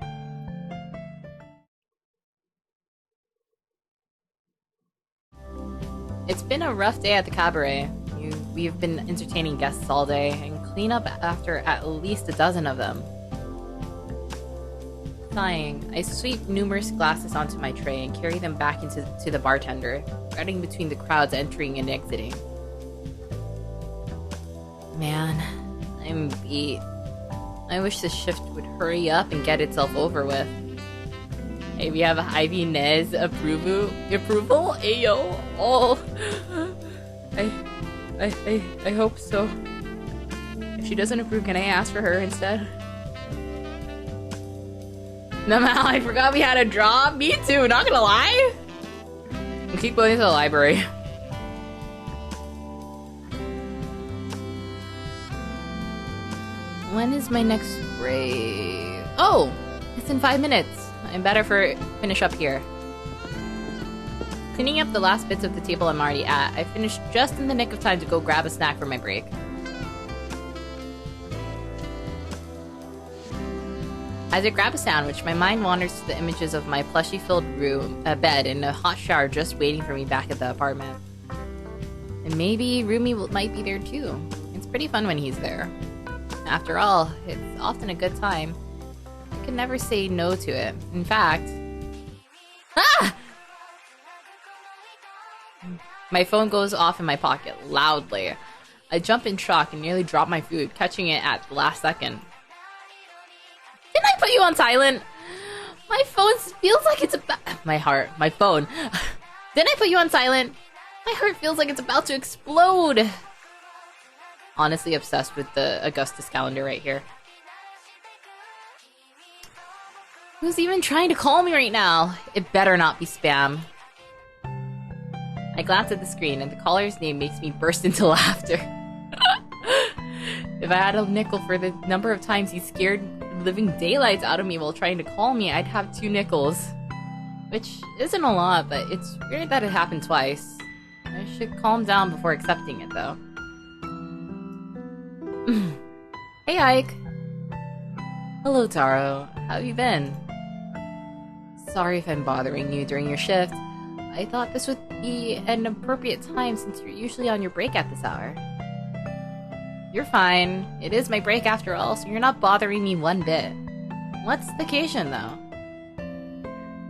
It's been a rough day at the cabaret. We've been entertaining guests all day and clean up after at least a dozen of them. Sighing, I sweep numerous glasses onto my tray and carry them back to the bartender, threading between the crowds entering and exiting. Man, I'm beat. I wish this shift would hurry up and get itself over with. Hey, we have Ivy Nez approval? Ayo! Oh! I hope so. If she doesn't approve, can I ask for her instead? No, I forgot we had a draw. Me too, not gonna lie. We'll keep going to the library. When is my next break? Oh! It's in 5 minutes. I'm better finish up here. Cleaning up the last bits of the table I'm already at, I finished just in the nick of time to go grab a snack for my break. As I grab a sandwich, my mind wanders to the images of my plushy-filled bed and a hot shower just waiting for me back at the apartment. And maybe Rumi might be there too. It's pretty fun when he's there. After all, it's often a good time. I can never say no to it. In fact... Ah! My phone goes off in my pocket, loudly. I jump in shock and nearly drop my food, catching it at the last second. Didn't I put you on silent? My phone feels like it's about... My phone. Didn't I put you on silent? My heart feels like it's about to explode. Honestly obsessed with the Augustus calendar right here. Who's even trying to call me right now? It better not be spam. I glance at the screen and the caller's name makes me burst into laughter. If I had a nickel for the number of times he scared the living daylights out of me while trying to call me, I'd have 2 nickels. Which isn't a lot, but it's weird that it happened twice. I should calm down before accepting it, though. Hey, Ike. Hello, Taro. How have you been? Sorry if I'm bothering you during your shift. I thought this would be an appropriate time since you're usually on your break at this hour. You're fine. It is my break after all, so you're not bothering me one bit. What's the occasion, though?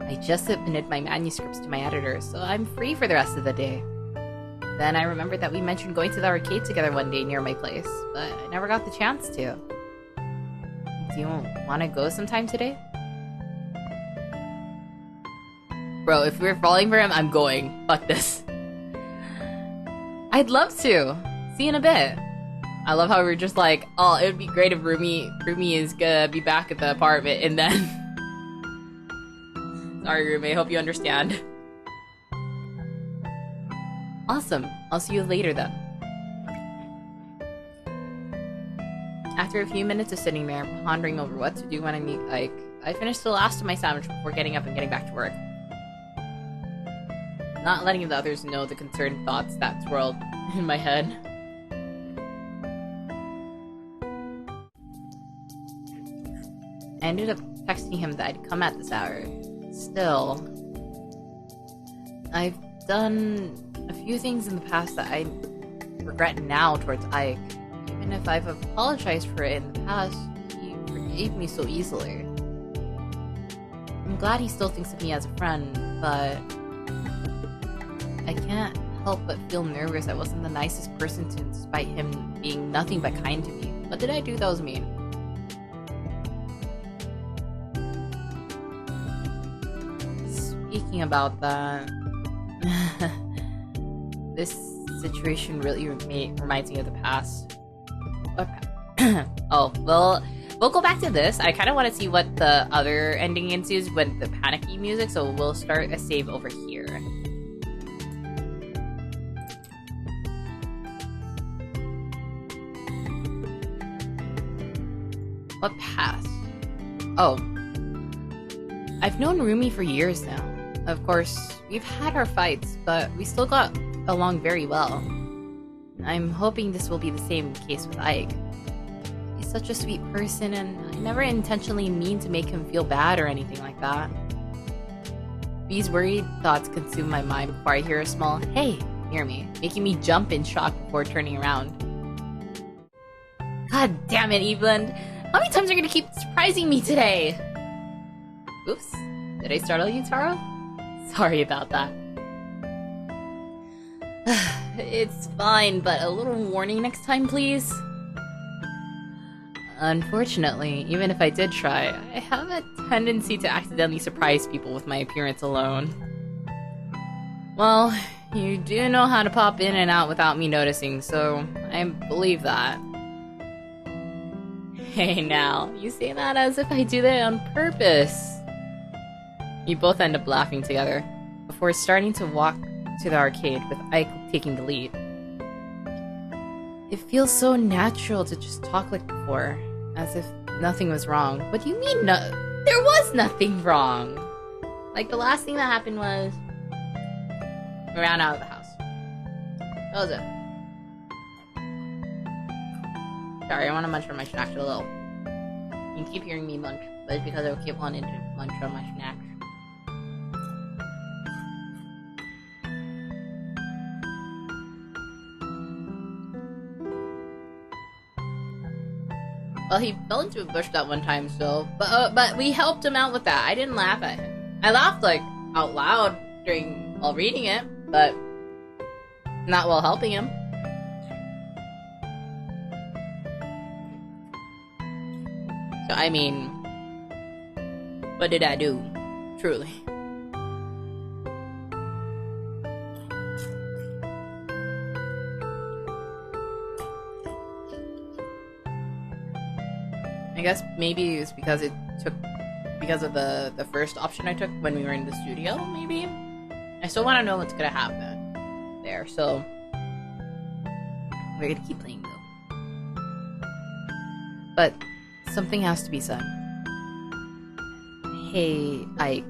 I just submitted my manuscripts to my editor, so I'm free for the rest of the day. Then I remembered that we mentioned going to the arcade together one day near my place, but I never got the chance to. Do you want to go sometime today? Bro, if we're falling for him, I'm going. Fuck this. I'd love to. See you in a bit. I love how we're just like, oh, it would be great if Rumi is gonna be back at the apartment, and then... Sorry, Rumi, I hope you understand. Awesome. I'll see you later, then. After a few minutes of sitting there, pondering over what to do when I meet Ike, I finished the last of my sandwich before getting up and getting back to work. Not letting the others know the concerned thoughts that swirled in my head. I ended up texting him that I'd come at this hour. Still, I've done a few things in the past that I regret now towards Ike. Even if I've apologized for it in the past, he forgave me so easily. I'm glad he still thinks of me as a friend, but I can't help but feel nervous I wasn't the nicest person to him despite him being nothing but kind to me. What did I do that was mean? Speaking about that, this situation really reminds me of the past. Oh, well, we'll go back to this. I kind of want to see what the other ending ensues with the panicky music, so we'll start a save over here. What past? Oh. I've known Rumi for years now. Of course, we've had our fights, but we still got along very well. I'm hoping this will be the same case with Ike. He's such a sweet person, and I never intentionally mean to make him feel bad or anything like that. These worried thoughts consume my mind before I hear a small "hey" near me, making me jump in shock before turning around. God damn it, Evelyn! How many times are you gonna keep surprising me today? Oops, did I startle you, Taro? Sorry about that. It's fine, but a little warning next time, please? Unfortunately, even if I did try, I have a tendency to accidentally surprise people with my appearance alone. Well, you do know how to pop in and out without me noticing, so I believe that. Hey now, you say that as if I do that on purpose. We both end up laughing together, before starting to walk to the arcade with Ike taking the lead. It feels so natural to just talk like before, as if nothing was wrong. What do you mean there was nothing wrong? Like the last thing that happened was... we ran out of the house. That was it. Sorry, I want to munch on my snacks a little. You keep hearing me munch, but it's because I keep wanting to munch on my snacks. Well, he fell into a bush that one time, so... But we helped him out with that. I didn't laugh at him. I laughed, like, out loud while reading it, but... not while helping him. So, I mean... what did I do? Truly. I guess maybe it's because of the first option I took when we were in the studio, maybe? I still want to know what's gonna happen there, so we're gonna keep playing though. But something has to be said. Hey, Ike,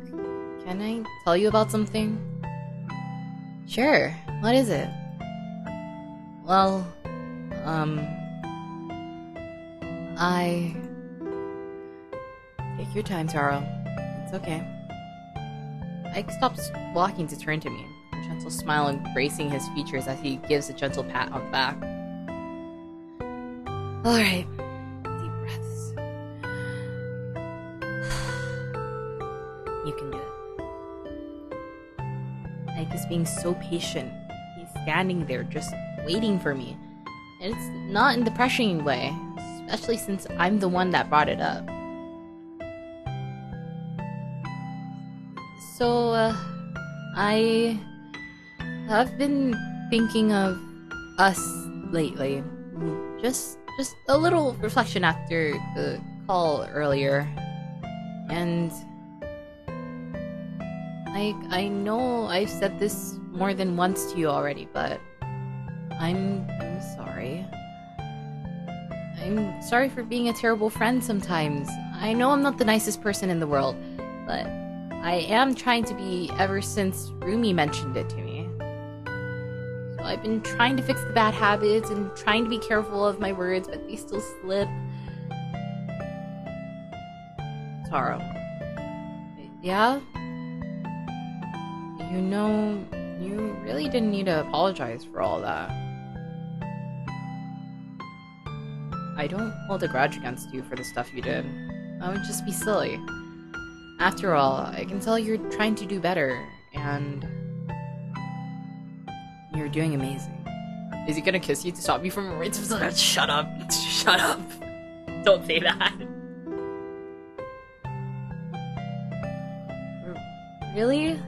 can I tell you about something? Sure, what is it? Well, Take your time, Taro. It's okay. Ike stops walking to turn to me, a gentle smile embracing his features as he gives a gentle pat on the back. Alright. Deep breaths. You can do it. Ike is being so patient. He's standing there just waiting for me. And it's not in the pressuring way, especially since I'm the one that brought it up. So, I have been thinking of us lately. Just a little reflection after the call earlier. And I know I've said this more than once to you already, but I'm sorry. I'm sorry for being a terrible friend sometimes. I know I'm not the nicest person in the world, but I am trying to be ever since Rumi mentioned it to me. So I've been trying to fix the bad habits and trying to be careful of my words, but they still slip. Taro. Yeah? You know, you really didn't need to apologize for all that. I don't hold a grudge against you for the stuff you did. That would just be silly. After all, I can tell you're trying to do better, and you're doing amazing. Is he gonna kiss you to stop you from shut up. Shut up. Don't say that. Really?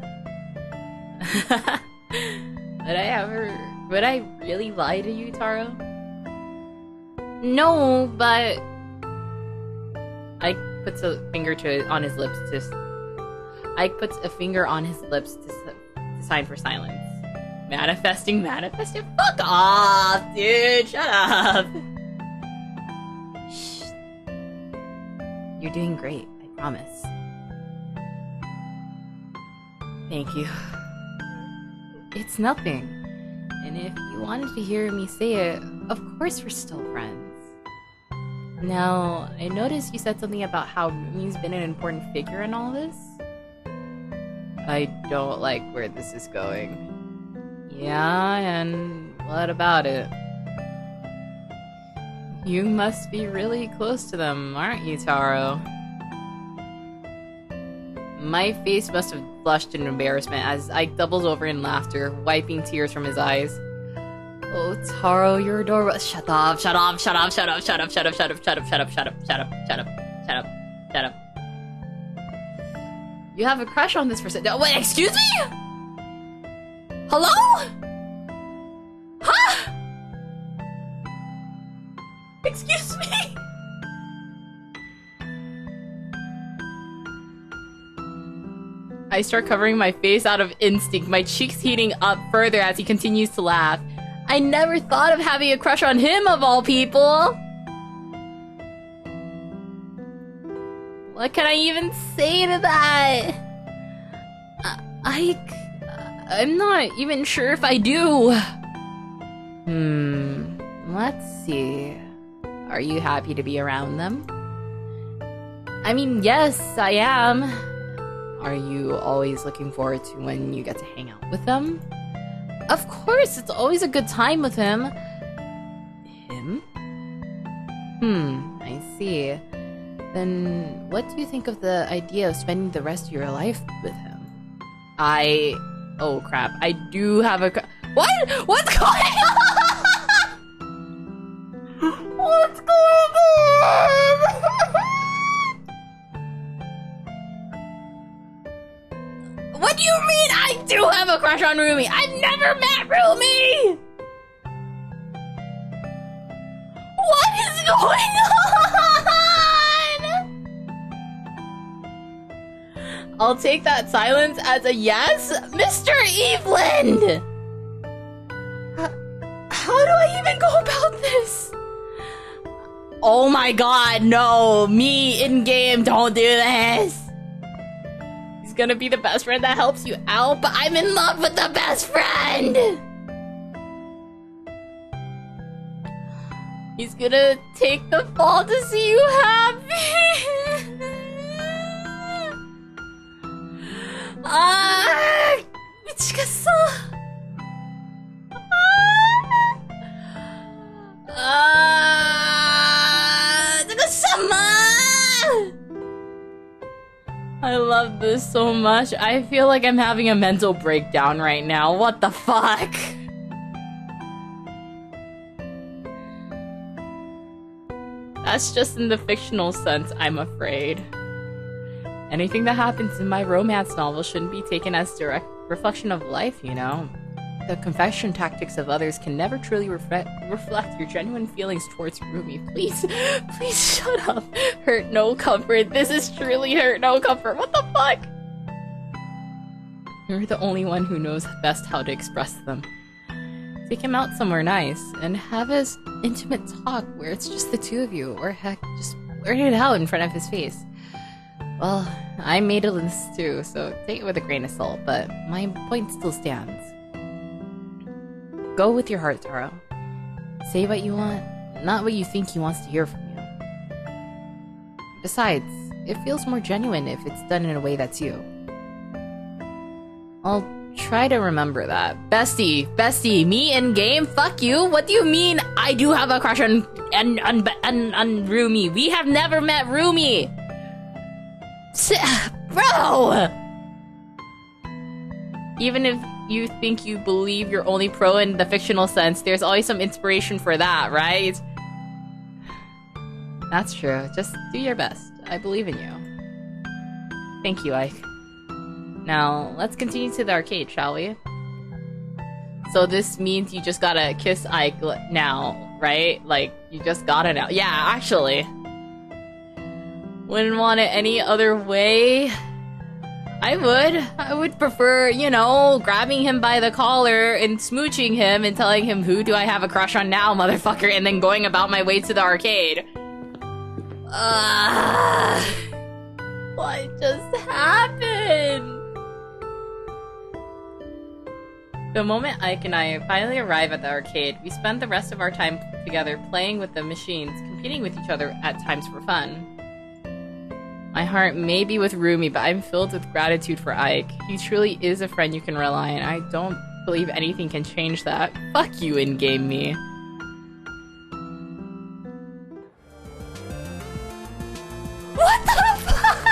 Would I really lie to you, Taro? No, but Ike puts a finger on his lips to sign for silence. Manifesting. Fuck off, dude. Shut up. Shh. You're doing great. I promise. Thank you. It's nothing. And if you wanted to hear me say it, of course we're still friends. Now, I noticed you said something about how Rumi's been an important figure in all this. I don't like where this is going. Yeah, and what about it? You must be really close to them, aren't you, Taro? My face must have flushed in embarrassment as Ike doubles over in laughter, wiping tears from his eyes. Oh, Taro, you're adorable. Shut up. You have a crush on this person. No, wait, excuse me? Hello? Huh? Excuse me? I start covering my face out of instinct, my cheeks heating up further as he continues to laugh. I never thought of having a crush on him, of all people! What can I even say to that? I'm not even sure if I do. Let's see. Are you happy to be around them? I mean, yes, I am. Are you always looking forward to when you get to hang out with them? Of course, it's always a good time with him. Him? I see. Then what do you think of the idea of spending the rest of your life with him? Oh crap, I do have a What? What's going on? What's going on? What do you mean I do have a crush on Rumi? I've never met Rumi! What is going on? I'll take that silence as a yes, Mr. Eveland! How do I even go about this? Oh my god, no! Me in-game, don't do this! He's gonna be the best friend that helps you out, but I'm in love with the best friend! He's gonna take the fall to see you happy! 미치겠어! I love this so much. I feel like I'm having a mental breakdown right now. What the fuck? That's just in the fictional sense, I'm afraid. Anything that happens in my romance novel shouldn't be taken as direct reflection of life, you know? the confession tactics of others can never truly reflect your genuine feelings towards Rumi. Please, please shut up. Hurt, no comfort. This is truly hurt, no comfort. What the fuck? You're the only one who knows best how to express them. Take him out somewhere nice and have his intimate talk where it's just the two of you, or heck, just blurt it out in front of his face. Well, I made a list too, so take it with a grain of salt, but my point still stands. Go with your heart, Taro. Say what you want, not what you think he wants to hear from you. Besides, it feels more genuine if it's done in a way that's you. I'll try to remember that. Bestie, me in game? Fuck you? What do you mean I do have a crush on Rumi? We have never met Rumi! Bro! Even if you think you believe you're only pro in the fictional sense, there's always some inspiration for that, right? That's true. Just do your best. I believe in you. Thank you, Ike. Now, let's continue to the arcade, shall we? So this means you just gotta kiss Ike now, right? Like, you just gotta now. Yeah, actually. Wouldn't want it any other way. I would prefer, you know, grabbing him by the collar and smooching him and telling him, who do I have a crush on now, motherfucker, and then going about my way to the arcade. What just happened? The moment Ike and I finally arrive at the arcade, we spend the rest of our time together playing with the machines, competing with each other at times for fun. My heart may be with Rumi, but I'm filled with gratitude for Ike. He truly is a friend you can rely on. I don't believe anything can change that. Fuck you, in-game me. What the fuck?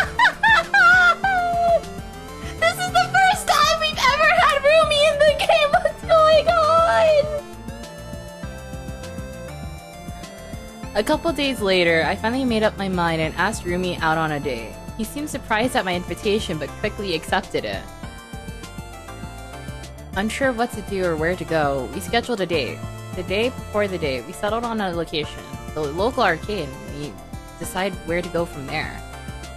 This is the first time we've ever had Rumi in the game! What's going on? A couple days later, I finally made up my mind and asked Rumi out on a date. He seemed surprised at my invitation, but quickly accepted it. Unsure of what to do or where to go, we scheduled a date. The day before the date, we settled on a location, the local arcade, and we decided where to go from there.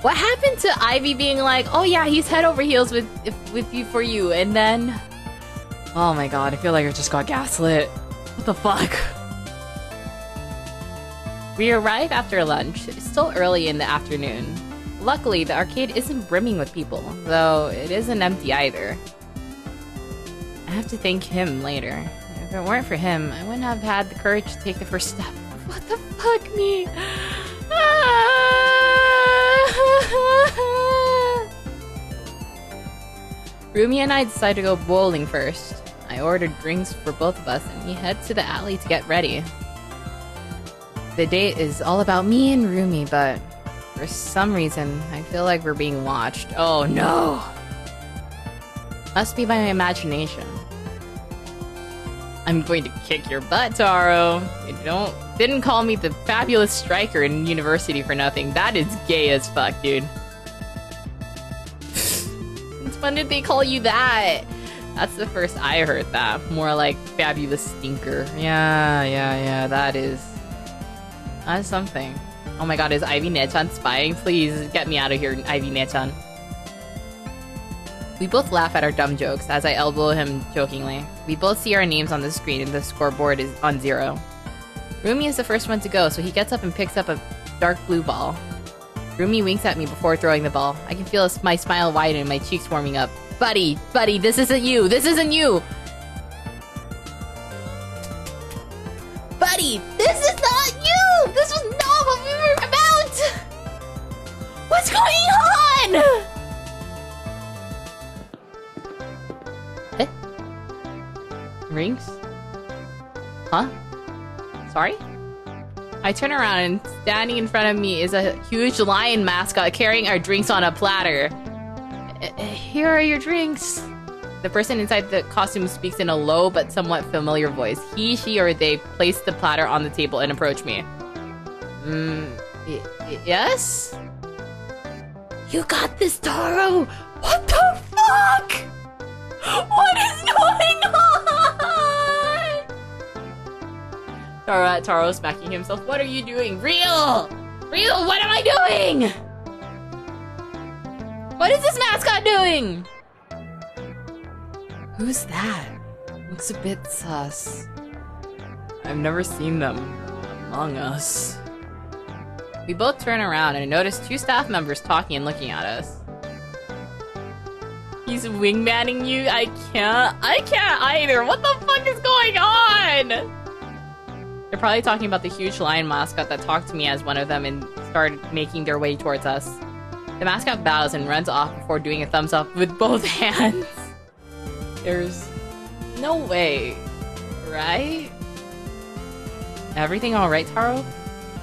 What happened to Ivy being like, oh yeah, he's head over heels with you for you, and then... Oh my god, I feel like I just got gaslit. What the fuck? We arrive after lunch. It's still early in the afternoon. Luckily, the arcade isn't brimming with people, though it isn't empty either. I have to thank him later. If it weren't for him, I wouldn't have had the courage to take the first step. What the fuck, me? Rumi and I decided to go bowling first. I ordered drinks for both of us, and we head to the alley to get ready. The date is all about me and Rumi, but for some reason, I feel like we're being watched. Oh no! Must be my imagination. I'm going to kick your butt, Taro. You didn't call me the fabulous striker in university for nothing. That is gay as fuck, dude. Since when did they call you that? That's the first I heard that. More like fabulous stinker. Yeah, that is something. Oh my god, is Ivy Nechan spying? Please get me out of here, Ivy Nechan. We both laugh at our dumb jokes as I elbow him jokingly. We both see our names on the screen and the scoreboard is on 0. Rumi is the first one to go, so he gets up and picks up a dark blue ball. Rumi winks at me before throwing the ball. I can feel my smile widen and my cheeks warming up. Buddy, this isn't you! This isn't you! Buddy, this is not you! This was not what we were about! What's going on? Eh? Rings? Huh? Sorry? I turn around and standing in front of me is a huge lion mascot carrying our drinks on a platter. Here are your drinks. The person inside the costume speaks in a low but somewhat familiar voice. He, she, or they place the platter on the table and approach me. Yes? You got this, Taro! What the fuck? What is going on? Taro smacking himself. What are you doing? Real! Real, what am I doing? What is this mascot doing? Who's that? Looks a bit sus. I've never seen them among us. We both turn around and notice two staff members talking and looking at us. He's wingmanning you? I can't either. What the fuck is going on? They're probably talking about the huge lion mascot that talked to me as one of them and started making their way towards us. The mascot bows and runs off before doing a thumbs up with both hands. There's no way, right? Everything all right, Taro?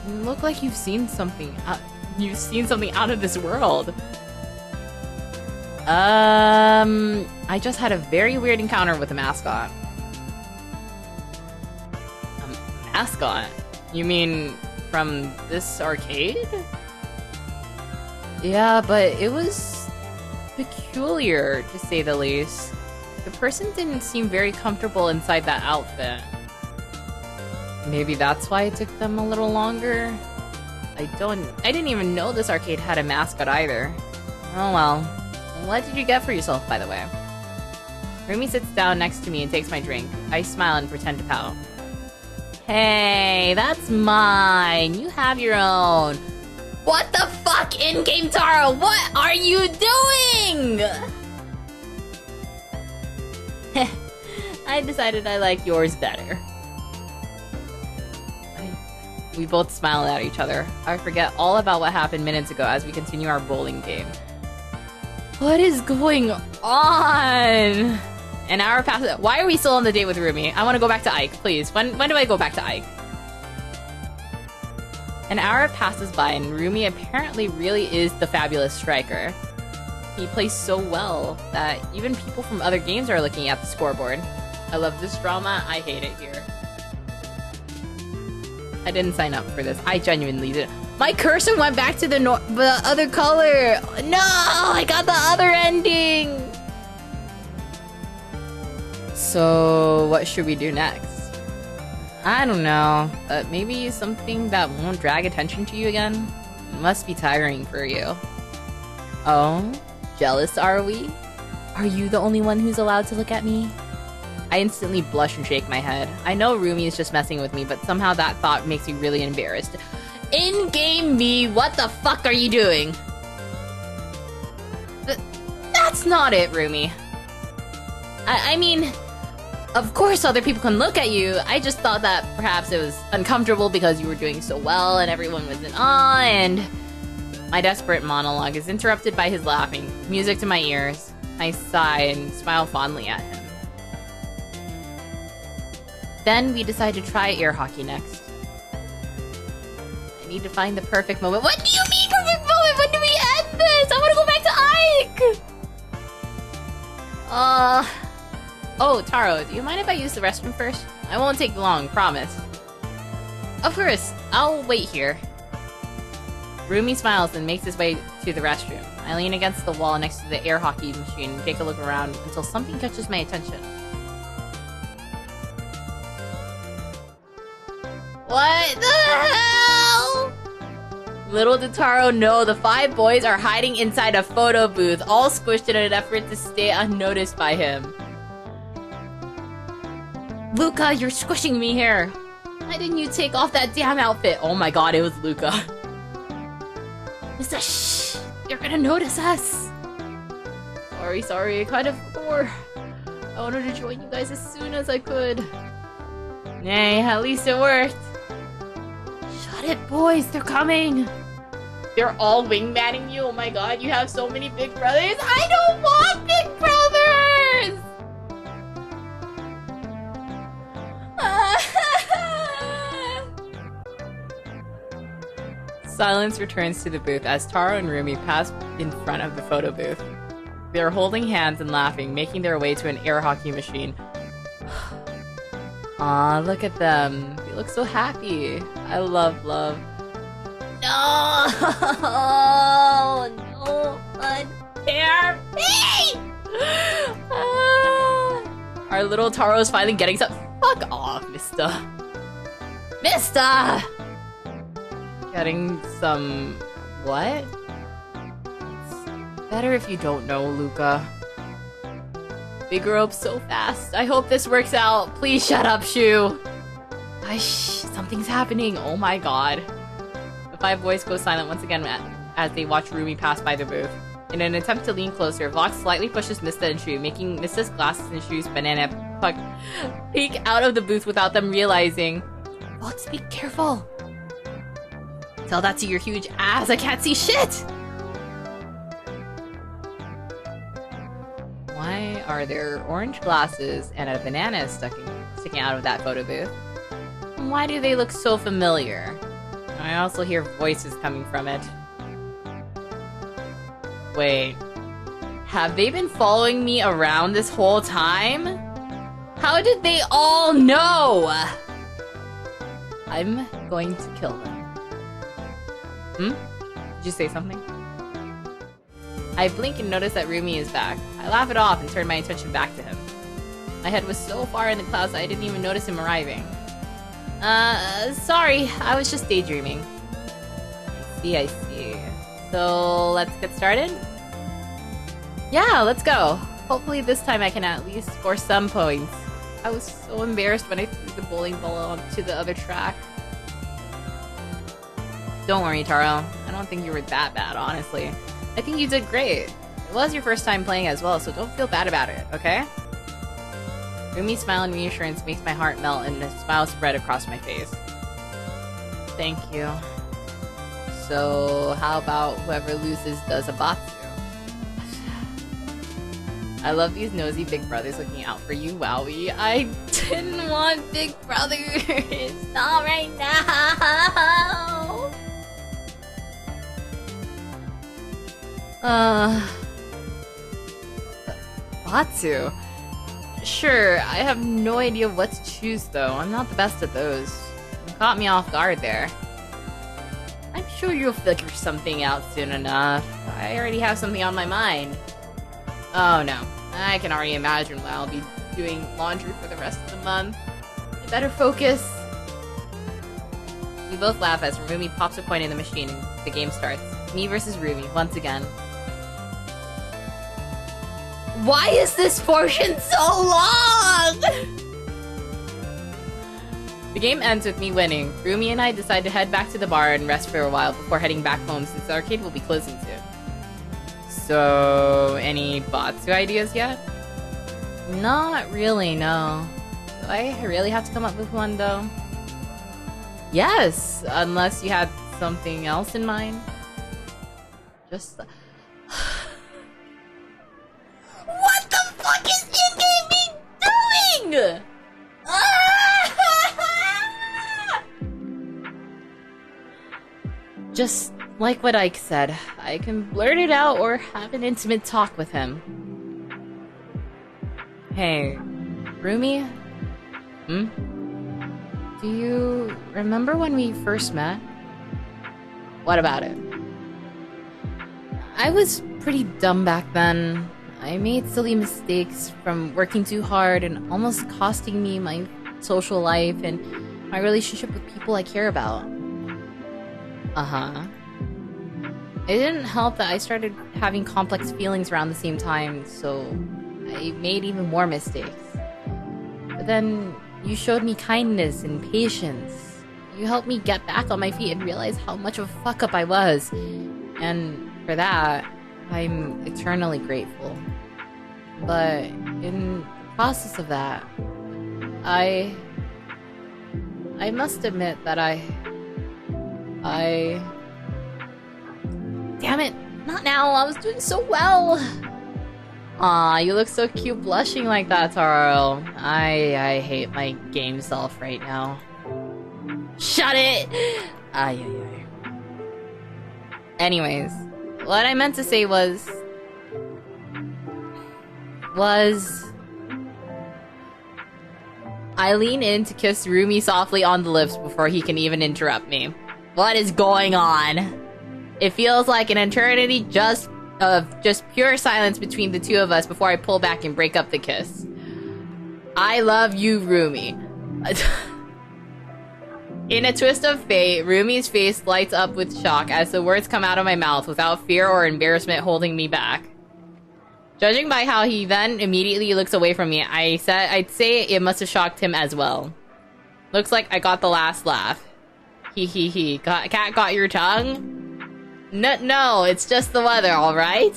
You look like you've seen something out of this world. I just had a very weird encounter with a mascot. A mascot? You mean from this arcade? Yeah, but it was peculiar, to say the least. The person didn't seem very comfortable inside that outfit. Maybe that's why it took them a little longer? I didn't even know this arcade had a mascot either. Oh well. What did you get for yourself, by the way? Rumi sits down next to me and takes my drink. I smile and pretend to pout. Hey, that's mine. You have your own. What the fuck, in-game Taro? What are you doing? I decided I like yours better. We both smile at each other. I forget all about what happened minutes ago as we continue our bowling game. What is going on? An hour passes. Why are we still on the date with Rumi? I want to go back to Ike, please. When do I go back to Ike? An hour passes by and Rumi apparently really is the fabulous striker. He plays so well that even people from other games are looking at the scoreboard. I love this drama. I hate it here. I didn't sign up for this. I genuinely didn't. My cursor went back to the other color. No, I got the other ending. So what should we do next? I don't know, but maybe something that won't drag attention to you again? It must be tiring for you. Oh, jealous are we? Are you the only one who's allowed to look at me? I instantly blush and shake my head. I know Rumi is just messing with me, but somehow that thought makes me really embarrassed. In-game me, what the fuck are you doing? That's not it, Rumi. I mean, of course other people can look at you. I just thought that perhaps it was uncomfortable because you were doing so well and everyone was in awe, and... My desperate monologue is interrupted by his laughing, music to my ears. I sigh and smile fondly at him. Then we decide to try air hockey next. I need to find the perfect moment. What do you mean perfect moment? When do we end this? I want to go back to Ike! Oh, Taro, do you mind if I use the restroom first? I won't take long, promise. Of course, I'll wait here. Rumi smiles and makes his way to the restroom. I lean against the wall next to the air hockey machine and take a look around until something catches my attention. What the hell? Little did Taro know the 5 boys are hiding inside a photo booth, all squished in an effort to stay unnoticed by him. Luca, you're squishing me here. Why didn't you take off that damn outfit? Oh my god, it was Luca. Mr. Shh, they're gonna notice us. Sorry, I kind of forgot. I wanted to join you guys as soon as I could. Nay, at least it worked. Shut it, boys, they're coming. They're all wingmanning you. Oh my god, you have so many big brothers. I don't want big brothers! Silence returns to the booth as Taro and Rumi pass in front of the photo booth. They are holding hands and laughing, making their way to an air hockey machine. Aw, look at them. They look so happy. I love love. No! No one dare me! Our little Taro's finally getting some. Fuck off, mister. Mista! Getting some... what? It's better if you don't know, Luca. They grow up so fast. I hope this works out. Please shut up, Shu. Something's happening. Oh my god. The five boys go silent once again as they watch Rumi pass by the booth. In an attempt to lean closer, Vox slightly pushes Mista and Shu, making Mista's glasses and Shu's banana peek out of the booth without them realizing. Vox, be careful. Tell that to your huge ass. I can't see shit. Why are there orange glasses and a banana sticking out of that photo booth? And why do they look so familiar? I also hear voices coming from it. Wait, have they been following me around this whole time? How did they all know? I'm going to kill them. Did you say something? I blink and notice that Rumi is back. I laugh it off and turn my attention back to him. My head was so far in the clouds that I didn't even notice him arriving. Sorry, I was just daydreaming. I see. So, let's get started? Yeah, let's go. Hopefully this time I can at least score some points. I was so embarrassed when I threw the bowling ball onto the other track. Don't worry, Taro. I don't think you were that bad, honestly. I think you did great. It was your first time playing as well, so don't feel bad about it, okay? Rumi's smile and reassurance makes my heart melt and a smile spread across my face. Thank you. So, how about whoever loses does a Batsu? I love these nosy big brothers looking out for you, Wowie. I didn't want big brothers. Not right now. Batsu? Sure, I have no idea what to choose though. I'm not the best at those. You caught me off guard there. I'm sure you'll figure something out soon enough. I already have something on my mind. Oh no, I can already imagine why I'll be doing laundry for the rest of the month. I better focus. We both laugh as Rumi pops a coin in the machine and the game starts. Me versus Rumi, once again. Why is this portion so long? The game ends with me winning. Rumi and I decide to head back to the bar and rest for a while before heading back home since the arcade will be closing soon. So, any Batsu ideas yet? Not really, no. Do I really have to come up with one though? Yes, unless you had something else in mind. Just... What the fuck is in-game me doing? Just like what Ike said, I can blurt it out or have an intimate talk with him. Hey, Rumi? Do you remember when we first met? What about it? I was pretty dumb back then. I made silly mistakes from working too hard and almost costing me my social life and my relationship with people I care about. It didn't help that I started having complex feelings around the same time, so I made even more mistakes. But then you showed me kindness and patience. You helped me get back on my feet and realize how much of a fuck-up I was. And for that, I'm eternally grateful. But in the process of that, I must admit that I... Damn it! Not now! I was doing so well! Aw, you look so cute blushing like that, Taro. I hate my game self right now. Shut it! Ay. Anyways, what I meant to say was... I lean in to kiss Rumi softly on the lips before he can even interrupt me. What is going on? It feels like an eternity just pure silence between the two of us before I pull back and break up the kiss. I love you, Rumi. In a twist of fate, Rumi's face lights up with shock as the words come out of my mouth without fear or embarrassment holding me back. Judging by how he then immediately looks away from me, I'd say it must have shocked him as well. Looks like I got the last laugh. Hee hee hee. Cat got your tongue? No, it's just the weather, alright?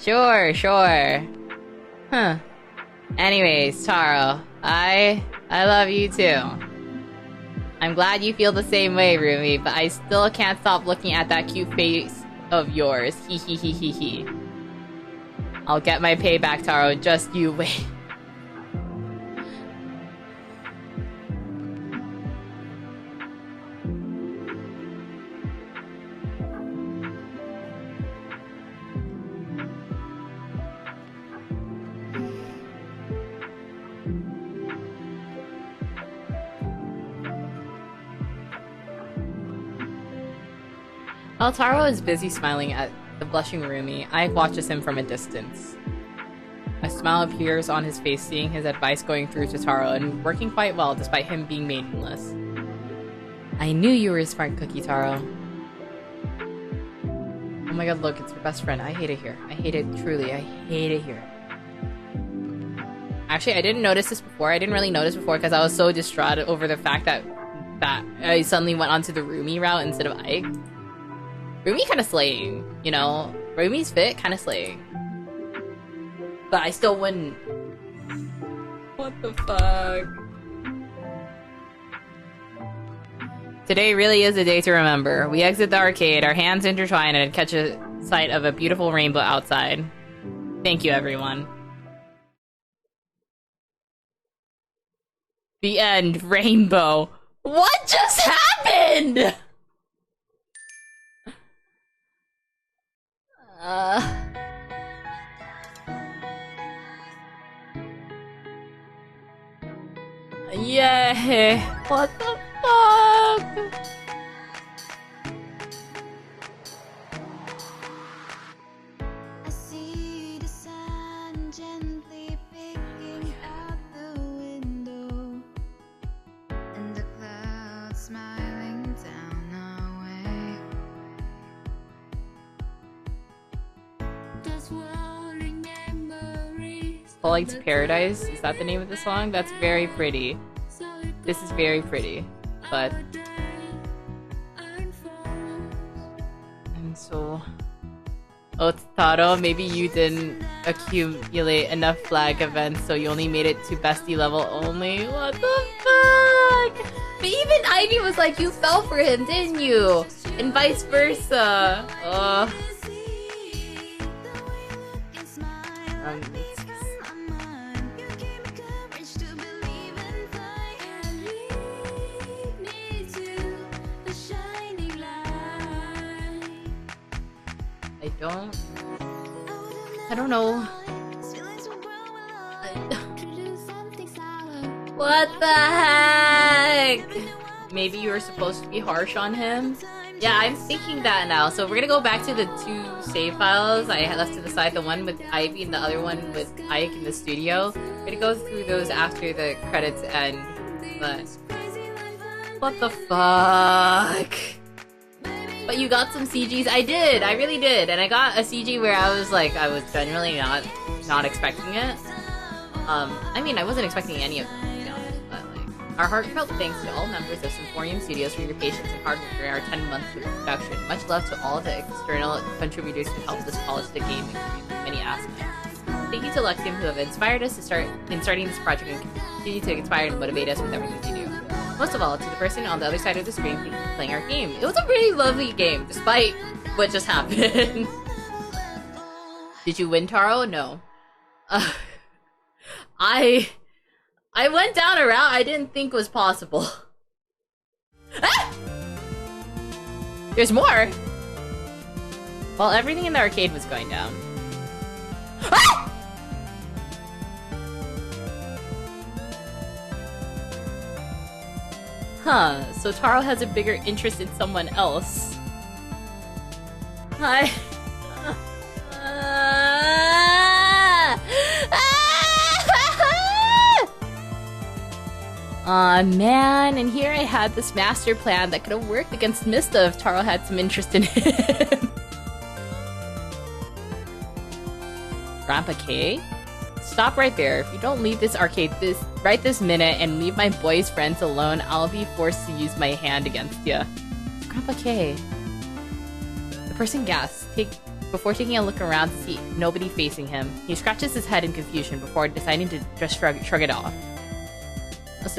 Sure. Huh. Anyways, Taro, I love you too. I'm glad you feel the same way, Rumi, but I still can't stop looking at that cute face of yours. Hee hee hee hee hee. I'll get my payback, Taro. Just you wait. While Taro is busy smiling at the blushing Rumi, Ike watches him from a distance. A smile appears on his face, seeing his advice going through to Taro and working quite well despite him being maidenless. I knew you were a smart cookie, Taro. Oh my god, look, it's your best friend. I hate it here. I hate it, truly. I hate it here. Actually, I didn't notice this before. I didn't really notice before because I was so distraught over the fact that I suddenly went onto the Rumi route instead of Ike. Rumi kind of slaying, you know? Rumi's fit, kind of slaying. But I still wouldn't. What the fuck? Today really is a day to remember. We exit the arcade, our hands intertwine, and catch a sight of a beautiful rainbow outside. Thank you, everyone. The end. Rainbow. What just happened?! Yeah. What the fuck? I see the sun gently picking out the window, and the clouds smiling down our way. Those whirling memories. Falling to Paradise? Is that the name of the song? That's very pretty. This is very pretty, but I'm so... Oh, Taro, maybe you didn't accumulate enough flag events, so you only made it to bestie level only. What the fuck? But even Ivy was like, you fell for him, didn't you? And vice versa. I don't know. What the heck? Maybe you were supposed to be harsh on him? Yeah, I'm thinking that now. So we're gonna go back to the two save files I left to the side, the one with Ivy and the other one with Ike in the studio. We're gonna go through those after the credits end, but... What the fuck? But you got some CGs? I did! I really did! And I got a CG where I was like, I was genuinely not expecting it. I mean, I wasn't expecting any of them, to be honest, but like... Our heartfelt thanks to all members of Symphonium Studios for your patience and hard work during our 10 months of production. Much love to all the external contributors who helped us polish the game in many aspects. Thank you to Luxiem who have inspired us to starting this project and continue to inspire and motivate us with everything we do. Most of all, to the person on the other side of the screen playing our game. It was a really lovely game, despite what just happened. Did you win, Taro? No. I went down a route I didn't think was possible. Ah! There's more! Well, everything in the arcade was going down. Ah! Huh, so Taro has a bigger interest in someone else. Hi. Aw, man, and here I had this master plan that could have worked against Mista if Taro had some interest in him. Grandpa K? Stop right there. If you don't leave this arcade right this minute and leave my boy's friends alone, I'll be forced to use my hand against you. Grandpa K. The person gasps before taking a look around to see nobody facing him. He scratches his head in confusion before deciding to just shrug it off. Must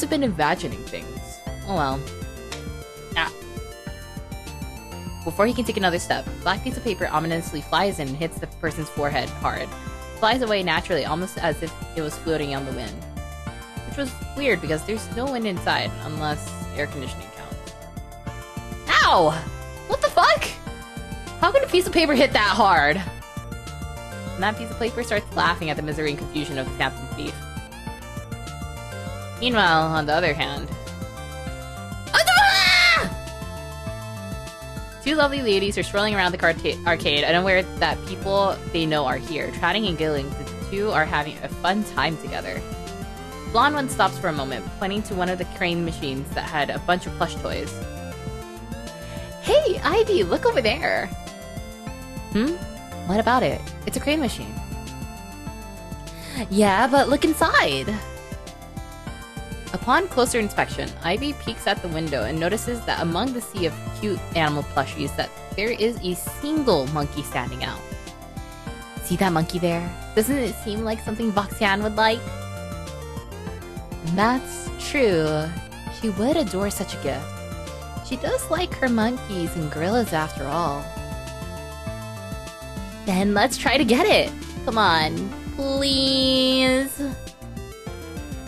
have been imagining things. Oh well. Ah. Before he can take another step, a black piece of paper ominously flies in and hits the person's forehead hard. Flies away naturally, almost as if it was floating on the wind. Which was weird because there's no wind inside, unless air conditioning counts. Ow! What the fuck? How could a piece of paper hit that hard? And that piece of paper starts laughing at the misery and confusion of the phantom thief. Meanwhile, on the other hand... Two lovely ladies are strolling around the arcade, unaware that people they know are here. Chatting and giggling, the two are having a fun time together. The blonde one stops for a moment, pointing to one of the crane machines that had a bunch of plush toys. Hey, Ivy, look over there! What about it? It's a crane machine. Yeah, but look inside! Upon closer inspection, Ivy peeks at the window and notices that among the sea of cute animal plushies that there is a single monkey standing out. See that monkey there? Doesn't it seem like something Voxian would like? That's true. She would adore such a gift. She does like her monkeys and gorillas after all. Then let's try to get it! Come on, please!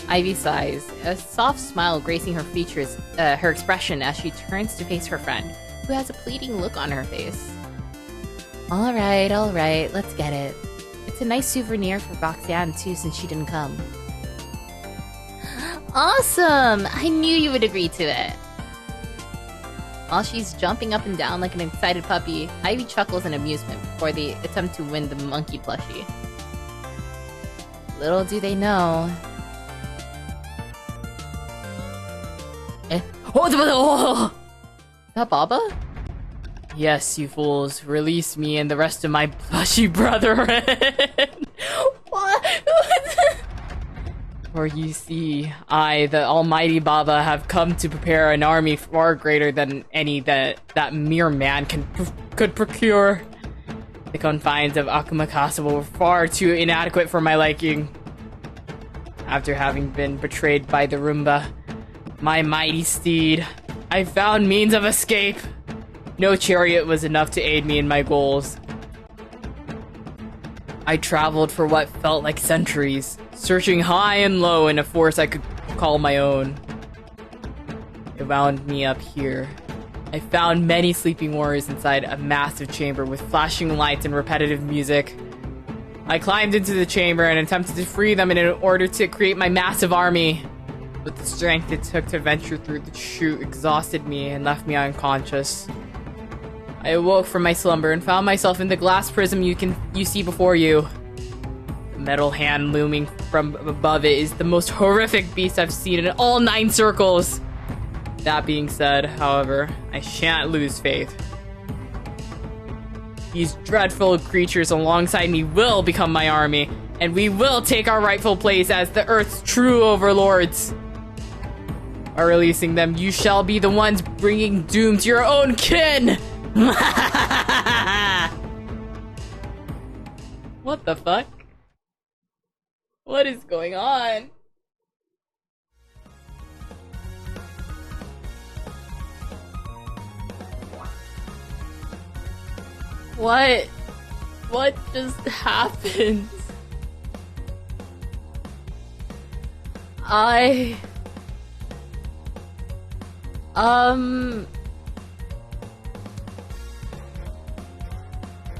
Ivy sighs, a soft smile gracing her features, her expression as she turns to face her friend, who has a pleading look on her face. Alright, let's get it. It's a nice souvenir for Voxian too, since she didn't come. Awesome! I knew you would agree to it! While she's jumping up and down like an excited puppy, Ivy chuckles in amusement before they attempt to win the monkey plushie. Little do they know... Oh! Is that Baba? Yes, you fools. Release me and the rest of my plushy brethren. What? For you see, I, the almighty Baba, have come to prepare an army far greater than any that mere man could procure. The confines of Akumakasa were far too inadequate for my liking. After having been betrayed by the Roomba, my mighty steed, I found means of escape. No chariot was enough to aid me in my goals. I traveled for what felt like centuries, searching high and low in a force I could call my own. It wound me up here. I found many sleeping warriors inside a massive chamber with flashing lights and repetitive music. I climbed into the chamber and attempted to free them in order to create my massive army. But the strength it took to venture through the chute exhausted me and left me unconscious. I awoke from my slumber and found myself in the glass prism you see before you. The metal hand looming from above it is the most horrific beast I've seen in all 9 circles. That being said, however, I shan't lose faith. These dreadful creatures alongside me will become my army, and we will take our rightful place as the Earth's true overlords. By releasing them, you shall be the ones bringing doom to your own kin! What the fuck? What is going on? What just happened?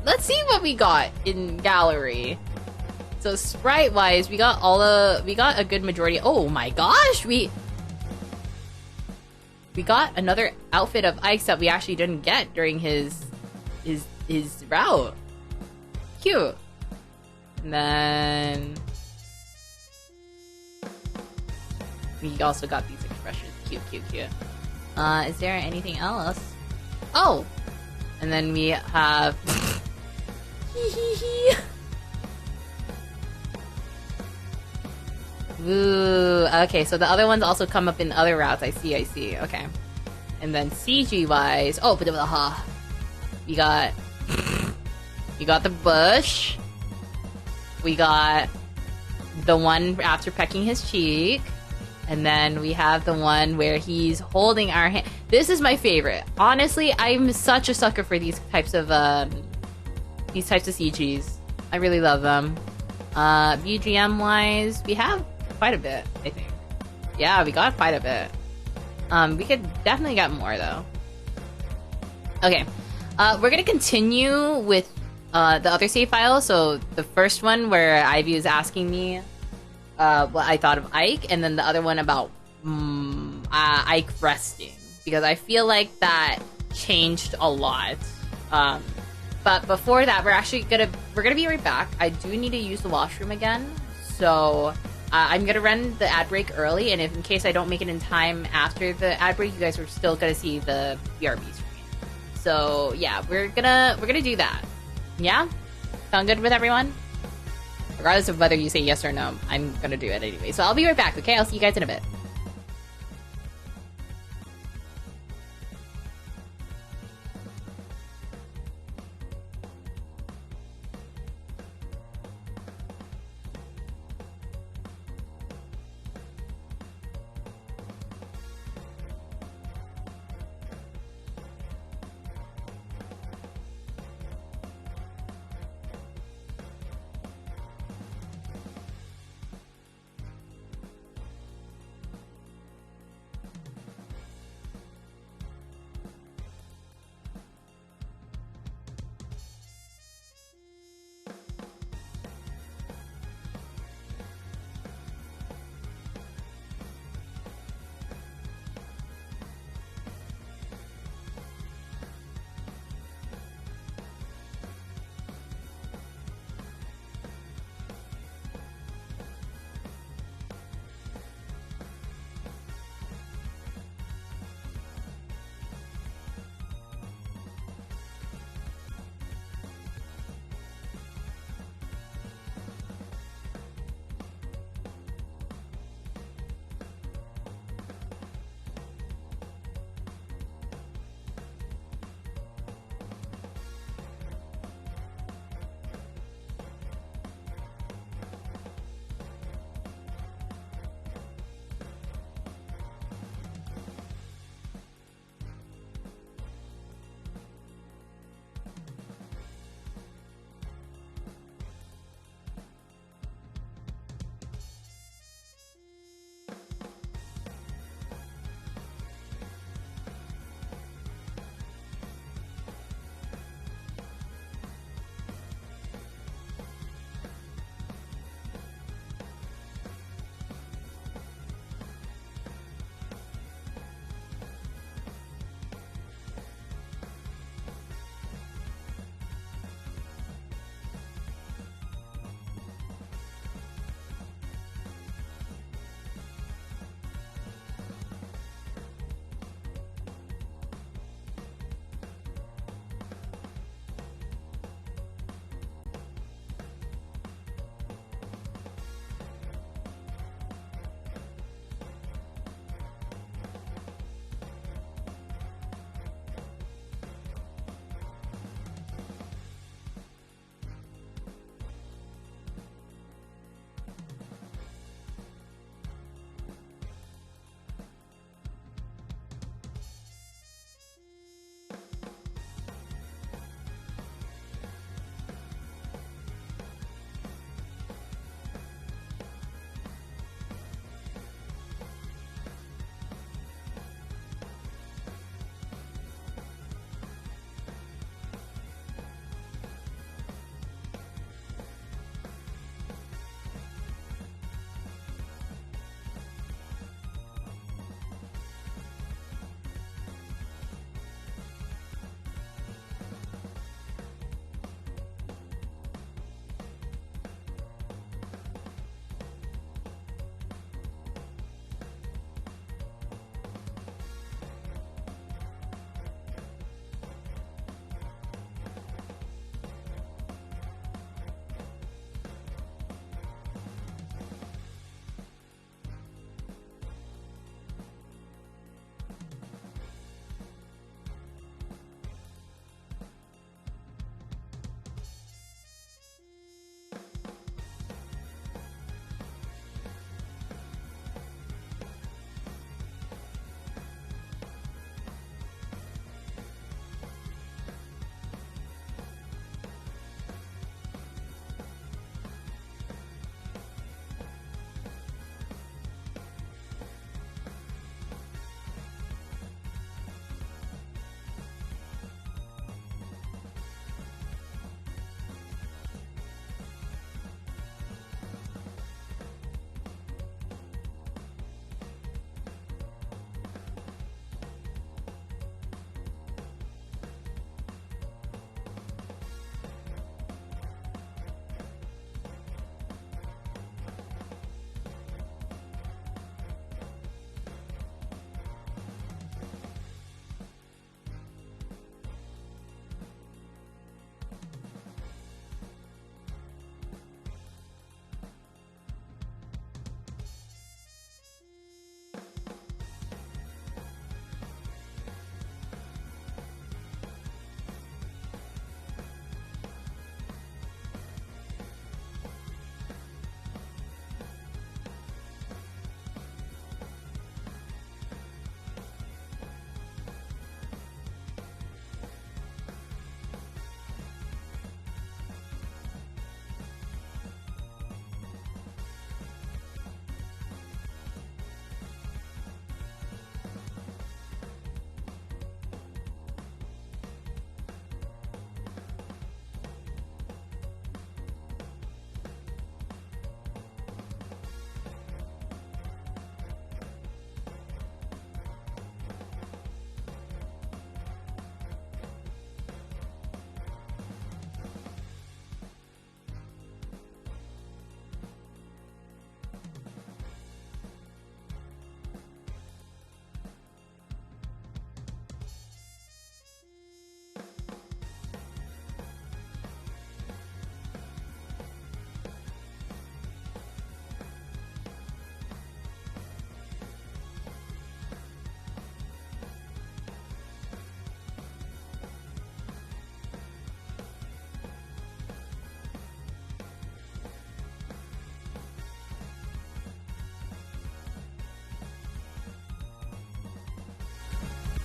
Let's see what we got in gallery. So sprite-wise, we got a good majority. Oh my gosh, we got another outfit of Ike's that we actually didn't get during his route. Cute. And then We also got these expressions. Cute, cute, cute. Is there anything else? Oh! And then we have... Ooh, okay, so the other ones also come up in other routes. I see, okay. And then CG-wise... Oh, but we got... We got the bush. We got the one after pecking his cheek. And then we have the one where he's holding our hand. This is my favorite. Honestly, I'm such a sucker for these types of CGs. I really love them. BGM-wise, we have quite a bit, I think. Yeah, we got quite a bit. We could definitely get more, though. Okay. We're gonna continue with the other save file. So the first one where Ivy was asking me what I thought of Ike, and then the other one about Ike resting, because I feel like that changed a lot. But before that, we're gonna be right back. I do need to use the washroom again, so I'm gonna run the ad break early, and if in case I don't make it in time after the ad break, you guys are still gonna see the BRB screen. So yeah, we're gonna do that. Yeah, sound good with everyone? Regardless of whether you say yes or no, I'm gonna do it anyway. So I'll be right back, okay? I'll see you guys in a bit.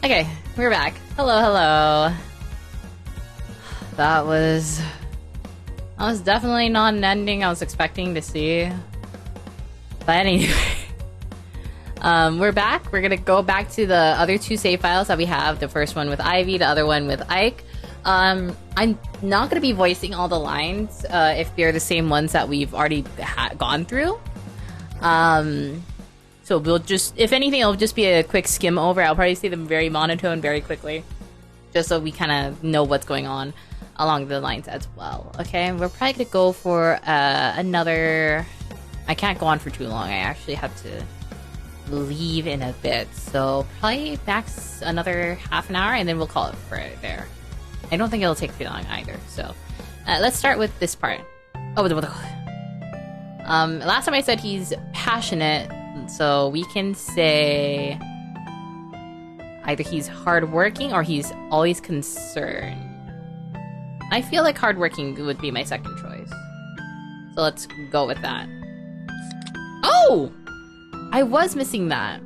Okay, we're back. Hello, hello. That was definitely not an ending I was expecting to see. But anyway, we're back. We're gonna go back to the other two save files that we have. The first one with Ivy, the other one with Ike. I'm not gonna be voicing all the lines if they're the same ones that we've already gone through. So we'll just, if anything, it'll just be a quick skim over. I'll probably say them very monotone, very quickly, just so we kind of know what's going on along the lines as well. Okay, we're probably gonna go for another. I can't go on for too long. I actually have to leave in a bit, so probably max another half an hour, and then we'll call it for there. I don't think it'll take too long either. So let's start with this part. Oh, last time I said he's passionate, so we can say either he's hardworking or he's always concerned. I feel like hardworking would be my second choice, so let's go with that. Oh! I was missing that.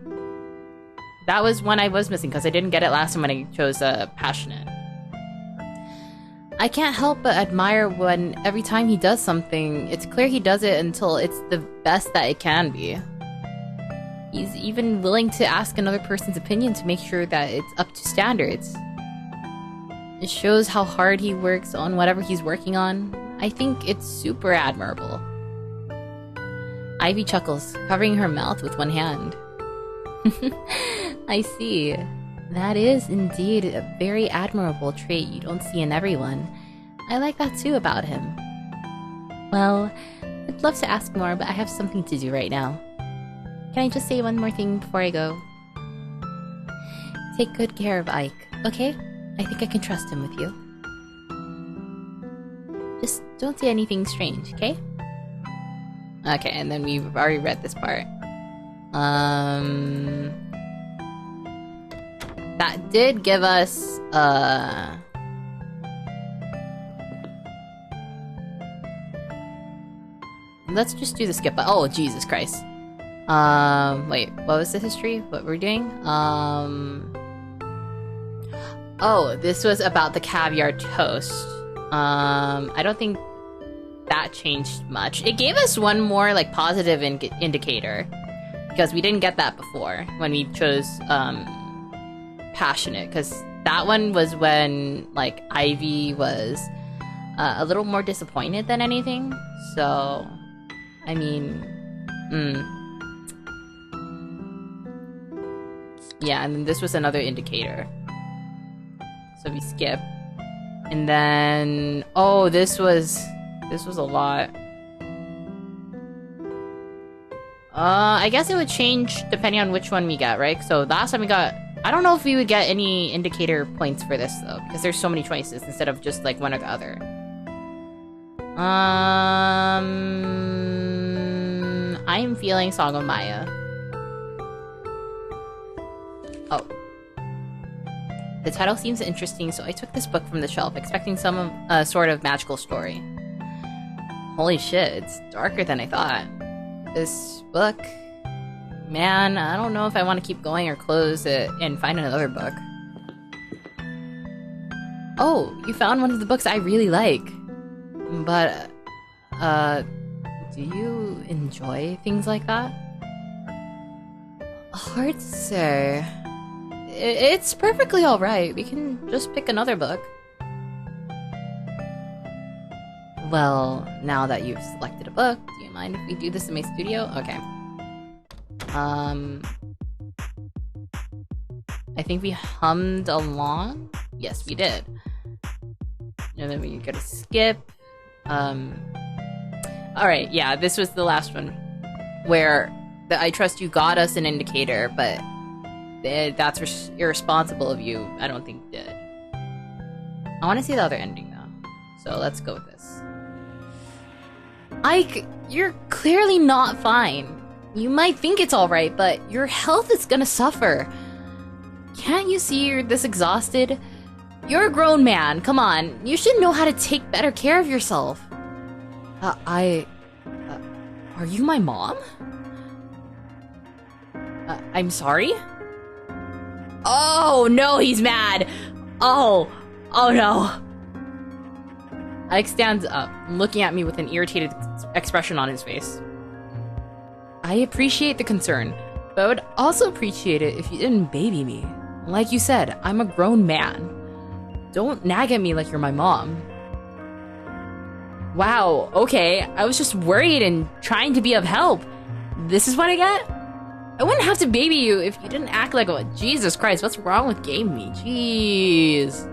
That was one I was missing because I didn't get it last time when I chose passionate. I can't help but admire when every time he does something, it's clear he does it until it's the best that it can be. He's even willing to ask another person's opinion to make sure that it's up to standards. It shows how hard he works on whatever he's working on. I think it's super admirable. Ivy chuckles, covering her mouth with one hand. I see. That is indeed a very admirable trait you don't see in everyone. I like that too about him. Well, I'd love to ask more, but I have something to do right now. Can I just say one more thing before I go? Take good care of Ike, okay? I think I can trust him with you. Just don't say anything strange, okay? Okay, and then we've already read this part. That did give us, let's just do the skip. Oh, Jesus Christ. Wait, what was the history? What we're doing? Oh, this was about the caviar toast. I don't think that changed much. It gave us one more like positive indicator because we didn't get that before when we chose passionate, because that one was when like Ivy was a little more disappointed than anything. So I mean, yeah, and then this was another indicator. So we skip, and then oh, this was a lot. I guess it would change depending on which one we get, right? So last time we got, I don't know if we would get any indicator points for this though, because there's so many choices instead of just like one or the other. I'm feeling Song of Maya. Oh. The title seems interesting, so I took this book from the shelf, expecting some sort of magical story. Holy shit, it's darker than I thought. This book... Man, I don't know if I want to keep going or close it and find another book. Oh, you found one of the books I really like. But, do you enjoy things like that? Hard to say. It's perfectly alright. We can just pick another book. Well, now that you've selected a book, do you mind if we do this in my studio? Okay. I think we hummed along. Yes, we did. And then we go to skip. Alright, yeah, this was the last one. Where the I Trust You got us an indicator, but that's irresponsible of you, I don't think did. I want to see the other ending, though. So let's go with this. Ike, you're clearly not fine. You might think it's alright, but your health is gonna suffer. Can't you see you're this exhausted? You're a grown man, come on. You should know how to take better care of yourself. Are you my mom? I'm sorry? Oh, no, he's mad. Oh no. Ike stands up, looking at me with an irritated expression on his face. I appreciate the concern, but I would also appreciate it if you didn't baby me. Like you said, I'm a grown man. Don't nag at me like you're my mom. Wow, okay, I was just worried and trying to be of help. This is what I get? I wouldn't have to baby you if you didn't act like a— Jesus Christ, what's wrong with gay me? Jeez.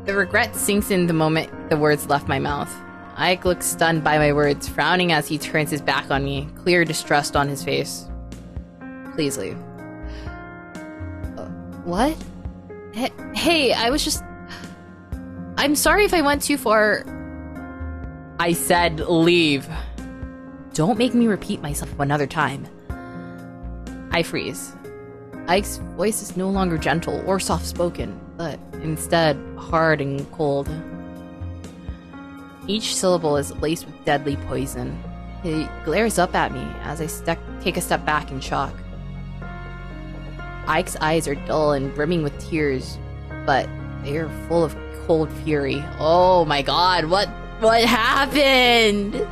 The regret sinks in the moment the words left my mouth. Ike looks stunned by my words, frowning as he turns his back on me, clear distrust on his face. Please leave. What? Hey, I was just— I'm sorry if I went too far. I said leave. Don't make me repeat myself another time. I freeze. Ike's voice is no longer gentle or soft-spoken, but instead hard and cold. Each syllable is laced with deadly poison. He glares up at me as I take a step back in shock. Ike's eyes are dull and brimming with tears, but they are full of cold fury. Oh my god, what happened?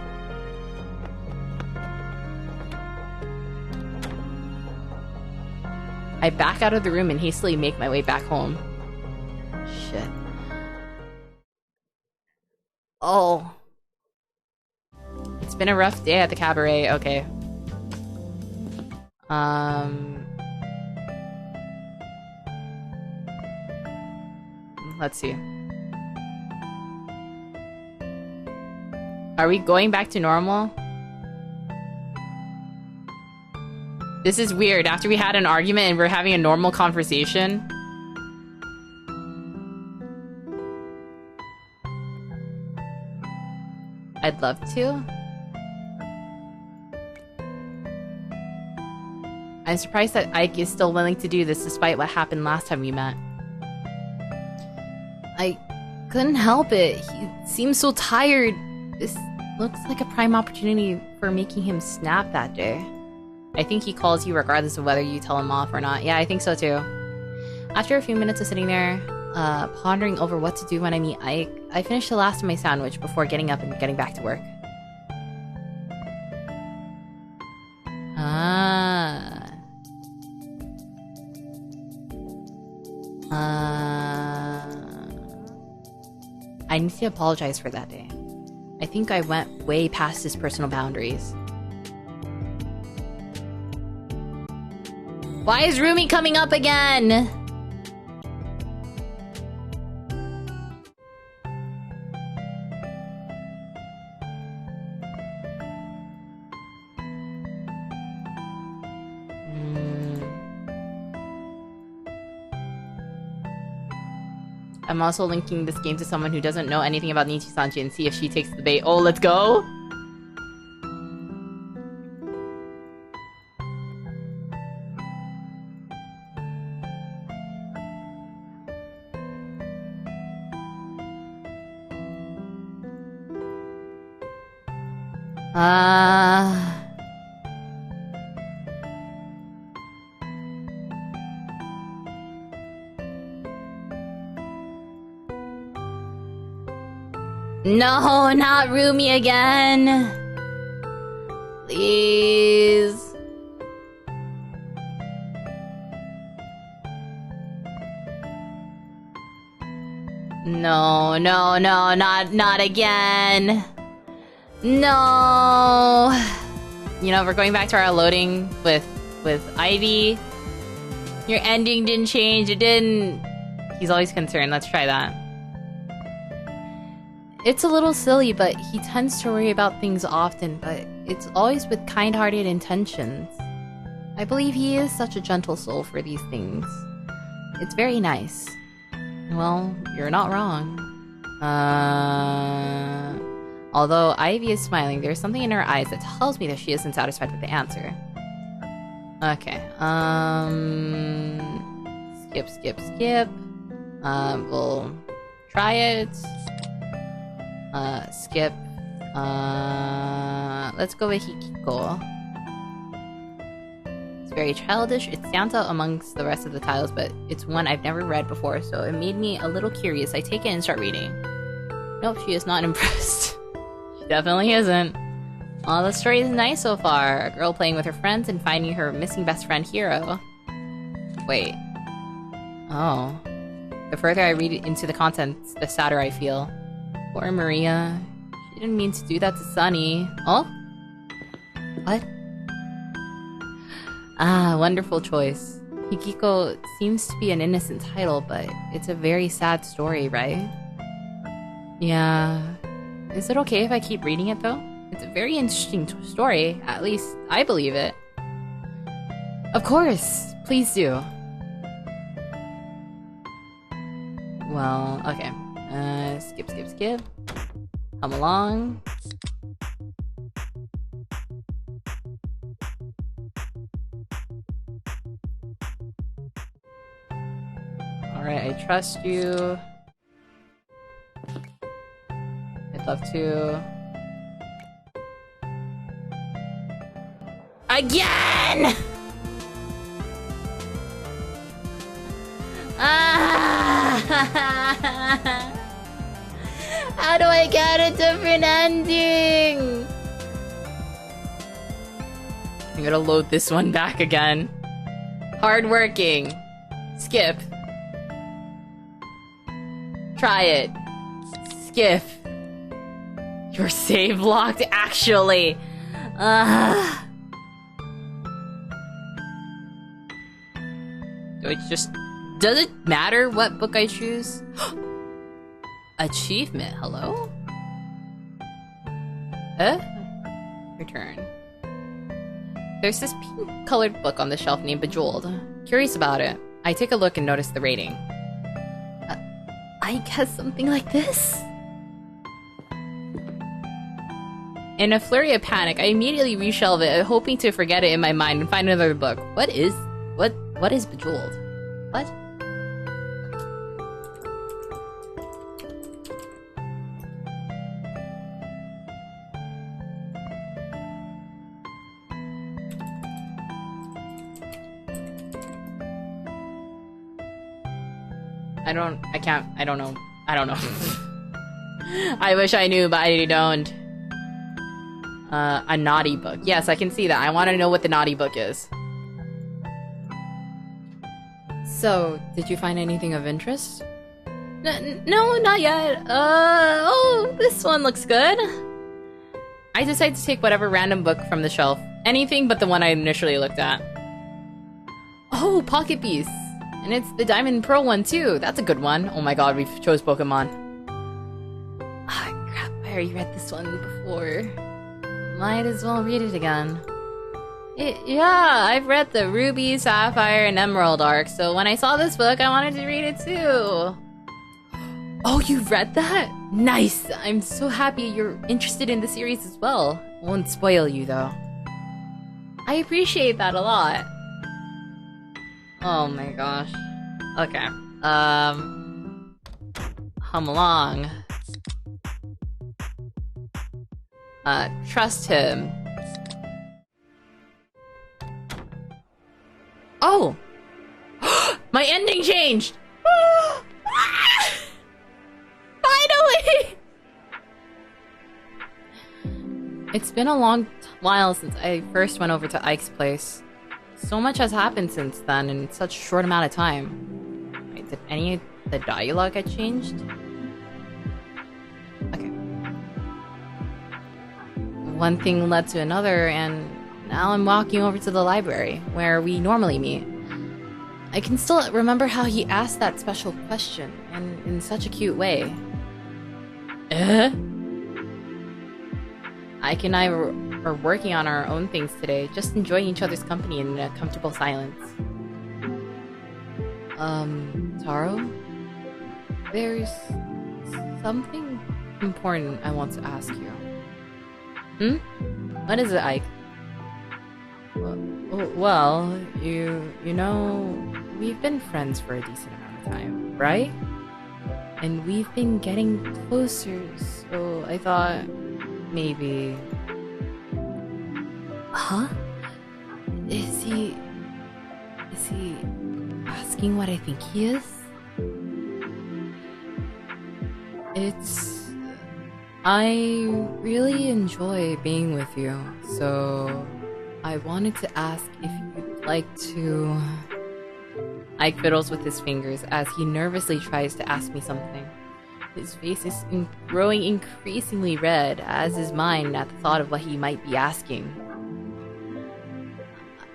I back out of the room and hastily make my way back home. Shit. Oh. It's been a rough day at the cabaret. Okay. Let's see. Are we going back to normal? This is weird. After we had an argument and we're having a normal conversation. I'd love to. I'm surprised that Ike is still willing to do this despite what happened last time we met. I couldn't help it. He seems so tired. This looks like a prime opportunity for making him snap that day. I think he calls you regardless of whether you tell him off or not. Yeah, I think so too. After a few minutes of sitting there, pondering over what to do when I meet Ike, I finished the last of my sandwich before getting up and getting back to work. I need to apologize for that day. I think I went way past his personal boundaries. Why is Rumi coming up again? I'm also linking this game to someone who doesn't know anything about Nichi-sanji and see if she takes the bait. Oh, let's go! No, not Rumi again. Please. No, not again. No. You know, we're going back to our loading with Ivy. Your ending didn't change. It didn't. He's always concerned. Let's try that. It's a little silly, but he tends to worry about things often, but it's always with kind-hearted intentions. I believe he is such a gentle soul for these things. It's very nice. Well, you're not wrong. Although Ivy is smiling, there's something in her eyes that tells me that she isn't satisfied with the answer. Okay, skip. We'll try it. Skip. Let's go with Hikiko. very childish. It stands out amongst the rest of the titles, but it's one I've never read before, so it made me a little curious. I take it and start reading. Nope, she is not impressed. She definitely isn't. Well, the story is nice so far. A girl playing with her friends and finding her missing best friend Hiro. Wait. Oh. The further I read into the contents, the sadder I feel. Poor Maria. She didn't mean to do that to Sunny. Oh? What? Ah, wonderful choice. Hikiko seems to be an innocent title, but it's a very sad story, right? Yeah. Is it okay if I keep reading it, though? It's a very interesting story. At least, I believe it. Of course! Please do. Well, okay. Skip. Come along. Alright, I trust you. I'd love to. Again! How do I get a different ending? I'm gonna load this one back again. Hardworking. Skip. Try it. Skip. Your save locked, actually. It's just... Does it matter what book I choose? Achievement, hello? Return. There's this pink-colored book on the shelf named Bejeweled. Curious about it. I take a look and notice the rating. I guess something like this? In a flurry of panic, I immediately reshelve it, hoping to forget it in my mind and find another book. What is Bejeweled? What? I don't know. I wish I knew, but I don't. A naughty book. Yes, I can see that. I want to know what the naughty book is. So, did you find anything of interest? No, not yet. Oh, this one looks good. I decide to take whatever random book from the shelf. Anything but the one I initially looked at. Oh, Pocket Piece. And it's the Diamond and Pearl one too. That's a good one. Oh my god, we've chose Pokemon. Ah, crap. I already read this one before. Might as well read it again. Yeah, I've read the Ruby, Sapphire, and Emerald arc, so when I saw this book, I wanted to read it too. Oh, you've read that? Nice! I'm so happy you're interested in the series as well. Won't spoil you, though. I appreciate that a lot. Oh my gosh. Okay. Hum along. Trust him. Oh! My ending changed! Finally! It's been a long while since I first went over to Ike's place. So much has happened since then in such a short amount of time. Wait, did any of the dialogue get changed? Okay. One thing led to another, and now I'm walking over to the library, where we normally meet. I can still remember how he asked that special question, and in such a cute way. Ike and I are working on our own things today, just enjoying each other's company in a comfortable silence. Taro? There's something important I want to ask you. What is it, Ike? Well, you know, we've been friends for a decent amount of time, right? And we've been getting closer, so I thought maybe... Huh? Is he asking what I think he is? I really enjoy being with you, so I wanted to ask if you'd like to... Ike fiddles with his fingers as he nervously tries to ask me something. His face is growing increasingly red, as is mine at the thought of what he might be asking.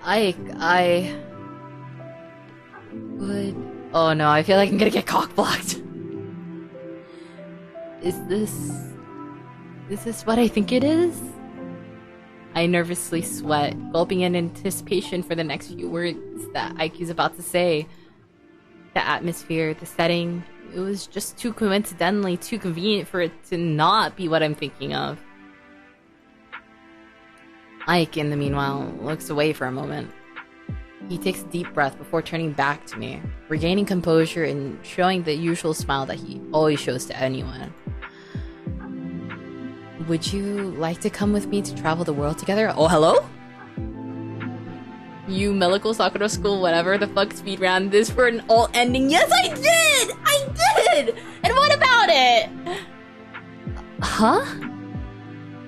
Ike, I would... Oh no, I feel like I'm gonna get cock-blocked. Is this what I think it is? I nervously sweat, gulping in anticipation for the next few words that Ike is about to say. The atmosphere, the setting, it was just too coincidentally too convenient for it to not be what I'm thinking of. Ike, in the meanwhile, looks away for a moment. He takes a deep breath before turning back to me, regaining composure and showing the usual smile that he always shows to anyone. Would you like to come with me to travel the world together? Oh, hello? You Medical Sakura School, whatever the fuck, speed ran this for an alt ending. Yes, I did! I did! And what about it? Huh?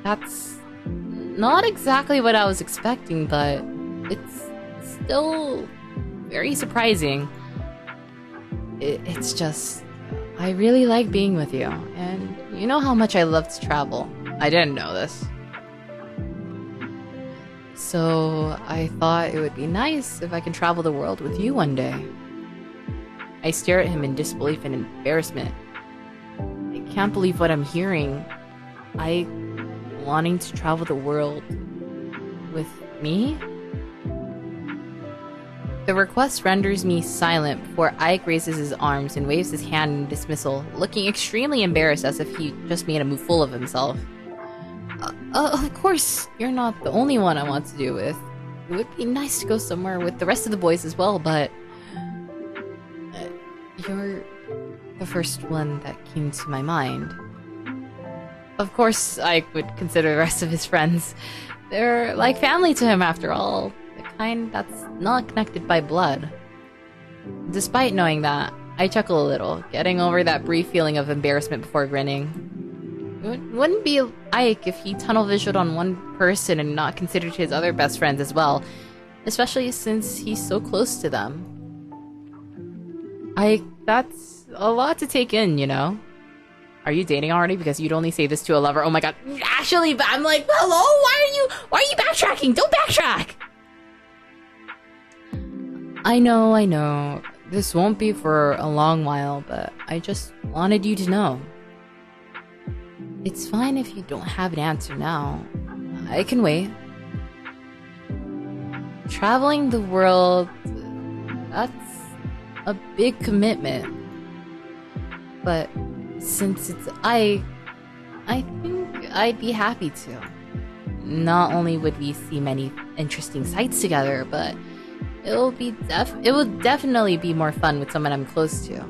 That's not exactly what I was expecting, but it's still very surprising. It's just, I really like being with you, and you know how much I love to travel. I didn't know this. So I thought it would be nice if I could travel the world with you one day. I stare at him in disbelief and embarrassment. I can't believe what I'm hearing. I wanting to travel the world with me? The request renders me silent before Ike raises his arms and waves his hand in dismissal, looking extremely embarrassed as if he just made a fool of himself. Of course, you're not the only one I want to do with. It would be nice to go somewhere with the rest of the boys as well, but... you're the first one that came to my mind. Of course, I would consider the rest of his friends. They're like family to him after all. The kind that's not connected by blood. Despite knowing that, I chuckle a little, getting over that brief feeling of embarrassment before grinning. It wouldn't be Ike if he tunnel visioned on one person and not considered his other best friends as well, especially since he's so close to them. Ike, that's a lot to take in, you know? Are you dating already? Because you'd only say this to a lover. Oh my god. Actually, but I'm like, hello? Why are you backtracking? Don't backtrack! I know. This won't be for a long while, but I just wanted you to know. It's fine if you don't have an answer now. I can wait. Traveling the world... that's a big commitment. But since it's I think I'd be happy to. Not only would we see many interesting sights together, but it will definitely be more fun with someone I'm close to.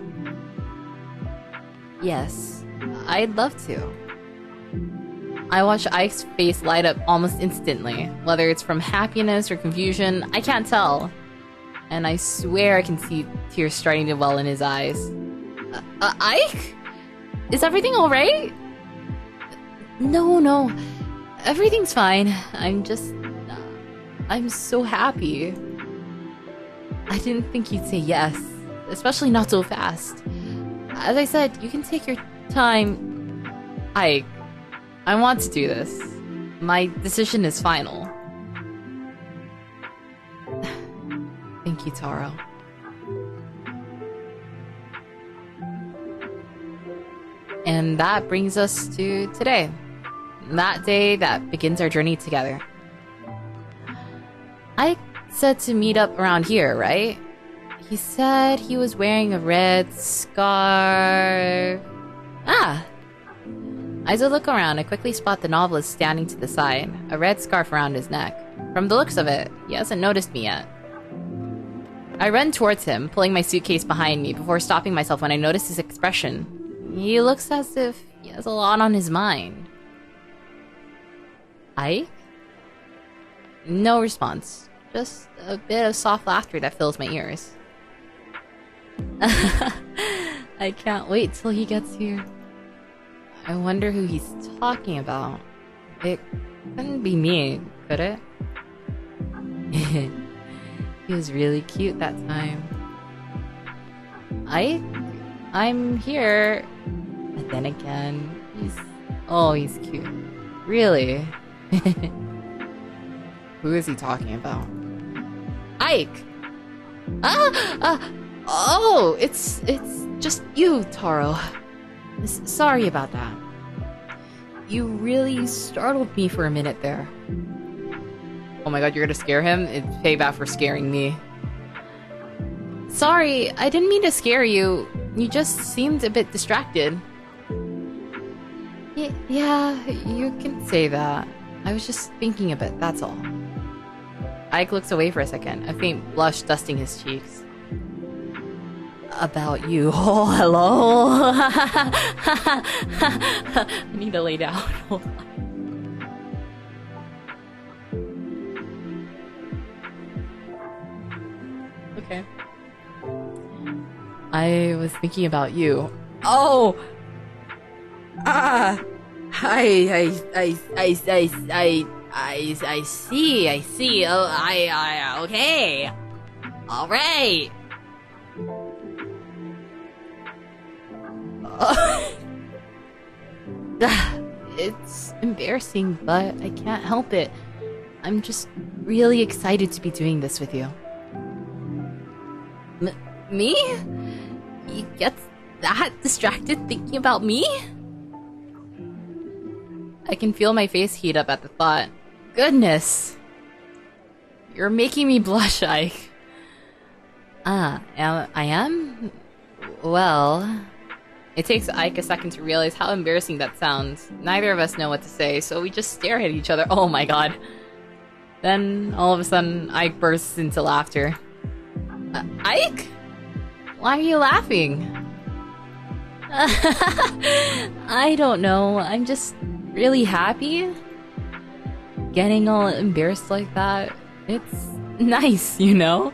Yes, I'd love to. I watch Ike's face light up almost instantly, whether it's from happiness or confusion, I can't tell. And I swear I can see tears starting to well in his eyes. Ike? Is everything alright? No. Everything's fine. I'm so happy. I didn't think you'd say yes, especially not so fast. As I said, you can take your time. Ike, I want to do this. My decision is final. Thank you, Taro. And that brings us to today. That day that begins our journey together. Ike said to meet up around here, right? He said he was wearing a red scarf. Ah! As I look around, I quickly spot the novelist standing to the side, a red scarf around his neck. From the looks of it, he hasn't noticed me yet. I run towards him, pulling my suitcase behind me before stopping myself when I notice his expression. He looks as if he has a lot on his mind. Ike? No response. Just a bit of soft laughter that fills my ears. I can't wait till he gets here. I wonder who he's talking about. It couldn't be me, could it? He was really cute that time. I'm here. But then again, he's cute. Really? Who is he talking about? Ike! Oh, it's just you, Taro. Sorry about that. You really startled me for a minute there. Oh my god, you're gonna scare him? It's payback for scaring me. Sorry, I didn't mean to scare you. You just seemed a bit distracted. Yeah, you can say that. I was just thinking a bit, that's all. Ike looks away for a second, a faint blush dusting his cheeks. About you. Oh, hello? I need to lay down. Hold on. Okay. I was thinking about you. Oh! I see. Oh, okay. All right. It's embarrassing, but I can't help it. I'm just really excited to be doing this with you. Me? You get that distracted thinking about me? I can feel my face heat up at the thought. Goodness. You're making me blush, Ike. I am? Well... It takes Ike a second to realize how embarrassing that sounds. Neither of us know what to say, so we just stare at each other. Oh my god. Then, all of a sudden, Ike bursts into laughter. Ike? Why are you laughing? I don't know. I'm just really happy. Getting all embarrassed like that. It's nice, you know?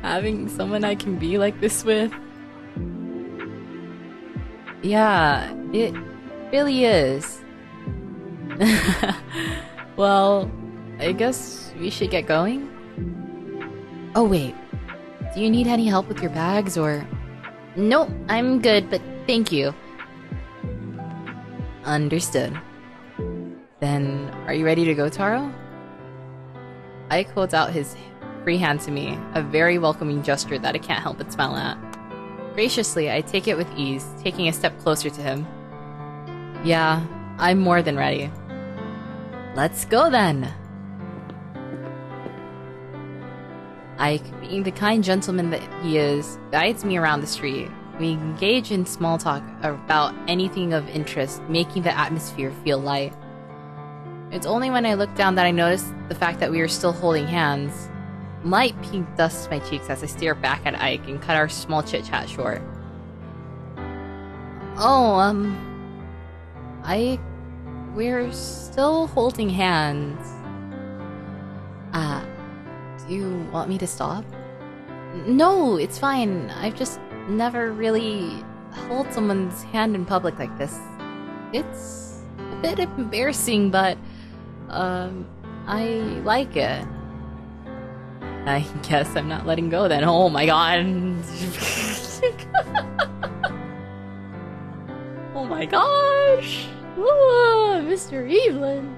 Having someone I can be like this with. Yeah, it really is. Well, I guess we should get going? Oh wait, do you need any help with your bags or... Nope, I'm good, but thank you. Understood. Then, are you ready to go, Taro? Ike holds out his free hand to me, a very welcoming gesture that I can't help but smile at. Graciously, I take it with ease, taking a step closer to him. Yeah, I'm more than ready. Let's go then! Ike, being the kind gentleman that he is, guides me around the street. We engage in small talk about anything of interest, making the atmosphere feel light. It's only when I look down that I notice the fact that we are still holding hands. Light pink dusts my cheeks as I stare back at Ike and cut our small chit-chat short. Oh, Ike, we're still holding hands. Do you want me to stop? No, it's fine. I've just never really held someone's hand in public like this. It's a bit embarrassing, but, I like it. I guess I'm not letting go then. Oh my god. Oh my gosh. Oh, Mr. Evelyn.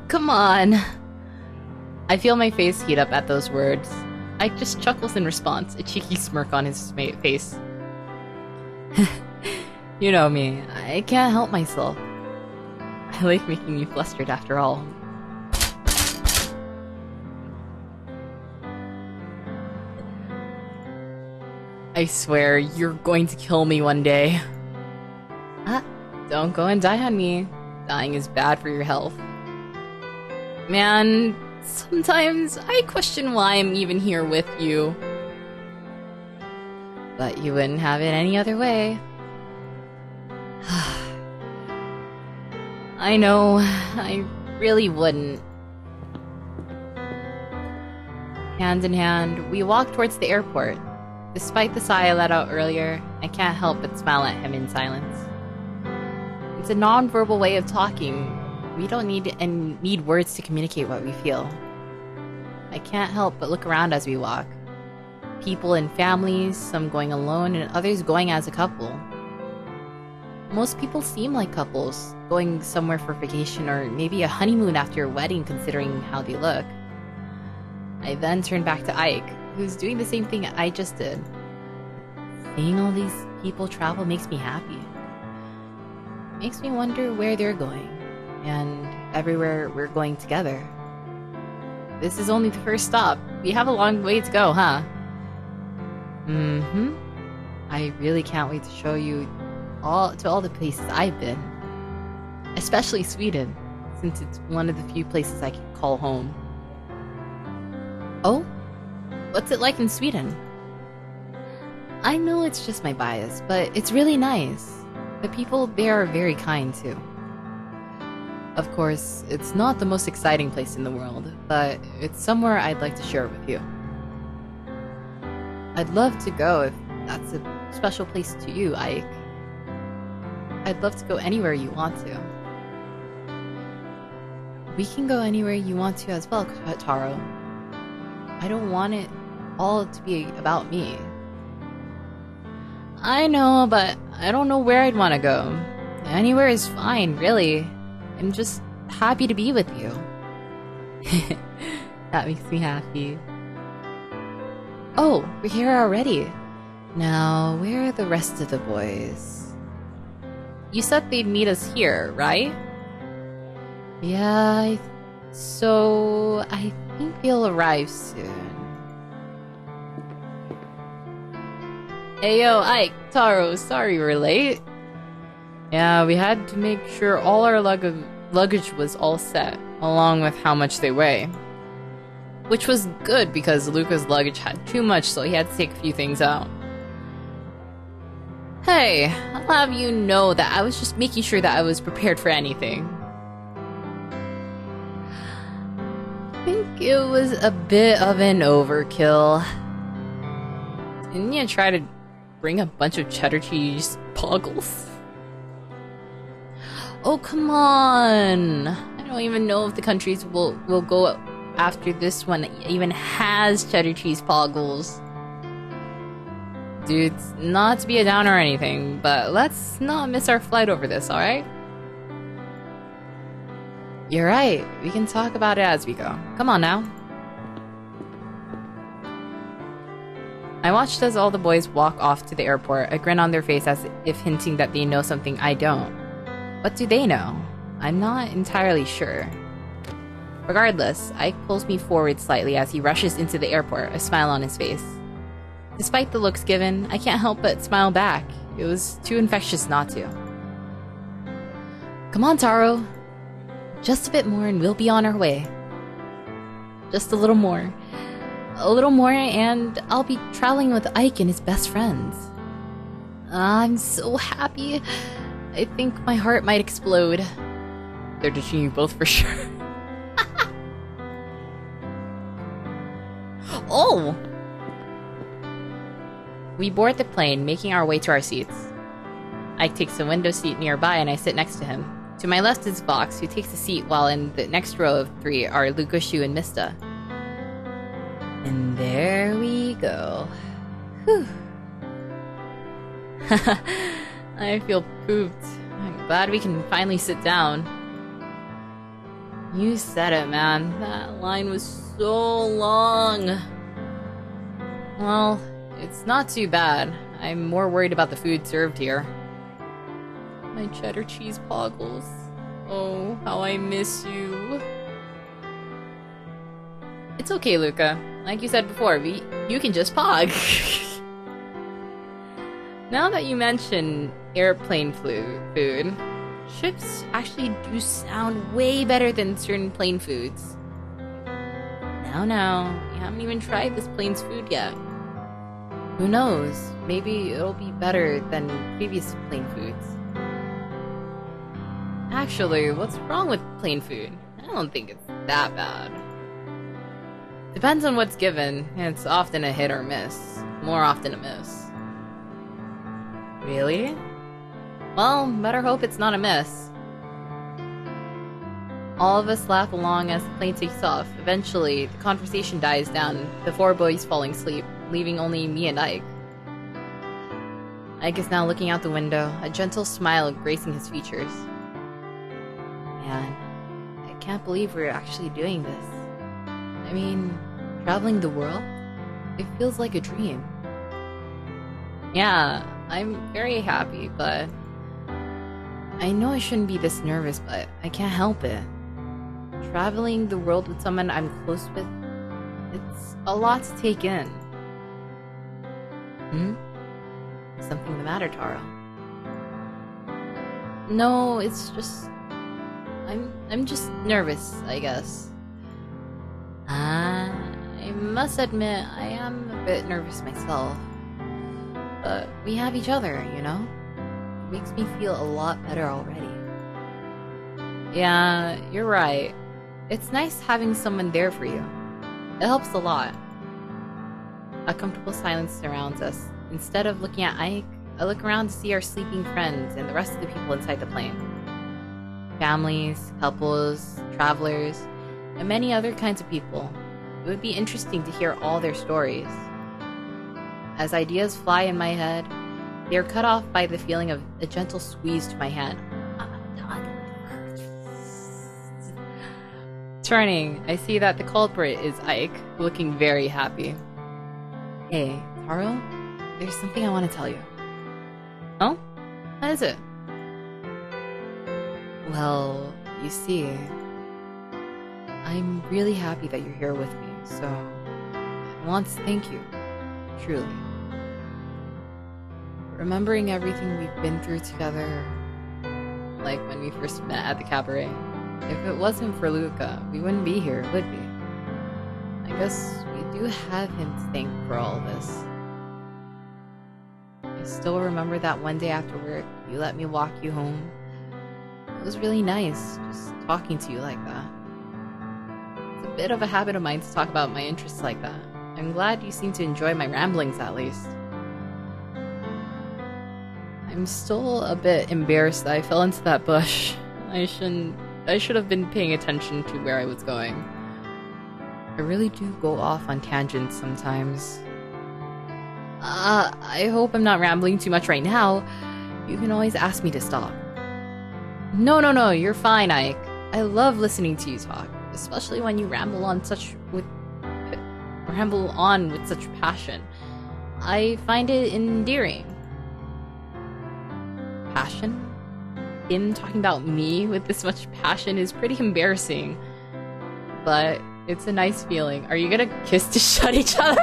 Come on. I feel my face heat up at those words. Ike just chuckles in response, a cheeky smirk on his face. You know me, I can't help myself. I like making you flustered after all. I swear, you're going to kill me one day. Don't go and die on me. Dying is bad for your health. Man, sometimes I question why I'm even here with you. But you wouldn't have it any other way. I know, I really wouldn't. Hand in hand, we walk towards the airport. Despite the sigh I let out earlier, I can't help but smile at him in silence. It's a non-verbal way of talking. We don't need words to communicate what we feel. I can't help but look around as we walk. People in families, some going alone and others going as a couple. Most people seem like couples, going somewhere for vacation or maybe a honeymoon after a wedding considering how they look. I then turn back to Ike, who's doing the same thing I just did. Seeing all these people travel makes me happy. Makes me wonder where they're going, and everywhere we're going together. This is only the first stop. We have a long way to go, huh? I really can't wait to show you all the places I've been. Especially Sweden, since it's one of the few places I can call home. Oh? What's it like in Sweden? I know it's just my bias, but it's really nice. The people there are very kind too. Of course, it's not the most exciting place in the world, but it's somewhere I'd like to share with you. I'd love to go if that's a special place to you, Ike. I'd love to go anywhere you want to. We can go anywhere you want to as well, Taro. I don't want it all to be about me. I know, but I don't know where I'd want to go. Anywhere is fine, really. I'm just happy to be with you. That makes me happy. Oh, we're here already. Now, where are the rest of the boys? You said they'd meet us here, right? Yeah, so I think they'll arrive soon. Ayo, Ike, Taro, sorry we're late. Yeah, we had to make sure all our luggage was all set, along with how much they weigh. Which was good because Luca's luggage had too much, so he had to take a few things out. Hey, I'll have you know that I was just making sure that I was prepared for anything. I think it was a bit of an overkill. Didn't you try to bring a bunch of cheddar cheese poggles? Oh, come on! I don't even know if the countries will go after this one even has cheddar cheese poggles. Dude, not to be a downer or anything, but let's not miss our flight over this, alright? You're right, we can talk about it as we go. Come on now. I watched as all the boys walk off to the airport, a grin on their face as if hinting that they know something I don't. What do they know? I'm not entirely sure. Regardless, Ike pulls me forward slightly as he rushes into the airport, a smile on his face. Despite the looks given, I can't help but smile back. It was too infectious not to. Come on, Taro. Just a bit more and we'll be on our way. Just a little more. A little more and I'll be traveling with Ike and his best friends. I'm so happy. I think my heart might explode. They're ditching you both for sure. Oh! We board the plane, making our way to our seats. Ike takes a window seat nearby and I sit next to him. To my left is Vox, who takes a seat while in the next row of three are Luca, Shu, and Mista. And there we go. Whew. I feel pooped. I'm glad we can finally sit down. You said it, man. That line was so long. Well, it's not too bad. I'm more worried about the food served here. My cheddar cheese poggles. Oh, how I miss you. It's okay, Luca. Like you said before, you can just pog. Now that you mention airplane food, chips actually do sound way better than certain plane foods. Now, you haven't even tried this plane's food yet. Who knows? Maybe it'll be better than previous plane foods. Actually, what's wrong with plain food? I don't think it's that bad. Depends on what's given. It's often a hit or miss. More often a miss. Really? Well, better hope it's not a miss. All of us laugh along as the plane takes off. Eventually, the conversation dies down, the four boys falling asleep, leaving only me and Ike. Ike is now looking out the window, a gentle smile gracing his features. Man, I can't believe we're actually doing this. I mean, traveling the world? It feels like a dream. Yeah, I'm very happy, but I know I shouldn't be this nervous, but I can't help it. Traveling the world with someone I'm close with, it's a lot to take in. Something the matter, Taro? No, it's just... I'm just nervous, I guess. I must admit, I am a bit nervous myself. But we have each other, you know? It makes me feel a lot better already. Yeah, you're right. It's nice having someone there for you. It helps a lot. A comfortable silence surrounds us. Instead of looking at Ike, I look around to see our sleeping friends and the rest of the people inside the plane. Families, couples, travelers, and many other kinds of people. It would be interesting to hear all their stories. As ideas fly in my head, they are cut off by the feeling of a gentle squeeze to my hand. Turning, I see that the culprit is Ike, looking very happy. Hey, Taro, there's something I want to tell you. Oh? What is it? Well, you see, I'm really happy that you're here with me, so I want to thank you, truly. Remembering everything we've been through together, like when we first met at the cabaret. If it wasn't for Luca, we wouldn't be here, would we? I guess we do have him to thank for all this. I still remember that one day after work, you let me walk you home. It was really nice, just talking to you like that. It's a bit of a habit of mine to talk about my interests like that. I'm glad you seem to enjoy my ramblings at least. I'm still a bit embarrassed that I fell into that bush. I should have been paying attention to where I was going. I really do go off on tangents sometimes. I hope I'm not rambling too much right now. You can always ask me to stop. No, you're fine, Ike. I love listening to you talk, especially when you ramble on with such passion. I find it endearing. Passion? Him talking about me with this much passion is pretty embarrassing. But it's a nice feeling. Are you gonna kiss to shut each other?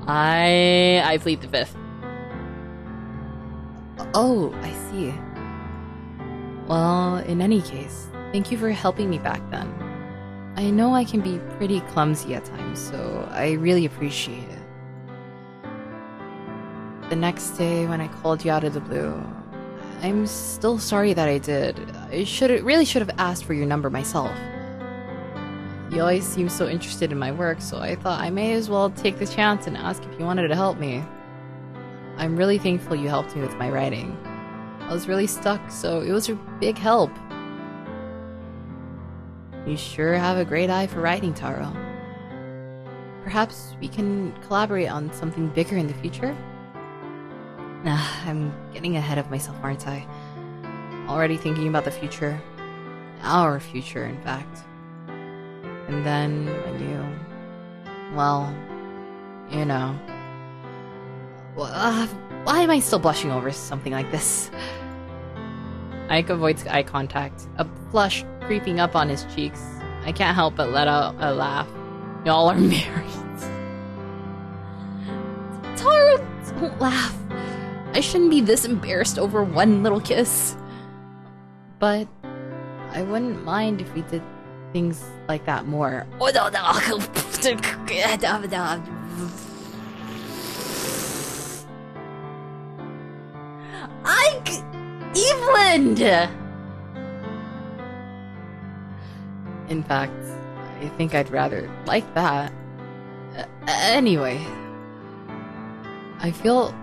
I plead the fifth. Oh, I see. Well, in any case, thank you for helping me back then. I know I can be pretty clumsy at times, so I really appreciate it. The next day, when I called you out of the blue, I'm still sorry that I did. I really should have asked for your number myself. You always seem so interested in my work, so I thought I may as well take the chance and ask if you wanted to help me. I'm really thankful you helped me with my writing. I was really stuck, so it was a big help. You sure have a great eye for writing, Taro. Perhaps we can collaborate on something bigger in the future? Nah, I'm getting ahead of myself, aren't I? Already thinking about the future. Our future, in fact. And then when you... well, you know. Why am I still blushing over something like this? Ike avoids eye contact, a blush creeping up on his cheeks. I can't help but let out a laugh. Y'all are married. Taro, don't laugh. I shouldn't be this embarrassed over one little kiss. But I wouldn't mind if we did things like that more. Evelyn! In fact, I think I'd rather like that. Anyway, I felt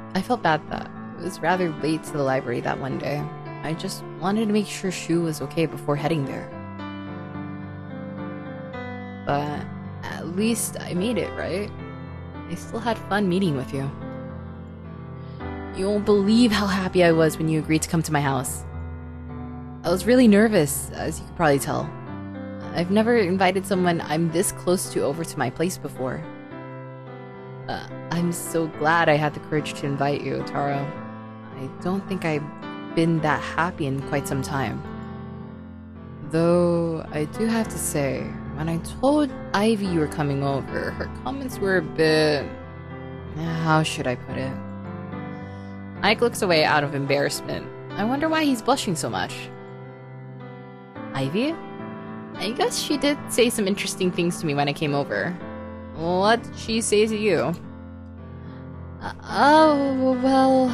bad that it was rather late to the library that one day. I just wanted to make sure Shu was okay before heading there. But at least I made it, right? I still had fun meeting with you. You won't believe how happy I was when you agreed to come to my house. I was really nervous, as you could probably tell. I've never invited someone I'm this close to over to my place before. I'm so glad I had the courage to invite you, Taro. I don't think I've been that happy in quite some time. Though, I do have to say, when I told Ivy you were coming over, her comments were a bit... how should I put it? Ike looks away out of embarrassment. I wonder why he's blushing so much. Ivy? I guess she did say some interesting things to me when I came over. What did she say to you? Oh, well...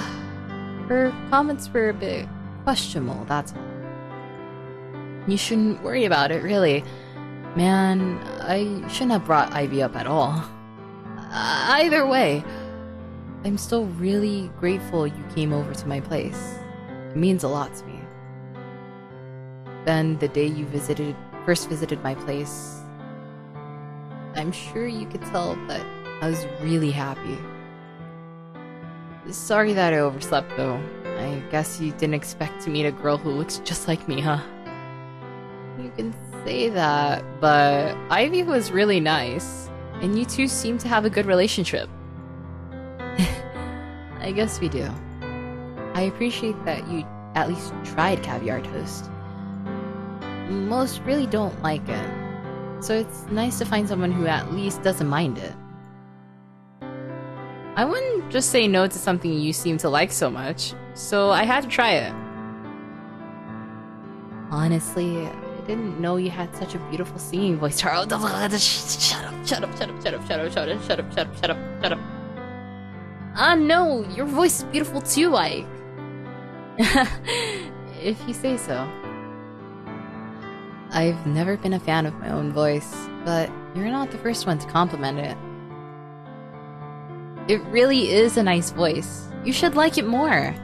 her comments were a bit questionable, that's all. You shouldn't worry about it, really. Man, I shouldn't have brought Ivy up at all. Either way, I'm still really grateful you came over to my place. It means a lot to me. Then the day you first visited my place, I'm sure you could tell that I was really happy. Sorry that I overslept though. I guess you didn't expect to meet a girl who looks just like me, huh? You can say that, but Ivy was really nice, and you two seem to have a good relationship. I guess we do. I appreciate that you at least tried caviar toast. Most really don't like it, so it's nice to find someone who at least doesn't mind it. I wouldn't just say no to something you seem to like so much, so I had to try it. Honestly, I didn't know you had such a beautiful singing voice, Taro. Shut up. Ah, no, your voice is beautiful too, Ike. If you say so. I've never been a fan of my own voice, but you're not the first one to compliment it. It really is a nice voice. You should like it more.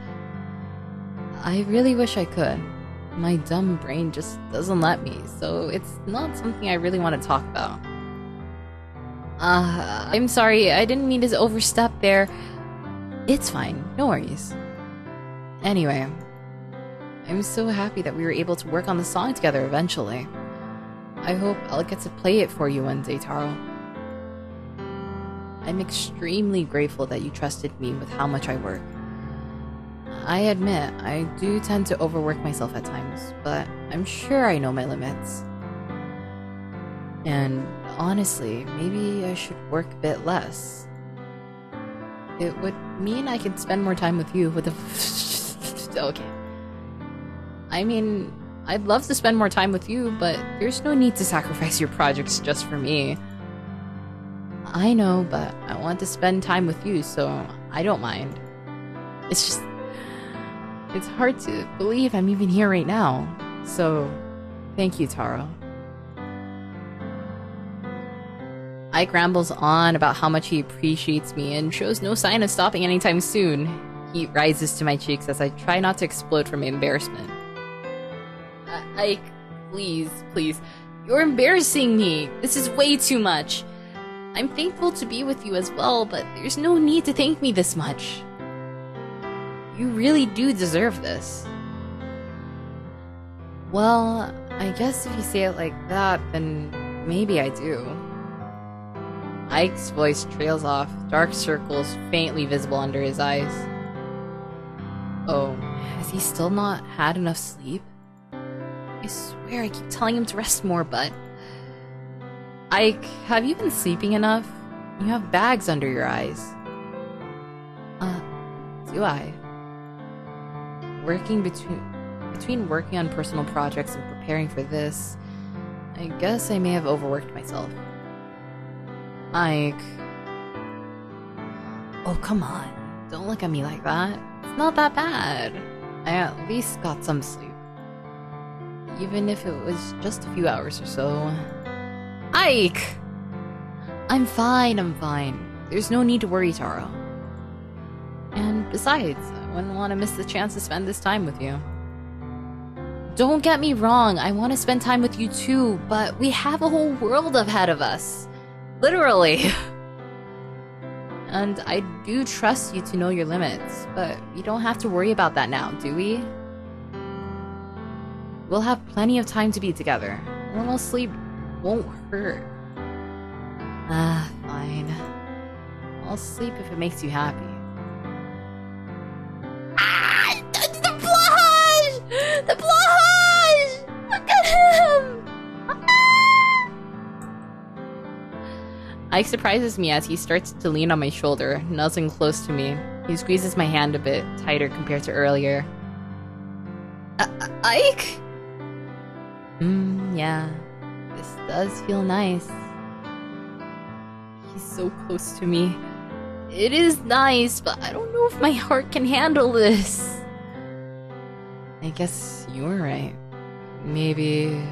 I really wish I could. My dumb brain just doesn't let me, so it's not something I really want to talk about. I'm sorry, I didn't mean to overstep there. It's fine, no worries. Anyway, I'm so happy that we were able to work on the song together eventually. I hope I'll get to play it for you one day, Taro. I'm extremely grateful that you trusted me with how much I work. I admit, I do tend to overwork myself at times, but I'm sure I know my limits. And honestly, maybe I should work a bit less. It would mean I could spend more time with you with the... Okay. I mean, I'd love to spend more time with you, but there's no need to sacrifice your projects just for me. I know, but I want to spend time with you, so I don't mind. It's just... it's hard to believe I'm even here right now. So, thank you, Taro. Ike rambles on about how much he appreciates me and shows no sign of stopping anytime soon. Heat rises to my cheeks as I try not to explode from embarrassment. Ike, please. You're embarrassing me. This is way too much. I'm thankful to be with you as well, but there's no need to thank me this much. You really do deserve this. Well, I guess if you say it like that, then maybe I do. Ike's voice trails off, dark circles faintly visible under his eyes. Oh, has he still not had enough sleep? I swear I keep telling him to rest more, but... Ike, have you been sleeping enough? You have bags under your eyes. Do I? Between working on personal projects and preparing for this, I guess I may have overworked myself. Ike... Oh, come on. Don't look at me like that. It's not that bad. I at least got some sleep. even if it was just a few hours or so. Ike! I'm fine, I'm fine. There's no need to worry, Taro. And besides, I wouldn't want to miss the chance to spend this time with you. Don't get me wrong, I want to spend time with you too, but we have a whole world ahead of us. Literally. And I do trust you to know your limits, but we don't have to worry about that now, do we? We'll have plenty of time to be together. A little sleep won't hurt. Fine. I'll sleep if it makes you happy. The blush! The blush! Look at him! Ike surprises me as he starts to lean on my shoulder, nuzzling close to me. He squeezes my hand a bit tighter compared to earlier. Ike? Yeah. This does feel nice. He's so close to me. It is nice, but I don't know if my heart can handle this. I guess you were right. Maybe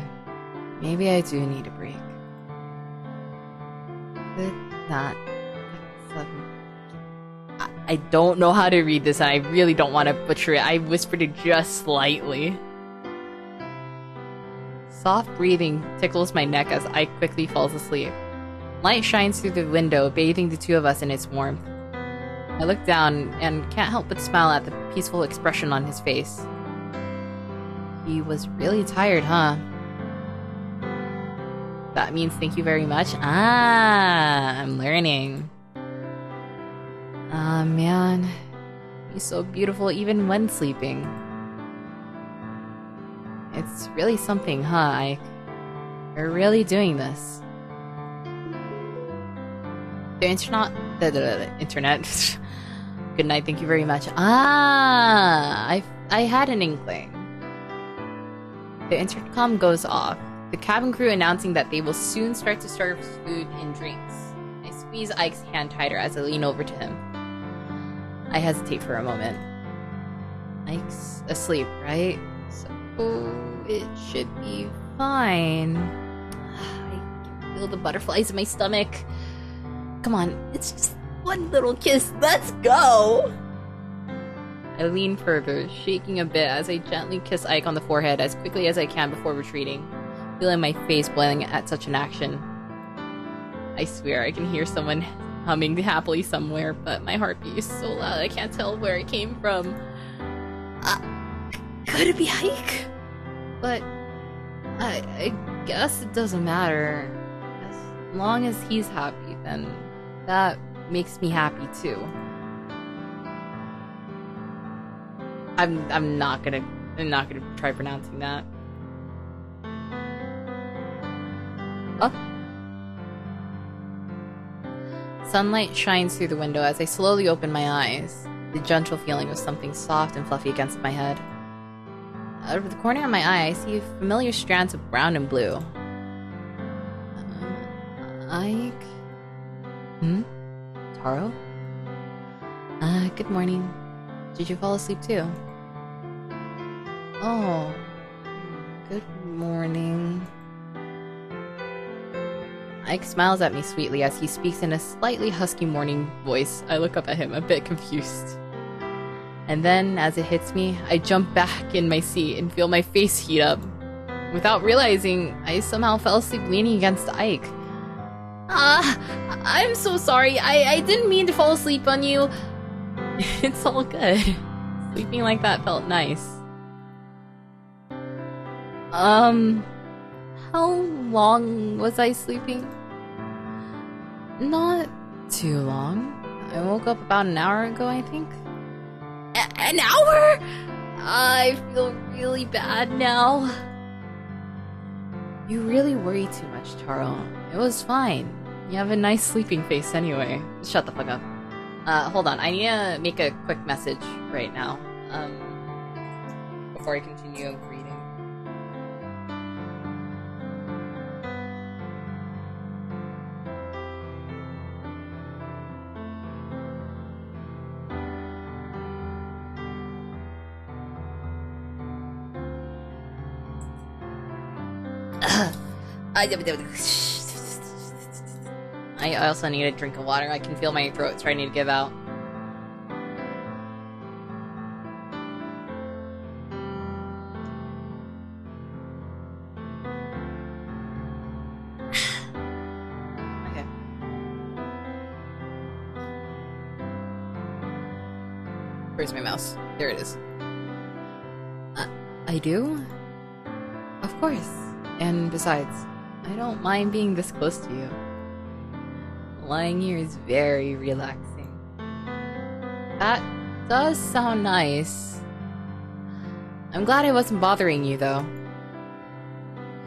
I do need a break. But not. I don't know how to read this, and I really don't want to butcher it. I whispered it just slightly. Soft breathing tickles my neck as Ike quickly falls asleep. Light shines through the window, bathing the two of us in its warmth. I look down and can't help but smile at the peaceful expression on his face. He was really tired, huh? That means thank you very much? I'm learning. Man. He's so beautiful even when sleeping. It's really something, huh, Ike? You're really doing this. The internet. Good night, thank you very much. I had an inkling. The intercom goes off, the cabin crew announcing that they will soon start to serve food and drinks. I squeeze Ike's hand tighter as I lean over to him. I hesitate for a moment. Ike's asleep, right? So it should be fine. I can feel the butterflies in my stomach. Come on, it's just one little kiss. Let's go! I lean further, shaking a bit as I gently kiss Ike on the forehead as quickly as I can before retreating, feeling my face boiling at such an action. I swear I can hear someone humming happily somewhere, but my heartbeat is so loud I can't tell where it came from. Could it be Ike? But I guess it doesn't matter. As long as he's happy, then that makes me happy too. I'm not gonna try pronouncing that. Oh. Sunlight shines through the window as I slowly open my eyes, the gentle feeling of something soft and fluffy against my head. Out of the corner of my eye, I see familiar strands of brown and blue. Ike? Taro? Good morning. Did you fall asleep too? Oh, good morning. Ike smiles at me sweetly as he speaks in a slightly husky morning voice. I look up at him, a bit confused. And then, as it hits me, I jump back in my seat and feel my face heat up. Without realizing, I somehow fell asleep leaning against Ike. I'm so sorry. I didn't mean to fall asleep on you. It's all good. Sleeping like that felt nice. How long was I sleeping? Not too long. I woke up about an hour ago, I think. An hour? I feel really bad now. You really worry too much, Taro. It was fine. You have a nice sleeping face anyway. Shut the fuck up. Hold on. I need to make a quick message right now. Before I continue reading. I also need a drink of water. I can feel my throat starting to give out. Okay. Where's my mouse? There it is. I do? Of course. And besides, I don't mind being this close to you. Lying here is very relaxing. That does sound nice. I'm glad I wasn't bothering you, though.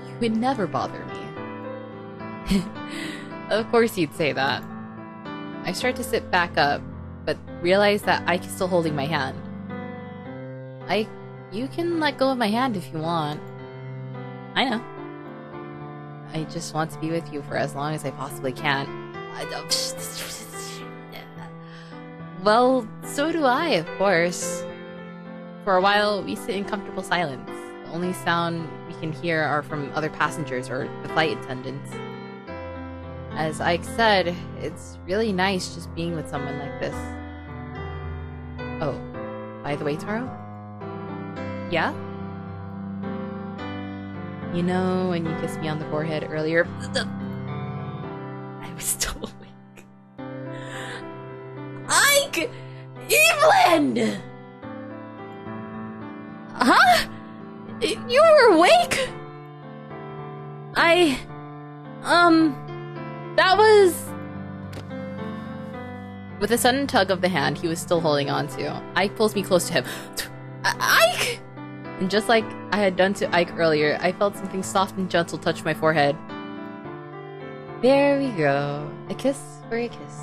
You would never bother me. Of course you'd say that. I start to sit back up, but realize that Ike is still holding my hand. Ike, you can let go of my hand if you want. I know. I just want to be with you for as long as I possibly can. Well, so do I, of course. For a while, we sit in comfortable silence. The only sound we can hear are from other passengers or the flight attendants. As Ike said, it's really nice just being with someone like this. Oh, by the way, Taro? Yeah? You know, when you kissed me on the forehead earlier, I was still awake. Ike! Evelyn! Huh? You were awake? That was... With a sudden tug of the hand he was still holding on to, Ike pulls me close to him. Ike! And just like I had done to Ike earlier, I felt something soft and gentle touch my forehead. There we go. A kiss for a kiss.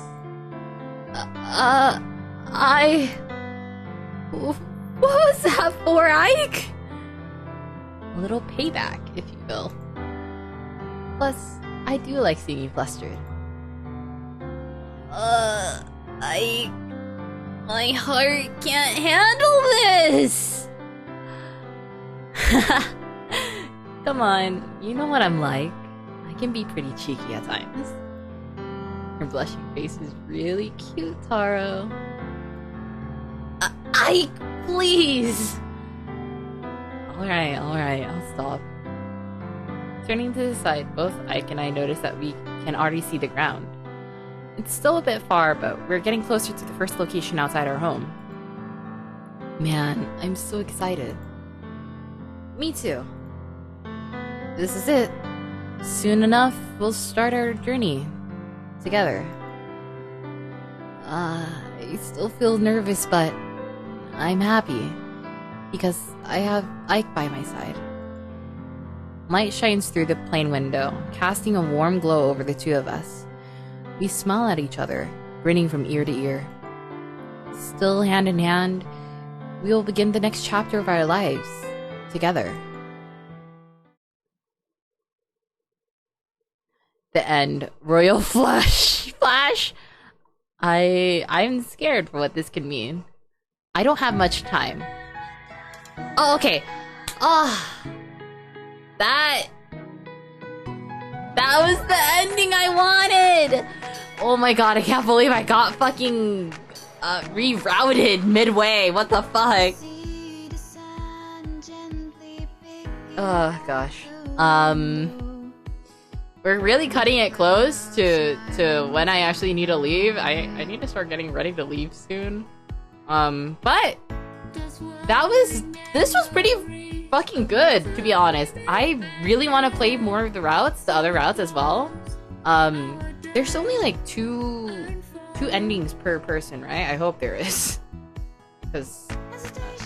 What was that for, Ike? A little payback, if you will. Plus, I do like seeing you flustered. Ike... My heart can't handle this! Come on, you know what I'm like. I can be pretty cheeky at times. Your blushing face is really cute, Taro. Ike, please! Alright, I'll stop. Turning to the side, both Ike and I notice that we can already see the ground. It's still a bit far, but we're getting closer to the first location outside our home. Man, I'm so excited. Me too. This is it. Soon enough, we'll start our journey together. I still feel nervous, but I'm happy because I have Ike by my side. Light shines through the plane window, casting a warm glow over the two of us. We smile at each other, grinning from ear to ear. Still hand in hand, we will begin the next chapter of our lives together. The end. Royal flash. I'm scared for what this could mean. I don't have much time. Oh, okay. That was the ending I wanted! Oh my god, I can't believe I got fucking rerouted midway. What the fuck? Oh gosh. We're really cutting it close to when I actually need to leave. I need to start getting ready to leave soon. But this was pretty fucking good, to be honest. I really want to play more of the other routes as well. There's only like two endings per person, right? I hope there is, because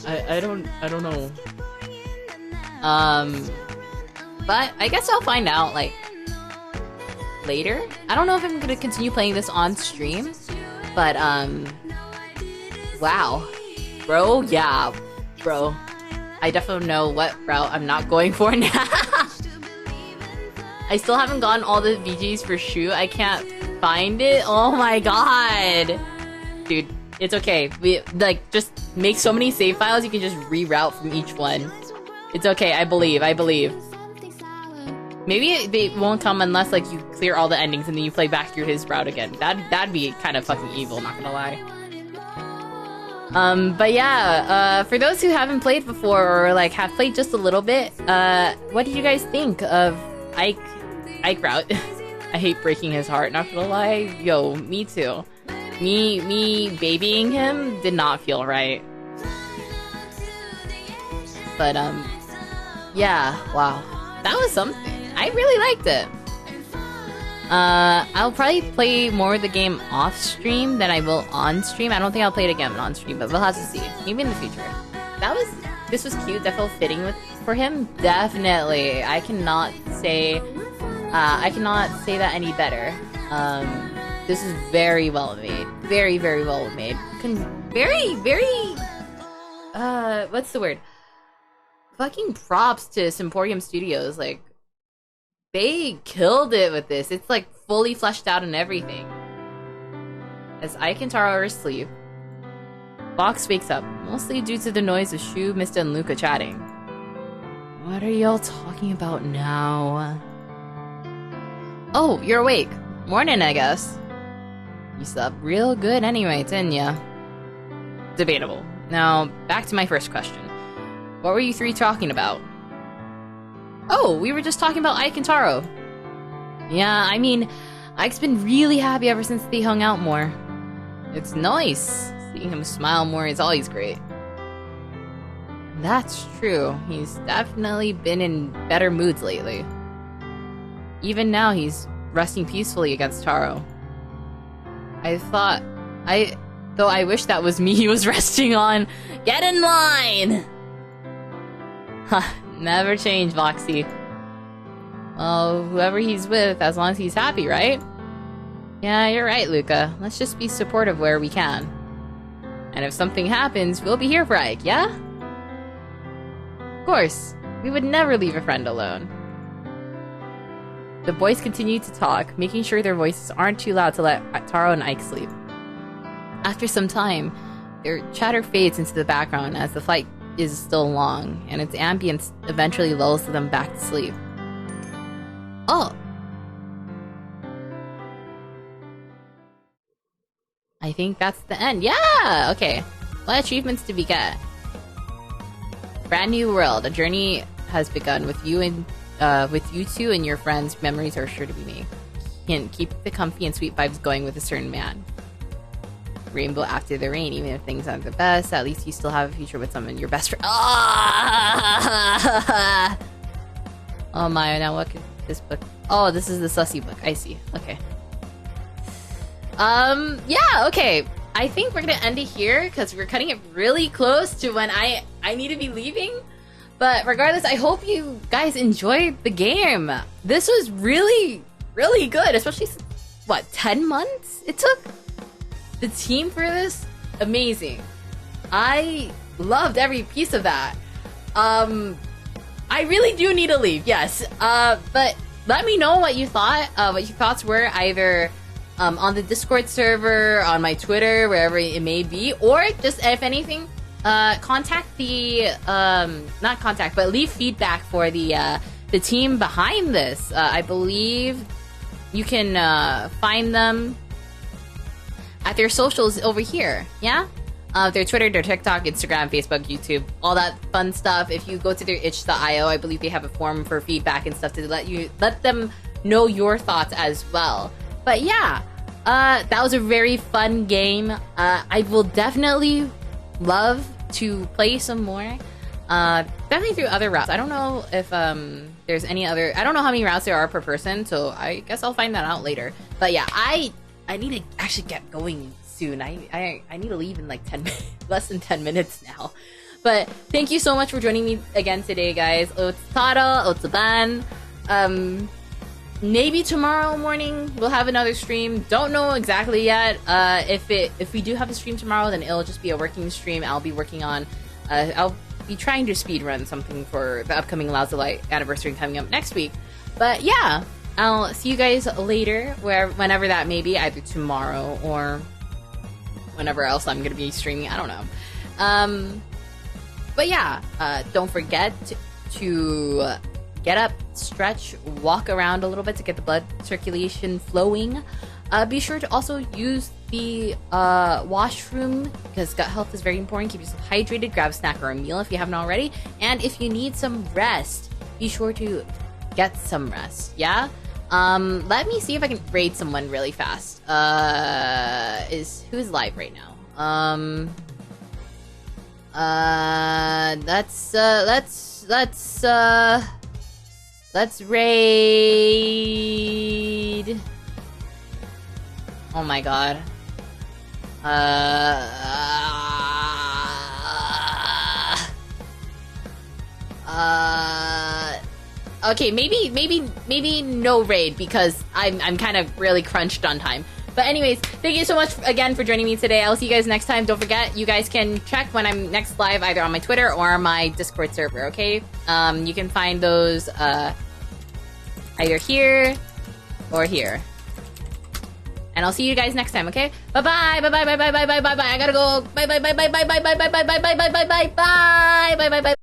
I don't know. But I guess I'll find out like later. I don't know if I'm gonna continue playing this on stream, but wow, bro, yeah, bro. I definitely know what route I'm not going for now. I still haven't gotten all the VGs for Shu. I can't find it. Oh my god. Dude, it's okay. We like just make so many save files you can just reroute from each one. It's okay, I believe. Maybe they won't come unless like you clear all the endings and then you play back through his route again. That'd be kind of fucking evil, not gonna lie. But yeah, for those who haven't played before or like have played just a little bit, what do you guys think of Ike route? I hate breaking his heart, not gonna lie. Yo, me too. Me babying him did not feel right. But yeah, wow, that was something. I really liked it. I'll probably play more of the game off stream than I will on stream. I don't think I'll play it again on stream, but we'll have to see. Maybe in the future. This was cute. That felt fitting for him. Definitely. I cannot say that any better. This is very well made. Very, very well made. Very, what's the word? Fucking props to Semporium Studios. Like, they killed it with this. It's like fully fleshed out and everything. As Ike and Taro are asleep, Fox wakes up, mostly due to the noise of Shu, Mista, and Luca chatting. What are y'all talking about now? Oh, you're awake. Morning, I guess. You slept real good anyway, didn't ya? Debatable. Now, back to my first question. What were you three talking about? Oh, we were just talking about Ike and Taro. Yeah, I mean, Ike's been really happy ever since they hung out more. It's nice. Seeing him smile more is always great. That's true. He's definitely been in better moods lately. Even now, he's resting peacefully against Taro. Though I wish that was me he was resting on. Get in line! Huh, never change, Voxy. Well, whoever he's with, as long as he's happy, right? Yeah, you're right, Luca. Let's just be supportive where we can. And if something happens, we'll be here for Ike, yeah? Of course. We would never leave a friend alone. The boys continue to talk, making sure their voices aren't too loud to let Taro and Ike sleep. After some time, their chatter fades into the background as the flight is still long, and its ambience eventually lulls them back to sleep. Oh! I think that's the end. Yeah! Okay. What achievements did we get? Brand new world. A journey has begun with you two and your friends. Memories are sure to be made. Hint, keep the comfy and sweet vibes going with a certain man. Rainbow after the rain. Even if things aren't the best, at least you still have a future with someone, your best friend. Oh my, now what could this book... Oh, this is the sussy book. I see. Okay. Yeah, okay. I think we're gonna end it here because we're cutting it really close to when I need to be leaving. But regardless, I hope you guys enjoyed the game. This was really, really good, especially since, what, 10 months it took? The team for this, amazing. I loved every piece of that. I really do need to leave, yes. But let me know what you thought, what your thoughts were, either on the Discord server, on my Twitter, wherever it may be, or just, if anything, contact the, not contact, but leave feedback for the team behind this. I believe you can find them at their socials over here, yeah? Their Twitter, their TikTok, Instagram, Facebook, YouTube, all that fun stuff. If you go to their itch.io, I believe they have a form for feedback and stuff to let them know your thoughts as well. But yeah, that was a very fun game. I will definitely love to play some more. Definitely through other routes. I don't know if there's any other... I don't know how many routes there are per person, so I guess I'll find that out later. But yeah, I need to actually get going soon. I need to leave in like 10 minutes, less than 10 minutes now. But thank you so much for joining me again today, guys. Otsutaro, Otsuban. Maybe tomorrow morning we'll have another stream. Don't know exactly yet. If we do have a stream tomorrow, then it'll just be a working stream. I'll be working on. I'll be trying to speedrun something for the upcoming Lazulite anniversary coming up next week. But yeah, I'll see you guys later, whenever that may be, either tomorrow or whenever else I'm gonna be streaming. I don't know. But yeah, don't forget to get up, stretch, walk around a little bit to get the blood circulation flowing. Be sure to also use the washroom because gut health is very important. Keep yourself hydrated. Grab a snack or a meal if you haven't already. And if you need some rest, be sure to get some rest. Yeah? Let me see if I can raid someone really fast. Who's live right now? Let's raid. Oh my god. Okay, maybe no raid because I'm kind of really crunched on time. But anyways, thank you so much again for joining me today. I'll see you guys next time. Don't forget, you guys can check when I'm next live either on my Twitter or my Discord server, okay? You can find those either here or here. And I'll see you guys next time, okay? Bye-bye, bye-bye, bye-bye, bye-bye, bye-bye. I gotta go. Bye-bye, bye-bye, bye-bye, bye-bye, bye-bye, bye-bye, bye-bye, bye-bye, bye-bye, bye-bye.